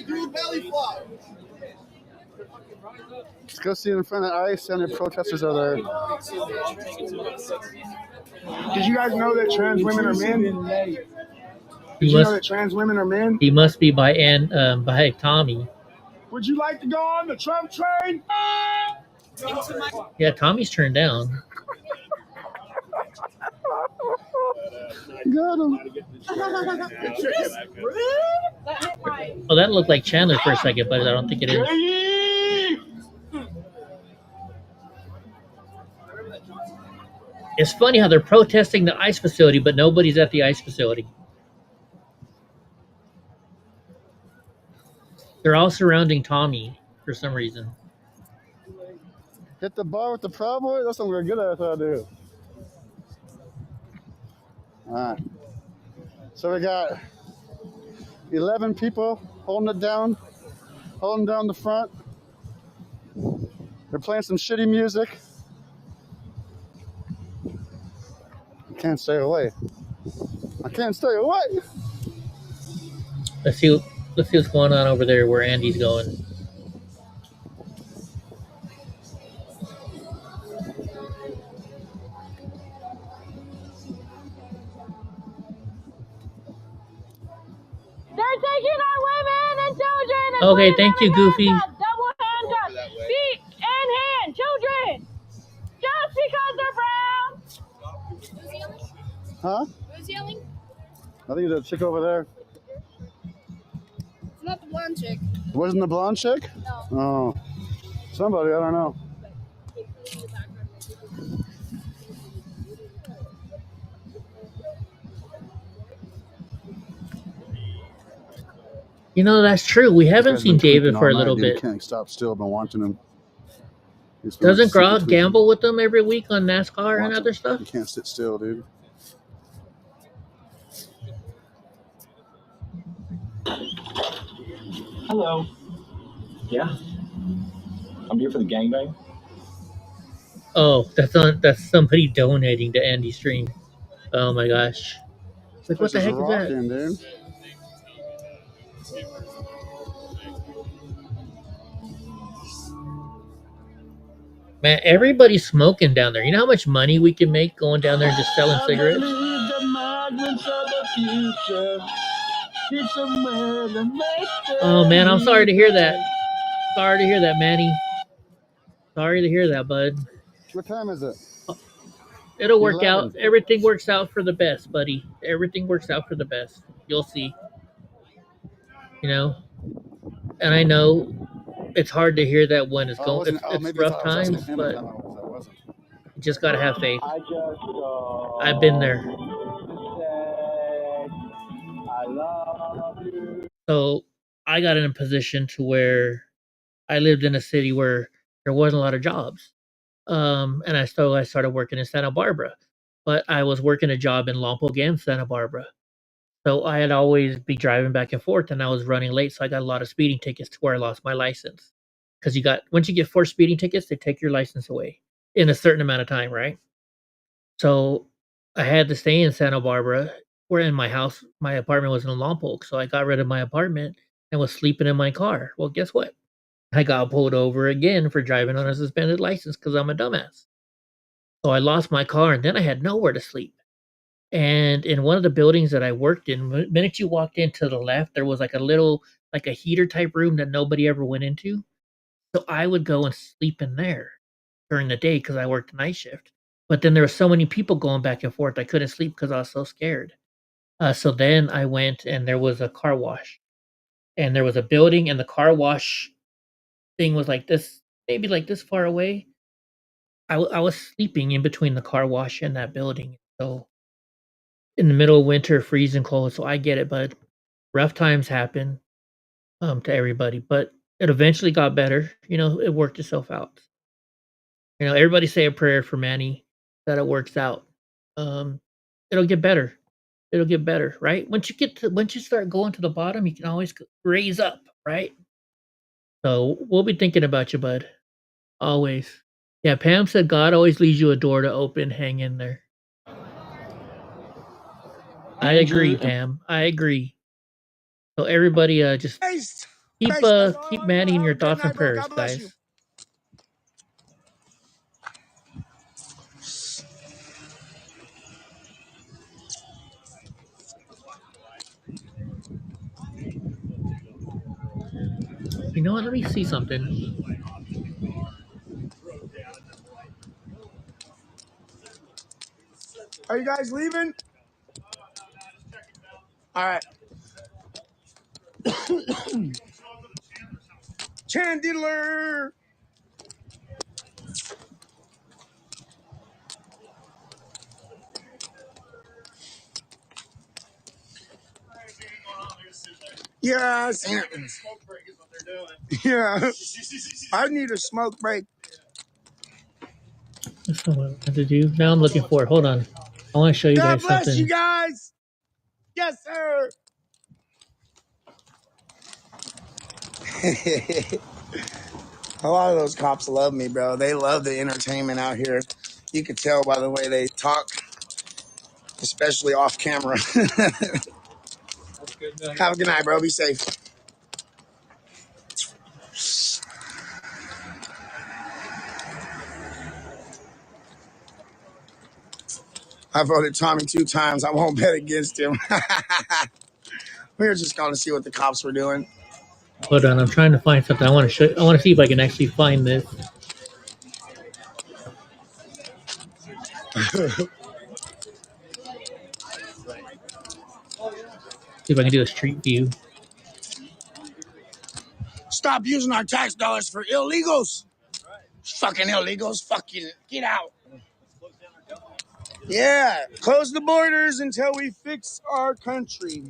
dude, belly flop. Let's go see in front of ICE and the protesters are there. Did you guys know that trans women are men? Did you know that trans women are men? He must be by Tommy. Would you like to go on the Trump train? Yeah, Tommy's turned down. Got him. Oh, that looked like Chandler for a second, but I don't think it is. It's funny how they're protesting the ICE facility, but nobody's at the ICE facility. They're all surrounding Tommy for some reason. Hit the bar with the Proud Boys? That's something we're good at, I thought I do. Alright. So we got 11 people holding it down, holding down the front. They're playing some shitty music. I can't stay away. I can't stay away. Let's see what's going on over there where Andy's going. They're taking our women and children. And Okay, thank you, Goofy. Double handcuffs, feet and hand, children. Just because they're brown. Huh? Who's yelling? I think there's a chick over there. It's not the blonde chick. Wasn't the blonde chick? No. Oh. Somebody, I don't know. You know, that's true. We haven't seen David for a little bit. Can't stop still. Been watching him. Doesn't Grog gamble with them every week on NASCAR and other stuff? You can't sit still, dude. Hello. Yeah. I'm here for the gangbang. Oh, that's somebody donating to Andy's stream. Oh my gosh. Like, what the heck is that? Dude. Man, everybody's smoking down there. You know how much money we can make going down there and just selling cigarettes? Oh man, I'm sorry to hear that. Sorry to hear that, Manny. Sorry to hear that, bud. What time is it? It'll work 11. out. Everything works out for the best, buddy. Everything works out for the best. You'll see. You know, and I know it's hard to hear that when it's going. It's rough times, but you just gotta have faith. I've been there. So I got in a position to where I lived in a city where there wasn't a lot of jobs. And I started working in Santa Barbara, but I was working a job in Lompoc and Santa Barbara. So I had always be driving back and forth, and I was running late, so I got a lot of speeding tickets to where I lost my license. Because once you get 4 speeding tickets, they take your license away in a certain amount of time, right? So I had to stay in Santa Barbara, where in my apartment was in Lompoc, so I got rid of my apartment and was sleeping in my car. Well, guess what? I got pulled over again for driving on a suspended license because I'm a dumbass. So I lost my car, and then I had nowhere to sleep. And in one of the buildings that I worked in, the minute you walked into the left, there was like a heater type room that nobody ever went into. So I would go and sleep in there during the day because I worked night shift. But then there were so many people going back and forth, I couldn't sleep because I was so scared. So then I went, and there was a car wash, and there was a building, and the car wash thing was like this, maybe like this far away. I was sleeping in between the car wash and that building. So in the middle of winter, freezing cold. So I get it, but rough times happen to everybody. But it eventually got better. You know, it worked itself out. You know, everybody say a prayer for Manny that it works out. Um, it'll get better. It'll get better, right? Once you start going to the bottom, you can always raise up, right? So we'll be thinking about you, bud. Always. Yeah, Pam said God always leaves you a door to open. Hang in there. I agree, Pam. I agree. So everybody, just keep Manny in your thoughts and prayers, guys. You know what? Let me see something. Are you guys leaving? All right. Chandler. Yeah, yeah. I need a smoke break. That's not what I wanted to do. Now I'm looking for it. Hold on. I want to show you God guys bless something. you guys. Yes, sir. A lot of those cops love me, bro. They love the entertainment out here. You could tell by the way they talk, especially off camera. Have a good night, bro. Be safe. I voted Tommy 2 times. I won't bet against him. We were just going to see what the cops were doing. Hold on. I'm trying to find something. I want to show. I want to see if I can actually find this. See if I can do a street view. Stop using our tax dollars for illegals. Fucking illegals. Fucking get out. Yeah. Close the borders until we fix our country.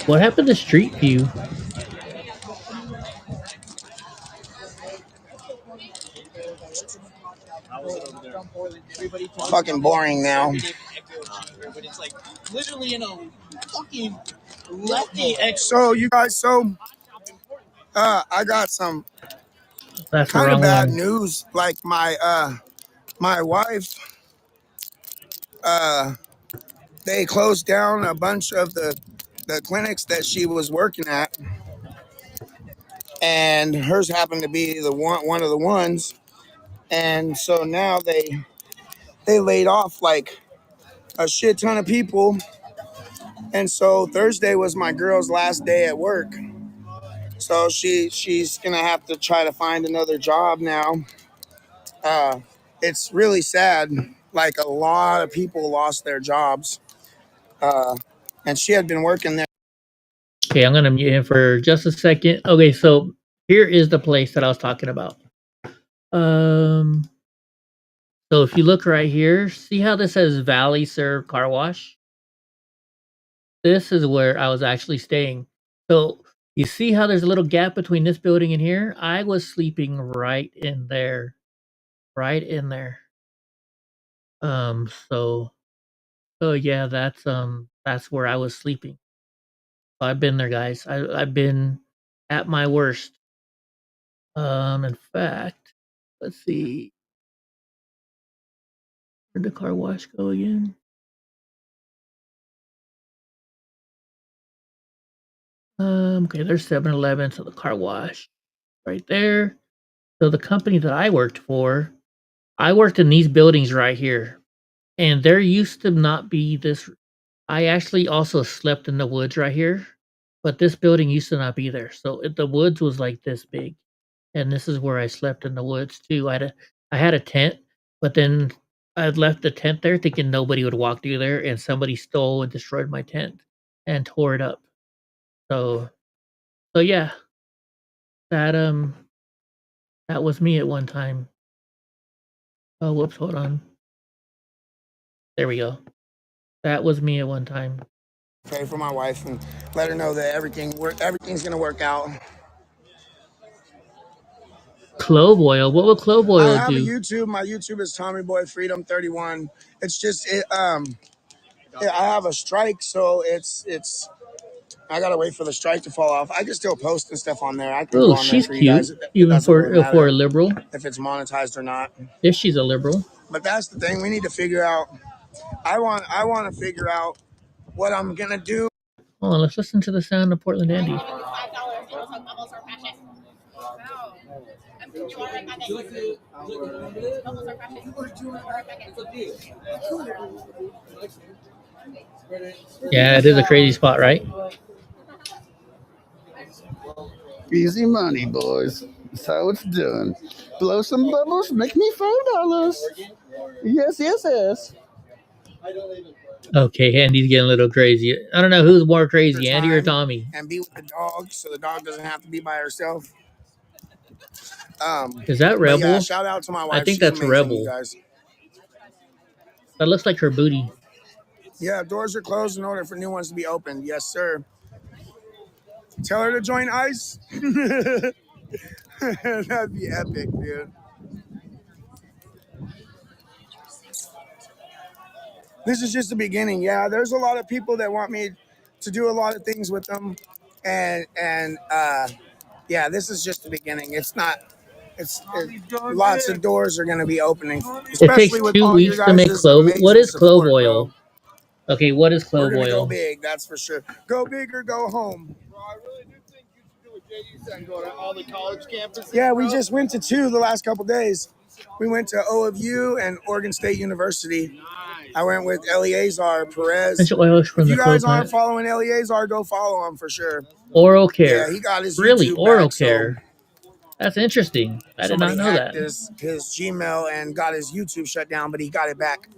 What happened to street view? Fucking boring now. But it's like literally in a fucking lefty X. So you guys, I got some That's the kind of wrong bad one. news. Like my wife they closed down a bunch of the clinics that she was working at, and hers happened to be one of the ones. And so now they laid off like a shit ton of people. And so Thursday was my girl's last day at work. So she's gonna have to try to find another job now. It's really sad. Like a lot of people lost their jobs, and she had been working there. Okay, I'm gonna mute him for just a second. Okay, so here is the place that I was talking about. Um, so if you look right here, see how this says Valley Serve Car Wash? This is where I was actually staying. So you see how there's a little gap between this building and here? I was sleeping right in there. Right in there. So yeah, that's where I was sleeping. I've been there, guys. I've been at my worst. In fact, let's see. Where'd the car wash go again? Okay, there's 7-Eleven, so the car wash right there. So the company that I worked for, I worked in these buildings right here. And there used to not be this. I actually also slept in the woods right here, but this building used to not be there. So the woods was like this big, and this is where I slept in the woods too. I had a tent, but then I had left the tent there thinking nobody would walk through there, and somebody stole and destroyed my tent and tore it up. So yeah, that that was me at one time. Oh, whoops, hold on. There we go. That was me at one time. Pray for my wife and let her know that everything's gonna work out. Clove oil. What will clove I oil have a do? YouTube. My YouTube is Tommy Boy Freedom 31. It's just I have a strike, so it's I gotta wait for the strike to fall off. I can still post and stuff on there. I can go Oh, on there she's for you guys. cute, It even doesn't really for a matter liberal. if it's monetized or not. Yeah, she's a liberal. But that's the thing. We need to figure out. I want to figure out what I'm gonna do. Oh, let's listen to the sound of Portland Andy. Yeah, it is a crazy spot, right? Easy money, boys. That's how it's done. Blow some bubbles, make me $4. Yes, yes, yes. Okay, Andy's getting a little crazy. I don't know who's more crazy, Andy or Tommy. And be with the dog, so the dog doesn't have to be by herself. Is that But yeah, Rebel? shout out to my I wife. think She's that's amazing, you Rebel. guys. That looks like her booty. Yeah, doors are closed in order for new ones to be opened. Yes, sir. Tell her to join ICE. That'd be epic, dude. This is just the beginning. Yeah, there's a lot of people that want me to do a lot of things with them, and yeah, this is just the beginning. It's not. Lots of doors are going to be opening, It takes especially with 2 all your weeks to make guys' clove. What amazing is clove support, bro. oil? Okay, what is We're clove gonna go oil? big, that's for sure. Go big or go home. Go to all the college campuses. Yeah, we just went to 2 the last couple days. We went to O of U and Oregon State University. I went with Eleazar Perez. Essential oils from If the you guys clove aren't plant. following Eleazar, go follow him for sure. Oral care. Yeah, he got his Really, YouTube oral back, so care. That's interesting. I did not somebody know hacked that. his Gmail and got his YouTube shut down, but he got it back.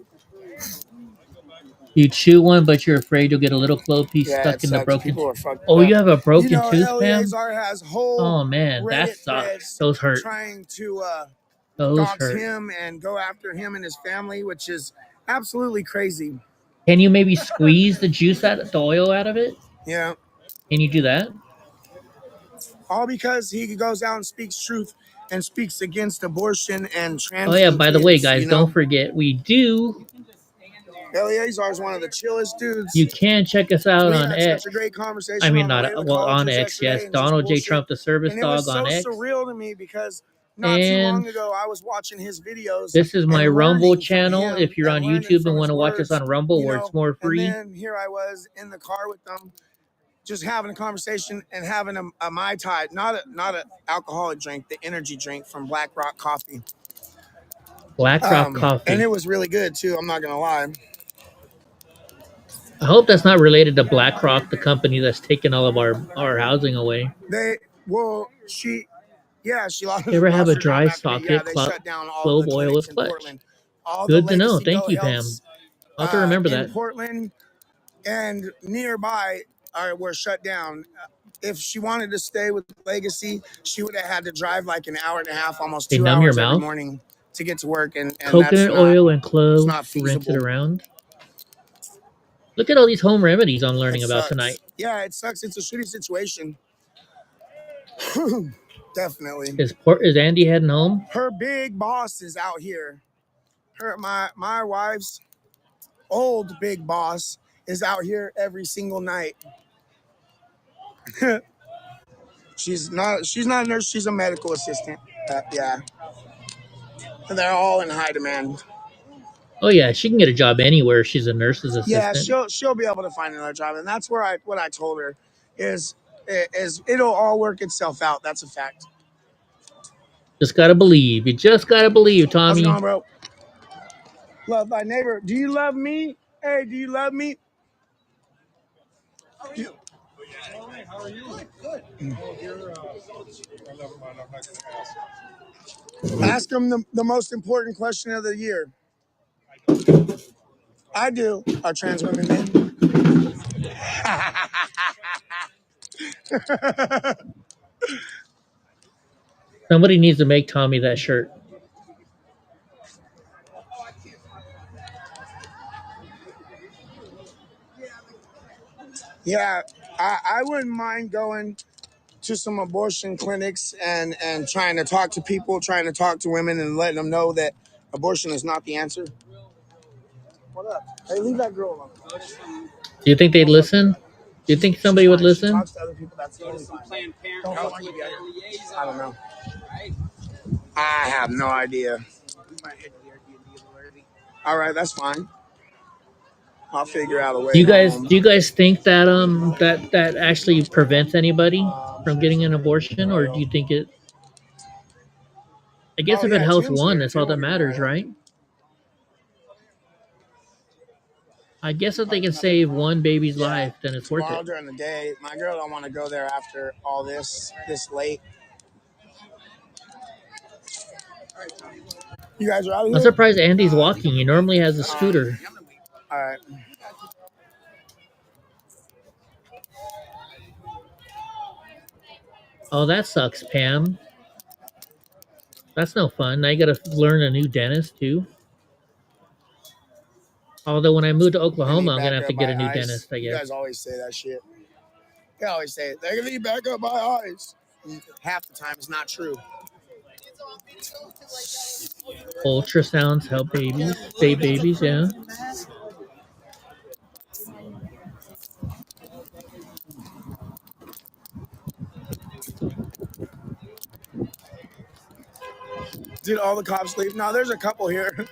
You chew one, but you're afraid you'll get a little clove piece Yeah, stuck it in the sucks. broken. People are fucked Oh, up. you have a broken You know, tooth, Pam? Eleazar has whole Oh man, that Reddit sucks. threads Those hurt. trying to Those dox hurt. him and go after him and his family, which is absolutely crazy. Can you maybe squeeze the juice out, the oil out of it? Yeah. Can you do that? All because he goes out and speaks truth and speaks against abortion and Oh yeah, transing by the way, kids, guys, you know? don't forget we do. Eleazar is one of the chillest dudes. You can check us out We on had X. such a great conversation I mean, on the way not to the well on colleges X. yesterday Yes, and just Donald J. bullshit. Trump, the service And it was dog so on X. surreal to me because not too long ago, I was watching his videos. This is my and Rumble learning from channel. him If you're and on learning YouTube from and want his to watch us words, on Rumble you where know, it's more free, And then here I was in the car with them, just having a conversation and having a Mai Tai, not a alcoholic drink, the energy drink from Black Rock Coffee. Black Rock Coffee. And it was really good too. I'm not gonna lie. I hope that's not related to BlackRock, the company that's taking all of our housing away. She lost, You ever have a her job dry after me. Yeah, socket they shut down all clove the oil clinics with in clutch? Portland. All the Good to know. Legacy Thank Go you, Pam. Healths I'll have to remember in that. Portland and nearby were shut down. If she wanted to stay with Legacy, she would have had to drive like an hour and a half, almost They 2 numb your hours every mouth. morning to get to work, and that's Coconut not, oil and it's cloves, not rinse it feasible. around. Look at all these home remedies I'm learning It about sucks. tonight. Yeah, it sucks. It's a shitty situation. Definitely. Is Andy heading home? Her big boss is out here. My wife's old big boss is out here every single night. She's not a nurse, she's a medical assistant. Yeah. And they're all in high demand. Oh yeah, she can get a job anywhere. She's a nurse's assistant. Yeah, she'll be able to find another job, and that's what I told her is it'll all work itself out. That's a fact. Just gotta believe. You just gotta believe, How's it Tommy. going, bro? Love thy neighbor. Do you love me? Hey, do you love me? How are you? How are you? Good. Oh, you're, never mind. I'm not going to ask. Ask him the most important question of the year. I do. Are trans women men? Somebody needs to make Tommy that shirt. Yeah, I wouldn't mind going to some abortion clinics and trying to talk to people, trying to talk to women and letting them know that abortion is not the answer. What up? Hey, leave that girl alone. Do you think they'd listen? Do you think somebody would listen? She talks to other people. That's totally fine. I don't know. I have no idea. All right, that's fine. I'll figure out a way. Do you guys think that that actually prevents anybody from getting an abortion, or do you think it? I guess if it helps one, that's all that matters, right? I guess if they can save one baby's life, then it's worth Tomorrow it. during the day, my girl don't want to go there after all this late. You guys are out of here? I'm surprised Andy's walking. He normally has a scooter. All right. Oh, that sucks, Pam. That's no fun. Now you gotta learn a new dentist too. Although when I move to Oklahoma, I'm gonna have to get a new dentist, I You guess. guys always say that shit. You always say it. They're gonna be back up my eyes. Half the time it's not true. Ultrasounds help babies, save babies, yeah. Did all the cops leave? No, there's a couple here.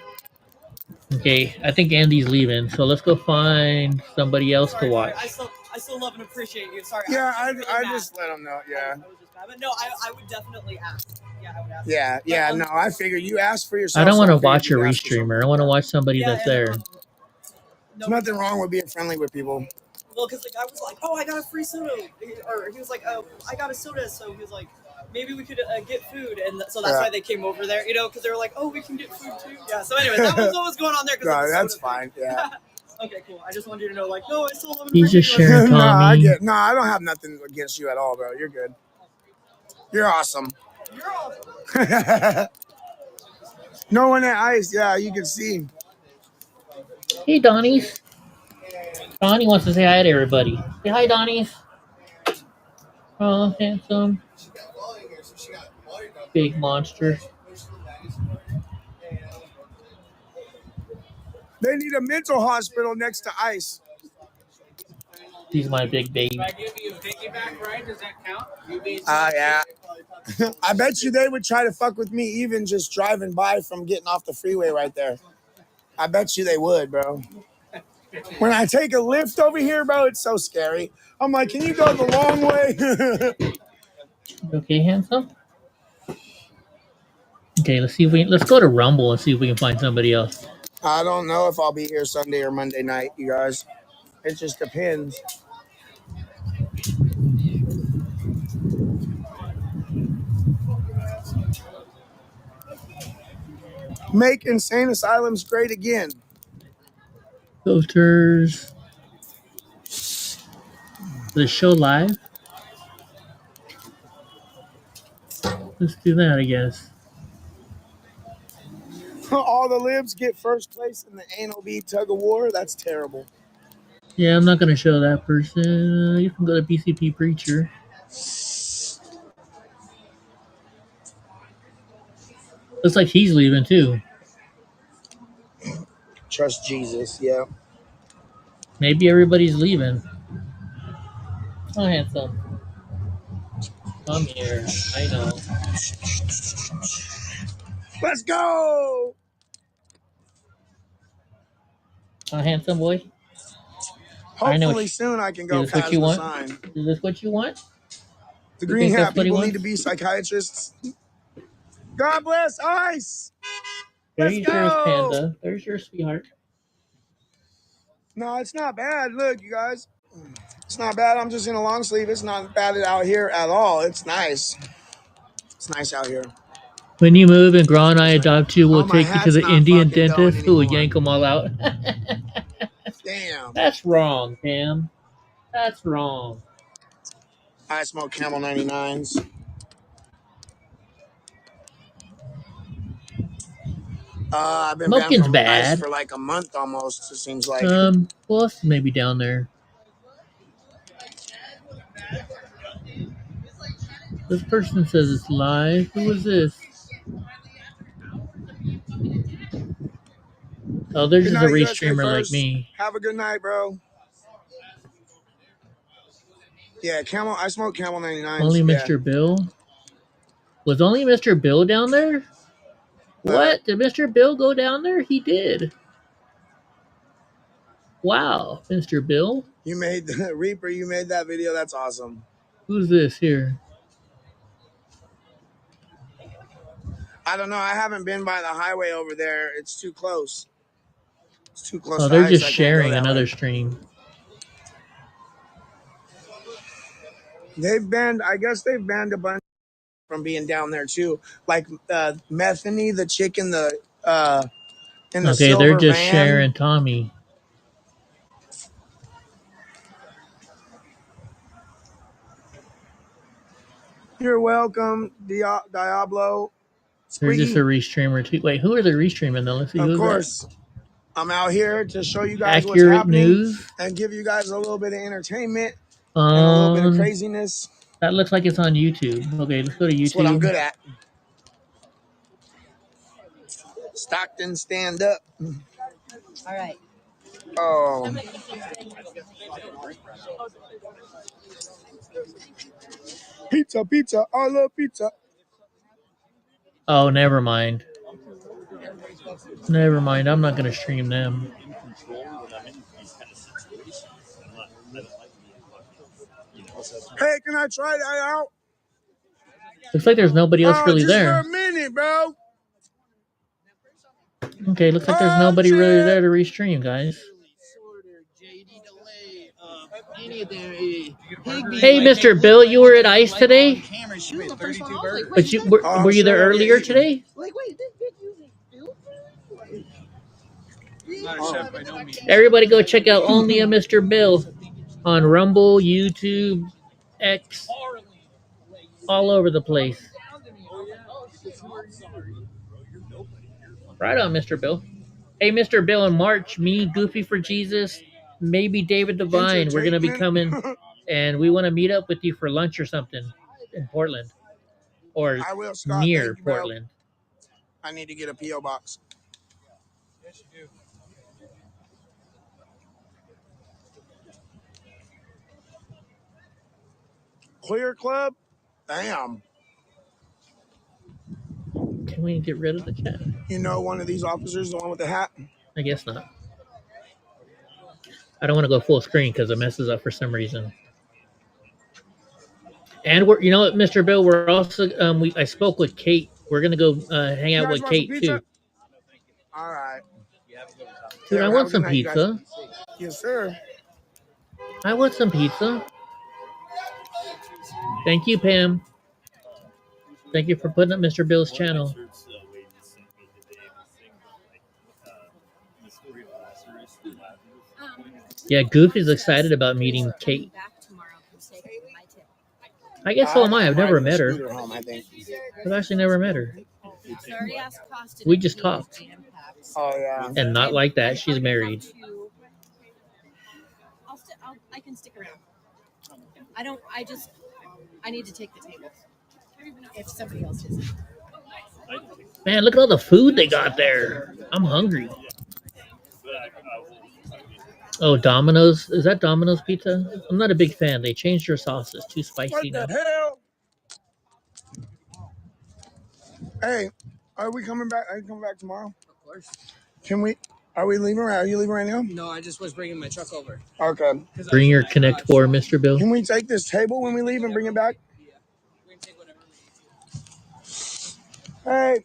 Okay, I think Andy's leaving, so let's go find somebody else to watch. I still love and appreciate you. Sorry. Yeah, I just let them know. Yeah. But no, I would definitely ask. Yeah, I would ask. Yeah. No, I figure you asked for yourself. I don't want to so I watch a figured you'd ask for restreamer. I want to watch somebody that's there. There's nothing wrong with being friendly with people. Well, because the guy was like, "Oh, I got a free soda," or he was like, "Oh, I got a soda," so he was like, "Maybe we could get food," and so that's why they came over there, because they were like, "Oh, we can get food too." Yeah. So anyway, that was what was going on there. No, that's fine. Yeah. Okay, cool. I just wanted you to know, like, no, I still love and He's just appreciate you. sharing Tommy. I don't have nothing against you at all, bro. You're good. You're awesome. You're awesome. No one at ICE. Yeah, you can see. Hey, Donnie's. Donnie wants to say hi to everybody. Say hi, Donnie's. Oh, handsome. Big monster. They need a mental hospital next to ICE. He's my big baby. If I give you a piggyback ride, does that count? Yeah. I bet you they would try to fuck with me even just driving by from getting off the freeway right there. I bet you they would, bro. When I take a lift over here, bro, it's so scary. I'm like, can you go the long way? Okay, handsome. Okay, let's go to Rumble and see if we can find somebody else. I don't know if I'll be here Sunday or Monday night, you guys. It just depends. Make insane asylums great again. Filters. The show live. Let's do that, I guess. All the libs get first place in the anal bead tug of war. That's terrible. Yeah, I'm not gonna show that person. You can go to BCP Preacher. Looks like he's leaving too. Trust Jesus, yeah. Maybe everybody's leaving. Oh, handsome. Come here. I know. Let's go. Oh, handsome boy. Hopefully soon I can go Is this what past you the want? sign. Is this what you want? The You green think hat that's what he people wants? need to be psychiatrists. God bless ICE. There Let's you sure is, go. Panda. There's your sweetheart. No, it's not bad. Look, you guys. It's not bad. I'm just in a long sleeve. It's not bad out here at all. It's nice. It's nice out here. When you move and Gra and I adopt you, we'll Oh, my take you to hat's the not Indian fucking going dentist who will anymore. yank them all out. Damn. That's wrong, Pam. That's wrong. I smoke Camel 99s. I've been banned Smoking's from ICE bad. for like a month almost, it seems like. Who else may be down there? This person says it's live. Who is this? Oh, they're Good just a night, USK restreamer like first. me. Have a good night, bro. Yeah, Camel. I smoke Camel 99s. Only Yeah. Mr. Bill? Was only Mr. Bill down there? What? Did Mr. Bill go down there? He did. Wow, Mr. Bill? You made the Reaper. You made that video. That's awesome. Who's this here? I don't know. I haven't been by the highway over there. It's too close. It's too close Oh, to they're ICE. just I can't go sharing that another way. stream. They've banned. I guess they've banned a bunch from being down there too. Like Methany, the chick in the Okay, they're silver just van. sharing Tommy. You're welcome, Diablo. They're just a Squiggy. restreamer too. Wait, who are they restreaming though? Let's see Of who's course. I'm out here to show you guys what's Accurate happening news. and give you guys a little bit of entertainment and a little bit of craziness. That looks like it's on YouTube. Okay, let's go to YouTube. That's what I'm good at. Stockton, stand up. All right. Oh. Pizza, pizza. I love pizza. Oh, never mind. Never mind. I'm not gonna stream them. Hey, can I try that out? Looks like there's nobody else really just there. for a minute, bro. Okay, looks like there's nobody really there to restream, guys. Hey, Mr. Bill, you were at ICE today? But you were you there earlier today? Everybody go check out Only a Mr. Bill on Rumble, YouTube, X, all over the place. Right on, Mr. Bill. Hey, Mr. Bill, in March, me, Goofy for Jesus, maybe David Devine, we're going to be coming, and we want to meet up with you for lunch or something in Portland. Or I will, Scott. near Thank you, bro. Portland. I need to get a P.O. box. Yes, you do. Clear Club? Damn. we get rid of the chat? You know, one of these officers, the one with the hat. I guess not. I don't want to go full screen because it messes up for some reason. And we're, you know what, Mr. Bill, we're also I spoke with Kate. We're gonna go hang out with Kate too. All right. Dude, I want some pizza. Yes, sir. I want some pizza. Thank you, Pam. Thank you for putting up Mr. Bill's channel. Yeah, Goof is excited about meeting Kate. I guess so am I. I've never met her. I've actually never met her. We just talked. Oh, yeah. And not like that. She's married. I can stick around. I need to take the tables. If somebody else is. Man, look at all the food they got there. I'm hungry. Oh, Domino's? Is that Domino's pizza? I'm not a big fan. They changed their sauces. Too spicy now. What the hell? Hey, are we coming back? Are you coming back tomorrow? Of course. Can we? Are we leaving? Are you leaving right now? No, I just was bringing my truck over. Okay. Bring your Connect 4, Mr. Bill. Can we take this table when we leave and bring it back? Hey.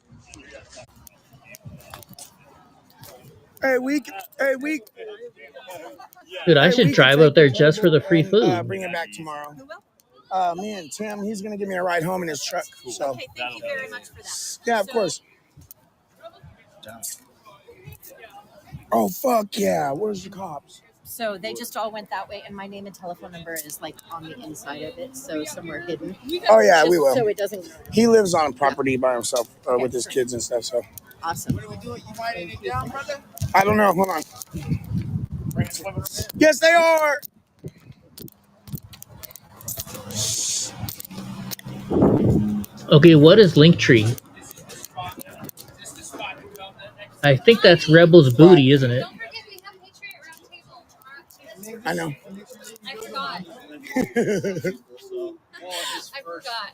Hey, we. Dude, I should drive up there just for the free food. Bring it back tomorrow. Me and Tim, he's going to give me a ride home in his truck. So. Okay, thank you very much for that. Yeah, of course. Oh, fuck yeah. Where's the cops? So they just all went that way, and my name and telephone number is like on the inside of it, so somewhere hidden. Oh, yeah, we will. So it doesn't. He lives on property by himself with his kids and stuff, so. Awesome. What are we doing? You writing it down, brother? I don't know. Hold on. Yes, they are. Okay, what is Linktree? I think that's Rebel's Booty, isn't it? I know. I forgot. I forgot.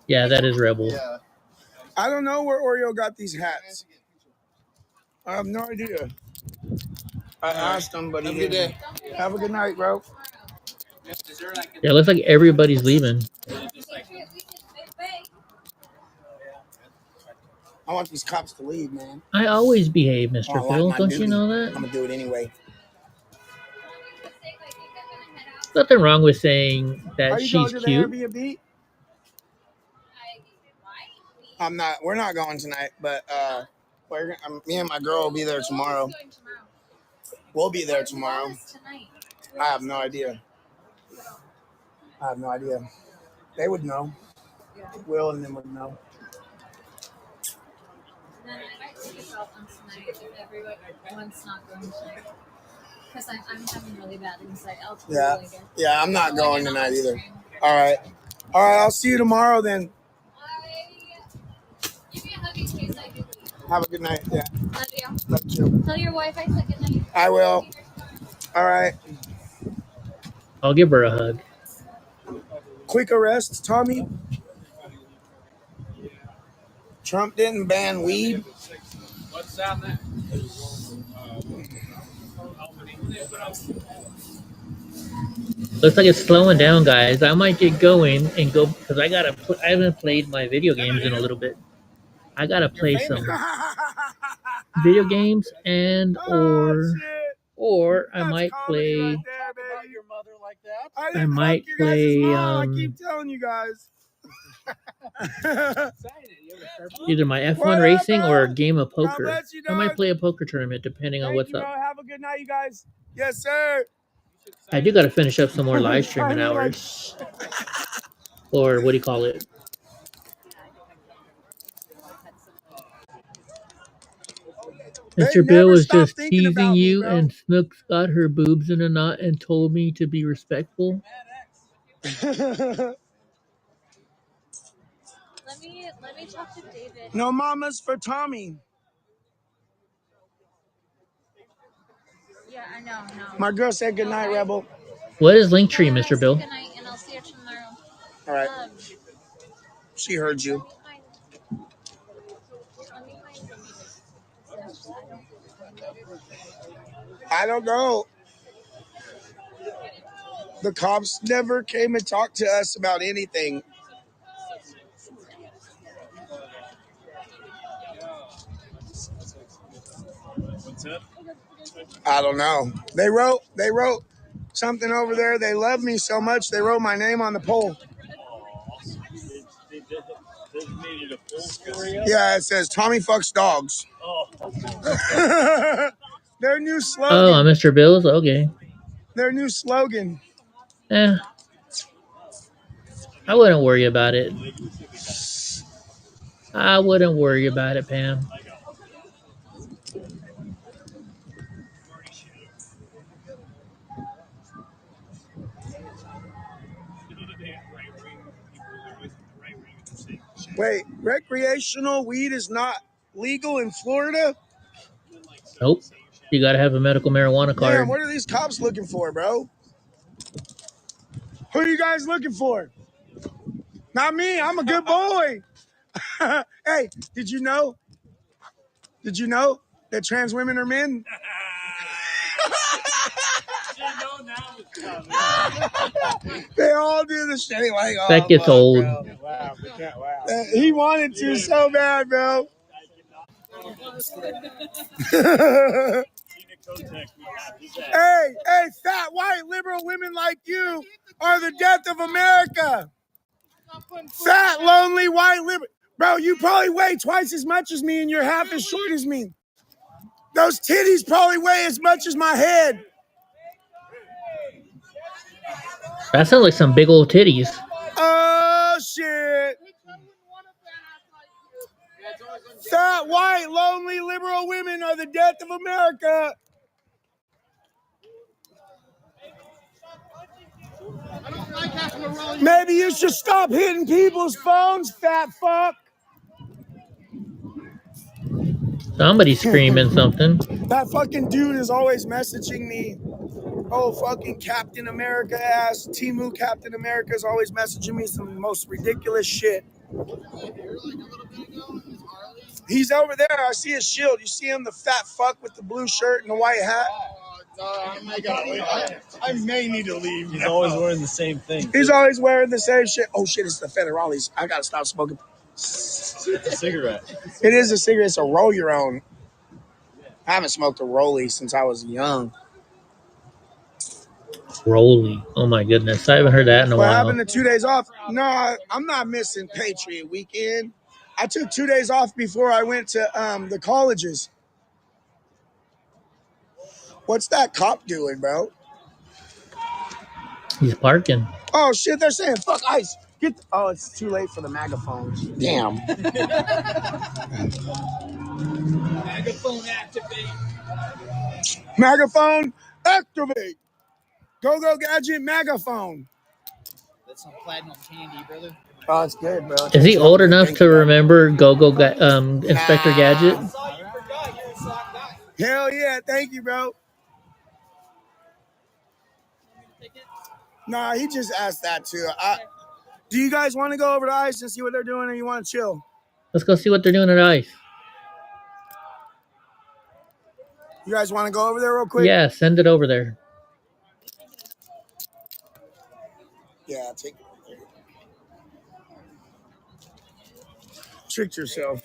Yeah, that is Rebel. I don't know where Oreo got these hats. I have no idea. I asked him, but he didn't. Have a good night, bro. Yeah, it looks like everybody's leaving. I want these cops to leave, man. I always behave, Mr. Oh, Phil. my Don't duty. you know that? I'm gonna do it anyway. Nothing wrong with saying that she's going to the cute. Airbnb? I'm not. We're not going tonight, but me and my girl will be there tomorrow. We'll be there tomorrow. I have no idea. They would know. Will and them would know. Then I might think about on tonight if everyone's not going tonight. Because I'm having really bad insight. I'll tell you later. Yeah, I'm not going tonight either. All right. I'll see you tomorrow then. Give me a hug in case I do leave. Have a good night. Yeah. Love you. Love you. Tell your wife I said good night. I will. All right. I'll give her a hug. Quick arrest, Tommy. Trump didn't ban weed. What's down there? Looks like it's slowing down, guys. I might get going and go because I haven't played my video games in a little bit. I gotta play some video games and or I might play. I might play. I keep telling you guys. Either my F1 racing or a game of poker. I might play a poker tournament depending on what's up. Have a good night, you guys. Yes, sir. I do got to finish up some more live streaming hours. Or what do you call it? Mr. Bill was just teasing you, and Snooks got her boobs in a knot and told me to be respectful. Let me talk to David. No mamas for Tommy. Yeah, I know. My girl said good night, Rebel. What is Linktree, Mr. Bill? Good night, and I'll see you tomorrow. All right. She heard you. I don't know. The cops never came and talked to us about anything. What's up? I don't know. They wrote something over there. They love me so much they wrote my name on the pole. They designated a poll for you? Yeah, it says Tommy fucks dogs. Oh. Their new Oh, slogan. Mr. Bills. Okay. Their new slogan. Eh. I wouldn't worry about it. I wouldn't worry about it, Pam. Wait, recreational weed is not legal in Florida? Nope. You gotta have a medical marijuana card. Damn, what are these cops looking for, bro? Who are you guys looking for? Not me. I'm a good boy. Hey, did you know? Did you know that trans women are men? They all do the shit. Like, oh, That gets old. Laugh. We can't laugh. He wanted to so bad, bro. Hey, fat white liberal women like you are the death of America. Fat, lonely, white liberal. Bro, you probably weigh twice as much as me and you're half as short as me. Those titties probably weigh as much as my head. That sounds like some big old titties. Oh, shit. Fat, white, lonely, liberal women are the death of America. Maybe you should stop hitting people's phones, fat fuck. Somebody's screaming something. That fucking dude is always messaging me. Oh, fucking Captain America ass. Timu Captain America is always messaging me some most ridiculous shit. He's over there. I see his shield. You see him, the fat fuck with the blue shirt and the white hat? I may need to leave. He's always wearing the same thing. He's always wearing the same shit. Oh shit, it's the federales. I gotta stop smoking. It's a cigarette. It is a cigarette. It's a roll your own. I haven't smoked a rollie since I was young. Rolly. Oh my goodness. I haven't heard that in a What while. happened to 2 days off? No, I'm not missing Patriot Weekend. I took 2 days off before I went to the colleges. What's that cop doing, bro? He's parking. Oh shit, they're saying fuck ICE. Oh, it's too late for the megaphones. Damn. Megaphone activate. Megaphone activate. Go gadget megaphone. That's some platinum candy, brother. Oh, it's good, bro. Is he old enough to remember Inspector Gadget? Hell yeah, thank you, bro. Nah, he just asked that too. Do you guys want to go over to ICE and see what they're doing, or you want to chill? Let's go see what they're doing at ICE. You guys want to go over there real quick? Yeah, send it over there. Yeah, take it over there. Tricked yourself.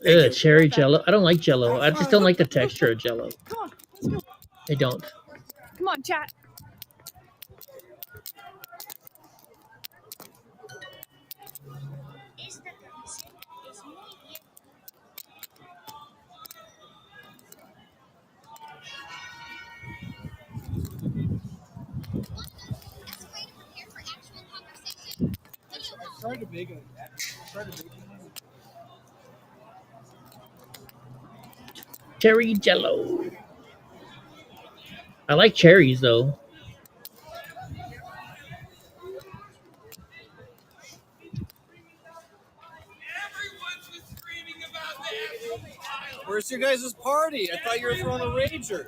Ugh, cherry Jello. I don't like Jello. I just don't like the texture of Jello. Come on, let's go. I don't. Come on, chat. Try to make it. Cherry Jello. I like cherries though. Where's your guys' party? I thought you were throwing a rager.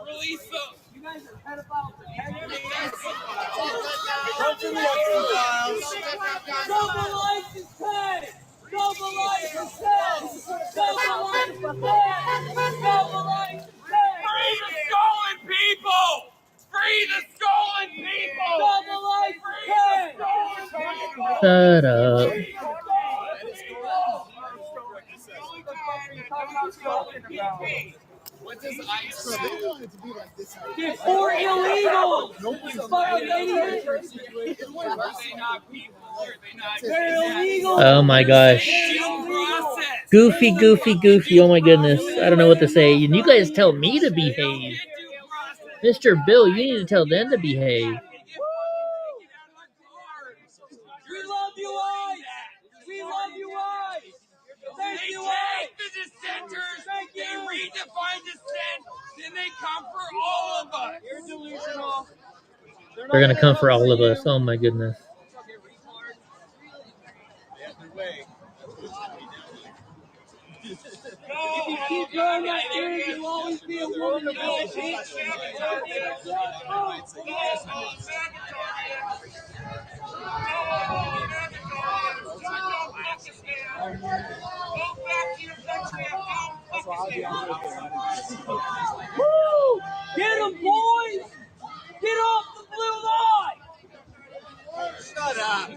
Release them. You guys are pedophiles. Come to the files. Double license pay. Free the stolen people! Free the stolen people! Shut up. What does ICE for illegals! Oh my gosh. Goofy, goofy, goofy. Oh my goodness. I don't know what to say. And you guys tell me to behave. Mr. Bill, you need to tell them to behave. We love you, ICE! We love you, ICE! Thank you, ICE! The dissenters! They redefine dissent! Then they come for all of us! You're delusional! They're gonna come for all of us. Oh my goodness. If you keep going like this, you'll always be a woman. Woo! Get them, boys! Get off the blue line! Shut up,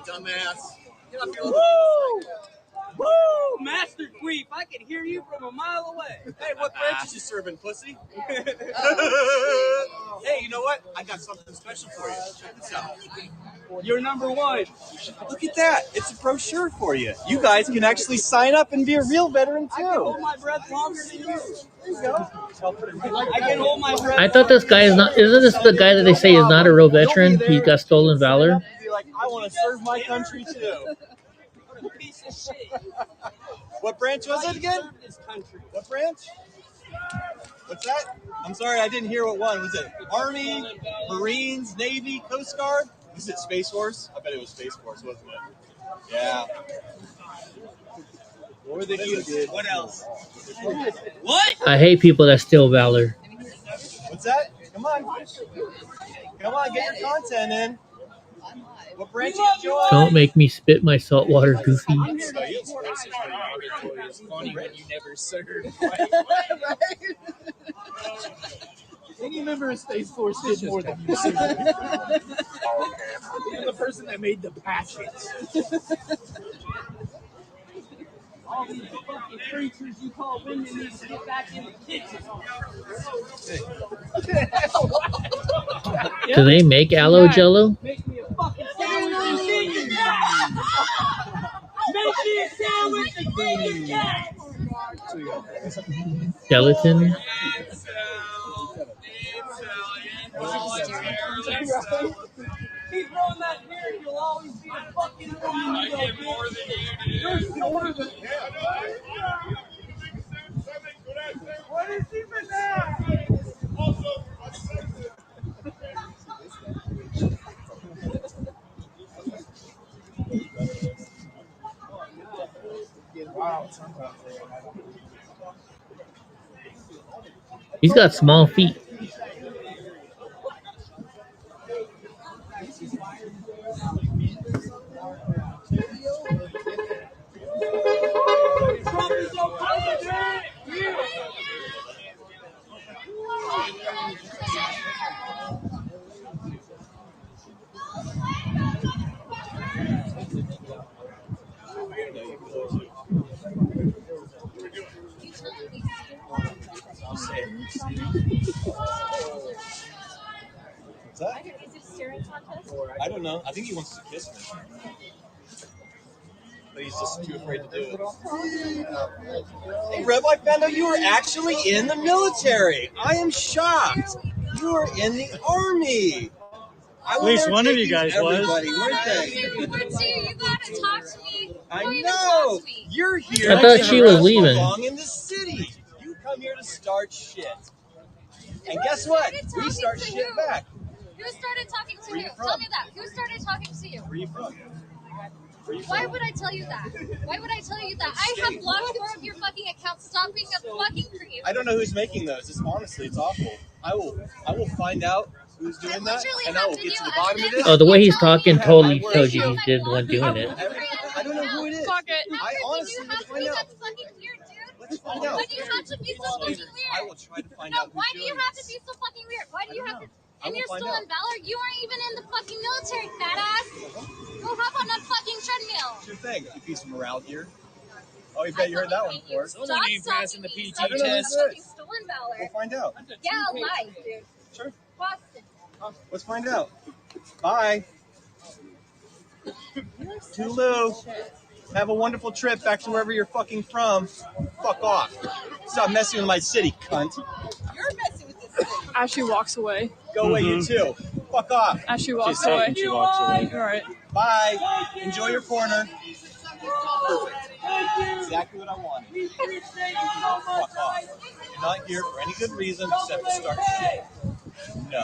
dumbass. Get up here. Woo! Woo! Master Queef, I can hear you from a mile away. Hey, what branches you serving, pussy? Hey, you know what? I got something special for you. Check this out. You're number one. Look at that. It's a brochure for you. You guys can actually sign up and be a real veteran, too. I can hold my breath longer than you. There you go. I can hold my breath. I thought this guy is not. Isn't this the guy that they say is not a real veteran? He got stolen valor. Be like, I want to serve my country, too. Piece of shit. What branch was it again? What branch? What's that? I'm sorry, I didn't hear what one. Was it Army, Marines, Navy, Coast Guard? Was it Space Force? I bet it was Space Force, wasn't it? Yeah. What were they doing? What else? What? I hate people that steal valor. What's that? Come on. Come on, get your content in. What branch you join? Don't make me spit my salt water, Goofy. It's funny when you never served. Any member of Space Force did more than you. You're the person that made the patches. All these fucking creatures you call women need to get back in the kitchen. Do they make aloe jello? Make me a fucking sandwich and feed your cat. Make me a sandwich and feed your cat. Gelatin? Keep growing that beard, you'll always be a fucking woman. I get more than you do. You're smarter than what is even that? He's got small feet. What's that? Is it a staring contest? I don't know. I think he wants to kiss me. But he's just too afraid to do it. Hey, Rev, I found out you were actually in the military. I am shocked. You were in the Army. At least one of you guys was. Everybody, weren't they? You gotta talk to me. I know. You're here. I thought she was to leaving. belong in the city. You come here to start shit. And guess what? We start shit back. Who started talking to Where you? you from? Tell me that. Who started talking to you? Where are you from? Why would I tell you that? Why would I tell you that? I have blocked 4 of your fucking accounts. Stop being a fucking creep. I don't know who's making those. It's honestly, it's awful. I will find out who's doing that, and I will get to the bottom of this. Oh, the way he's talking totally tells you he didn't want doing it. I don't know who it is. Fuck it. I honestly You have to be that fucking weird, dude. Let's find out. Why do you have to be so fucking weird? I will try to find No, out. why do you have to be so fucking weird? Why do you have to? And you're still in Valor? You aren't even in the fucking military, fat ass. Go hop on that fucking treadmill. Sure thing. You piece of morale gear. Oh, you bet you heard that one before. Someone ain't passing the PT test. Fucking still in Valor. We'll find out. Yeah, life, dude. Sure. Boston. Let's find out. Bye. Toodaloo. Have a wonderful trip back to wherever you're fucking from. Fuck off. Stop messing with my city, cunt. You're messing with this thing. As she walks away. Go away, you too. Fuck off. As she walks away. She walks away. All right. Bye. Enjoy your corner. Perfect. Exactly what I wanted. Fuck off. You're not here for any good reason except to start shit. No.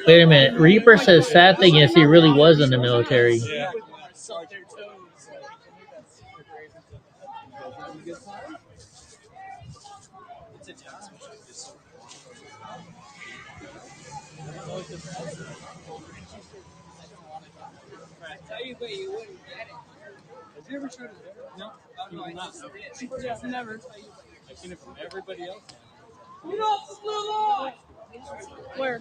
Wait a minute. Reaper says sad thing is he really was in the military. Yeah. You wouldn't get it. Have you ever showed it? No, Never. I've seen it from everybody else. Get off the blue line! Where?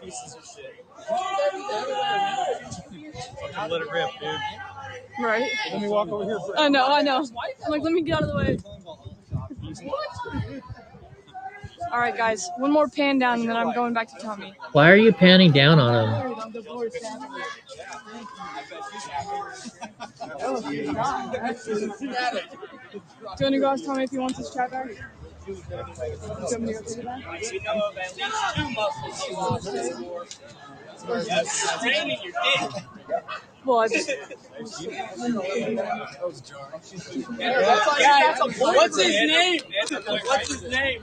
Pieces of shit. Let it rip, dude. Right. Let me walk over here first. I know. I'm like, let me get out of the way. All right, guys. One more pan down, and then I'm going back to Tommy. Why are you panning down on him? Do you want to go ask Tommy if he wants his chat back? Do you want me to go take it back? You know of at least 2 muscles you lost. That's training your dick. Well, I just... What's his name? What's his name?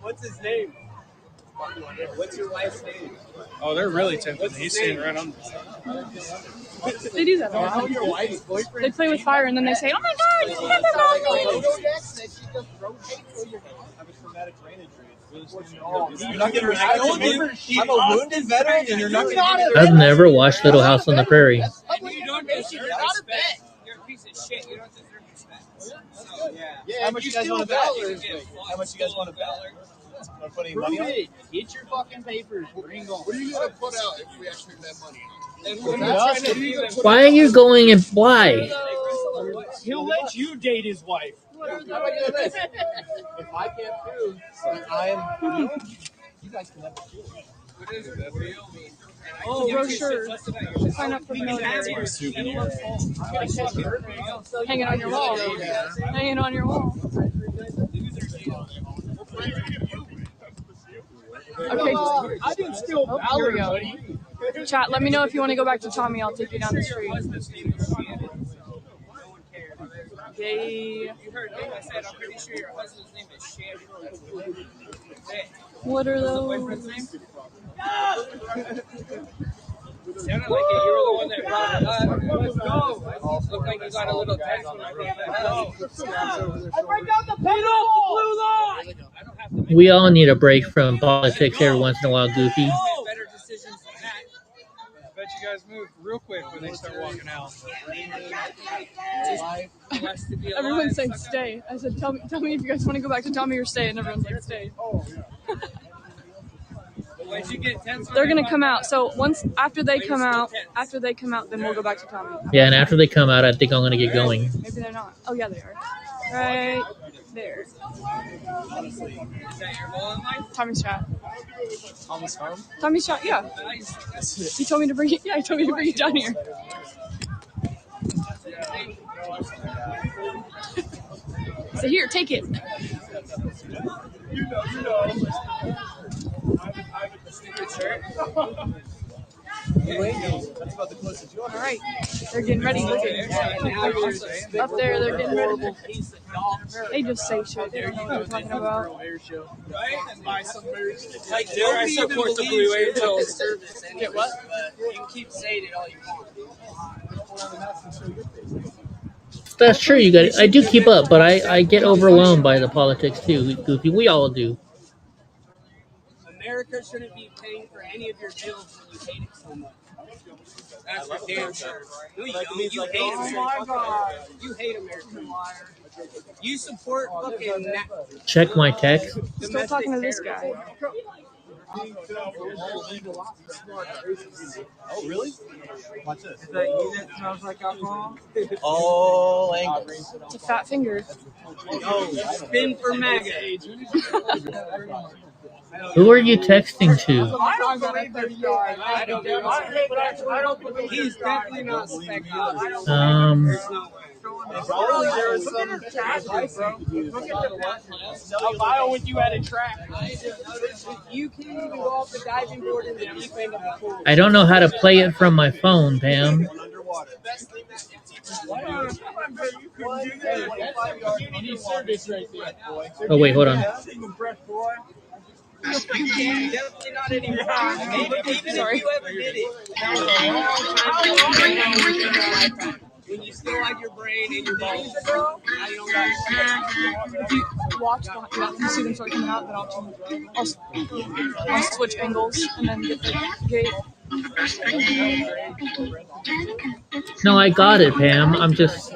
What's his name? What's your wife's name? Oh, they're really tempting. He's sitting right on. They do that all the time. They play with fire and then they say, "Oh my God, you never know me." Have a traumatic brain injury. You're not getting reactive. I'm a wounded veteran, and you're not getting. I've never watched Little House on the Prairie. And you don't deserve respect. You're a piece of shit. You don't deserve respect. So, How much you guys want to bet? How much you guys want to bet? Want to put any money on it? Get your fucking papers. Bring on. What are you going to put out if we actually bet money? Why are you going and why? He'll let you date his wife. If I can't prove that I am, you guys can never do it. What is it? Oh, brochure. Sign up for the military. Hanging on your wall. Hanging on your wall. Okay. I didn't steal Here we go. Chat, let me know if you want to go back to Tommy. I'll take you down the street. Yay. You heard me. I said, I'm pretty sure your husband's name is Shannon. What are those? Sounded like it. You were the one that brought it up. Let's go. Looked like you got a little text when I brought that up. I break out the pen off the blue line. We all need a break from politics every once in a while, Goofy. Better decisions than that. I bet you guys move real quick when they start walking out. Everyone's saying stay. I said, tell me if you guys want to go back to Tommy or stay, and everyone's like, stay. Why'd you get 10? They're gonna come out. So after they come out, then we'll go back to Tommy. Yeah, and after they come out, I think I'm gonna get going. Maybe they're not. Oh yeah, they are. Right there. Is that your goal in life? Tommy's chat. Thomas Farm? Tommy's chat. Yeah. He told me to bring it. Yeah, he told me to bring it down here. So here, take it. You know. That's about the closest you All right, they're getting ready. Look at up there. They're getting ready. They just say shit. They don't know what they're talking about. Like, there, I support the Blue Air Show. Get what? You can keep saying it all you want. That's true. You got. I do keep up, but I get overwhelmed by the politics too. Goofy. We all do. America shouldn't be paying for any of your bills when you hate it so much. That's for damn sure. No, you don't. You hate America. You hate America. You support fucking. Check my text. Still talking to this guy. Oh, really? Watch this. Is that you that smells like alcohol? All angles. It's a fat finger. Oh, spin for MAGA. Who are you texting to? I don't believe there's I don't believe he's definitely not spectacular. There's no way. Probably there was some. Look at I'll bio with you at a track. You can't even go off the diving board in the deep end of the pool. I don't know how to play it from my phone, Pam. Oh wait, hold on. Definitely not anymore. Even if you ever did it. When you still have your brain and your balls. If you watch, you see them start coming out, then I'll switch angles and then get the gate. No, I got it, Pam. I'm just.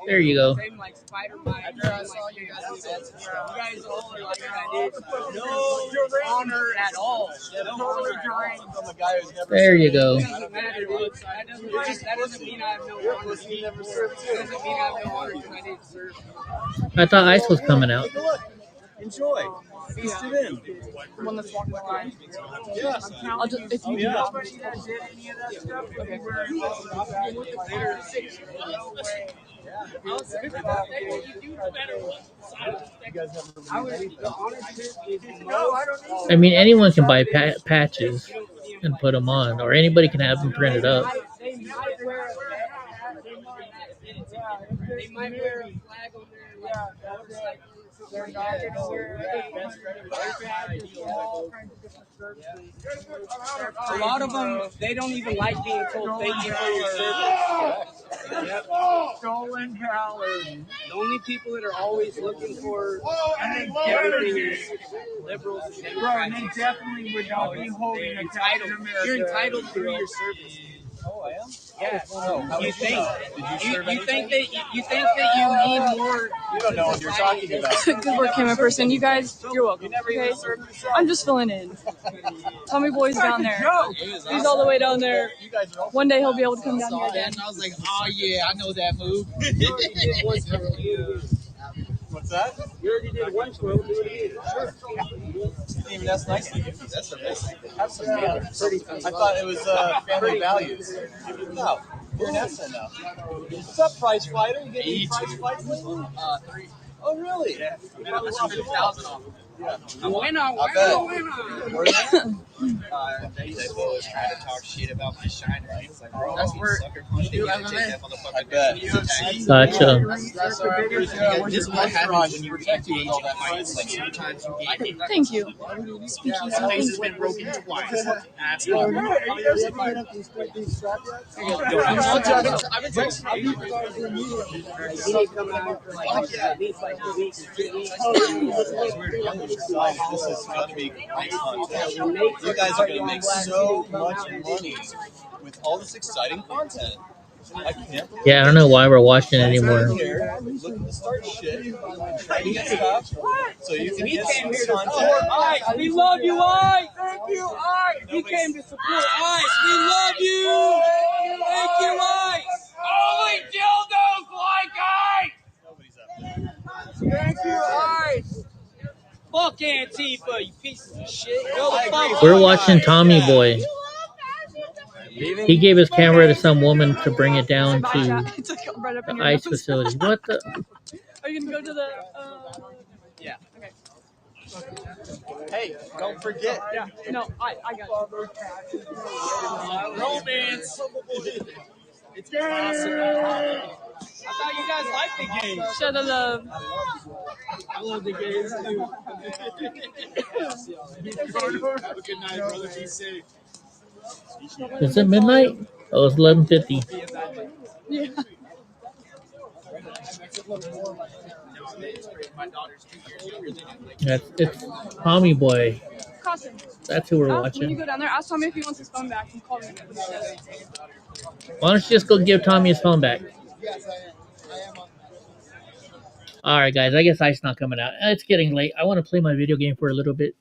There you go. There you go. I thought ice was coming out. Enjoy. Feast it in. The one that's walking the line. Yes. I'll just, if you do that, I mean, anyone can buy patches and put them on, or anybody can have them printed up. They might wear a flag on a lot of them, they don't even like being told thank you for your service. Stolen valor. The only people that are always looking for everything is liberals and Democrats. Bro, and they definitely would not be holding a Captain America. You're entitled through your service. Oh, I am? Yeah. You think that you need more. You don't know what you're talking about. good work, camera person. You guys, you're welcome. Okay, I'm just filling in. Tommy Boy's down there. He's all the way down there. One day he'll be able to come down here again. I was like, oh yeah, I know that move. What's that? You already did one twirl. Do it again. Sure. Even that's nice to you. That's amazing. Have some manners. I thought it was family values. No, you're an accent now. What's up, prize fighter? You get any prize fights lately? 3. Oh, really? Yeah. $100,000. Yeah. Winner. They always trying to talk shit about my shine, right? It's like, bro, that's where you do MMA. I bet. Gotcha. This one had when you protect you with all that fight. Like sometimes you get Thank you. Speakeasy. the face has been broken twice. That's all. I've been texting you. This is going to be great content. You guys are going to make so much money with all this exciting content. I can't believe Yeah, I don't know why we're watching it anymore. looking to start shit and trying to get stuff so you can get some content. Ice, we love you, Ice. Thank you, Ice. We came to support Ice. We love you. Thank you, Ice. Only dildos like Ice. Thank you, Ice. Fuck Antifa, you pieces of shit. Go the fuck We're on, watching Ice. Tommy Boy. He gave his camera to some woman to bring it down to It's like right up in the your ICE nose. facility. What the? Are you gonna go to the? Yeah. Okay. Hey, don't forget. Yeah. No, I got you. Romance. It's awesome. I thought you guys liked the game. Shut up. I love the games too. Have a good night, brother. Be safe. Is it midnight? Oh, it's 11:50. Yeah. It's Tommy Boy. Carson. That's who we're When you watching. go down there, ask Tommy if he wants his phone back and call me. Why don't you just go give Tommy his phone back? All right, guys. I guess Ice not coming out. It's getting late. I want to play my video game for a little bit.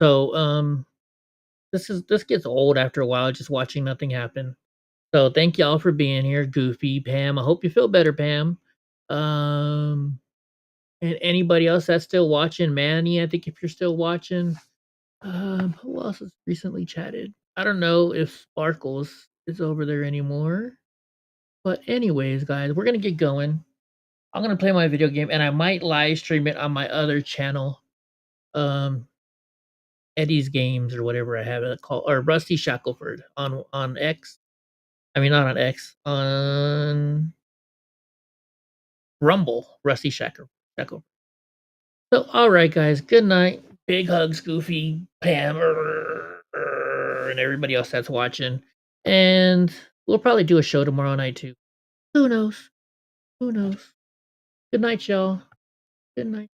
So, this gets old after a while. Just watching nothing happen. So thank y'all for being here, Goofy, Pam. I hope you feel better, Pam. And anybody else that's still watching, Manny, I think if you're still watching. Who else has recently chatted? I don't know if Sparkles is over there anymore. But anyways, guys, we're gonna get going. I'm gonna play my video game, and I might live stream it on my other channel, um, Eddie's Games or whatever I have it called, or Rusty Shackelford on X. I mean, not on X, on Rumble, Rusty Shackelford. So, all right, guys, good night. Big hugs, Goofy, Pam, and everybody else that's watching. And we'll probably do a show tomorrow night too. Who knows? Who knows? Good night, y'all. Good night.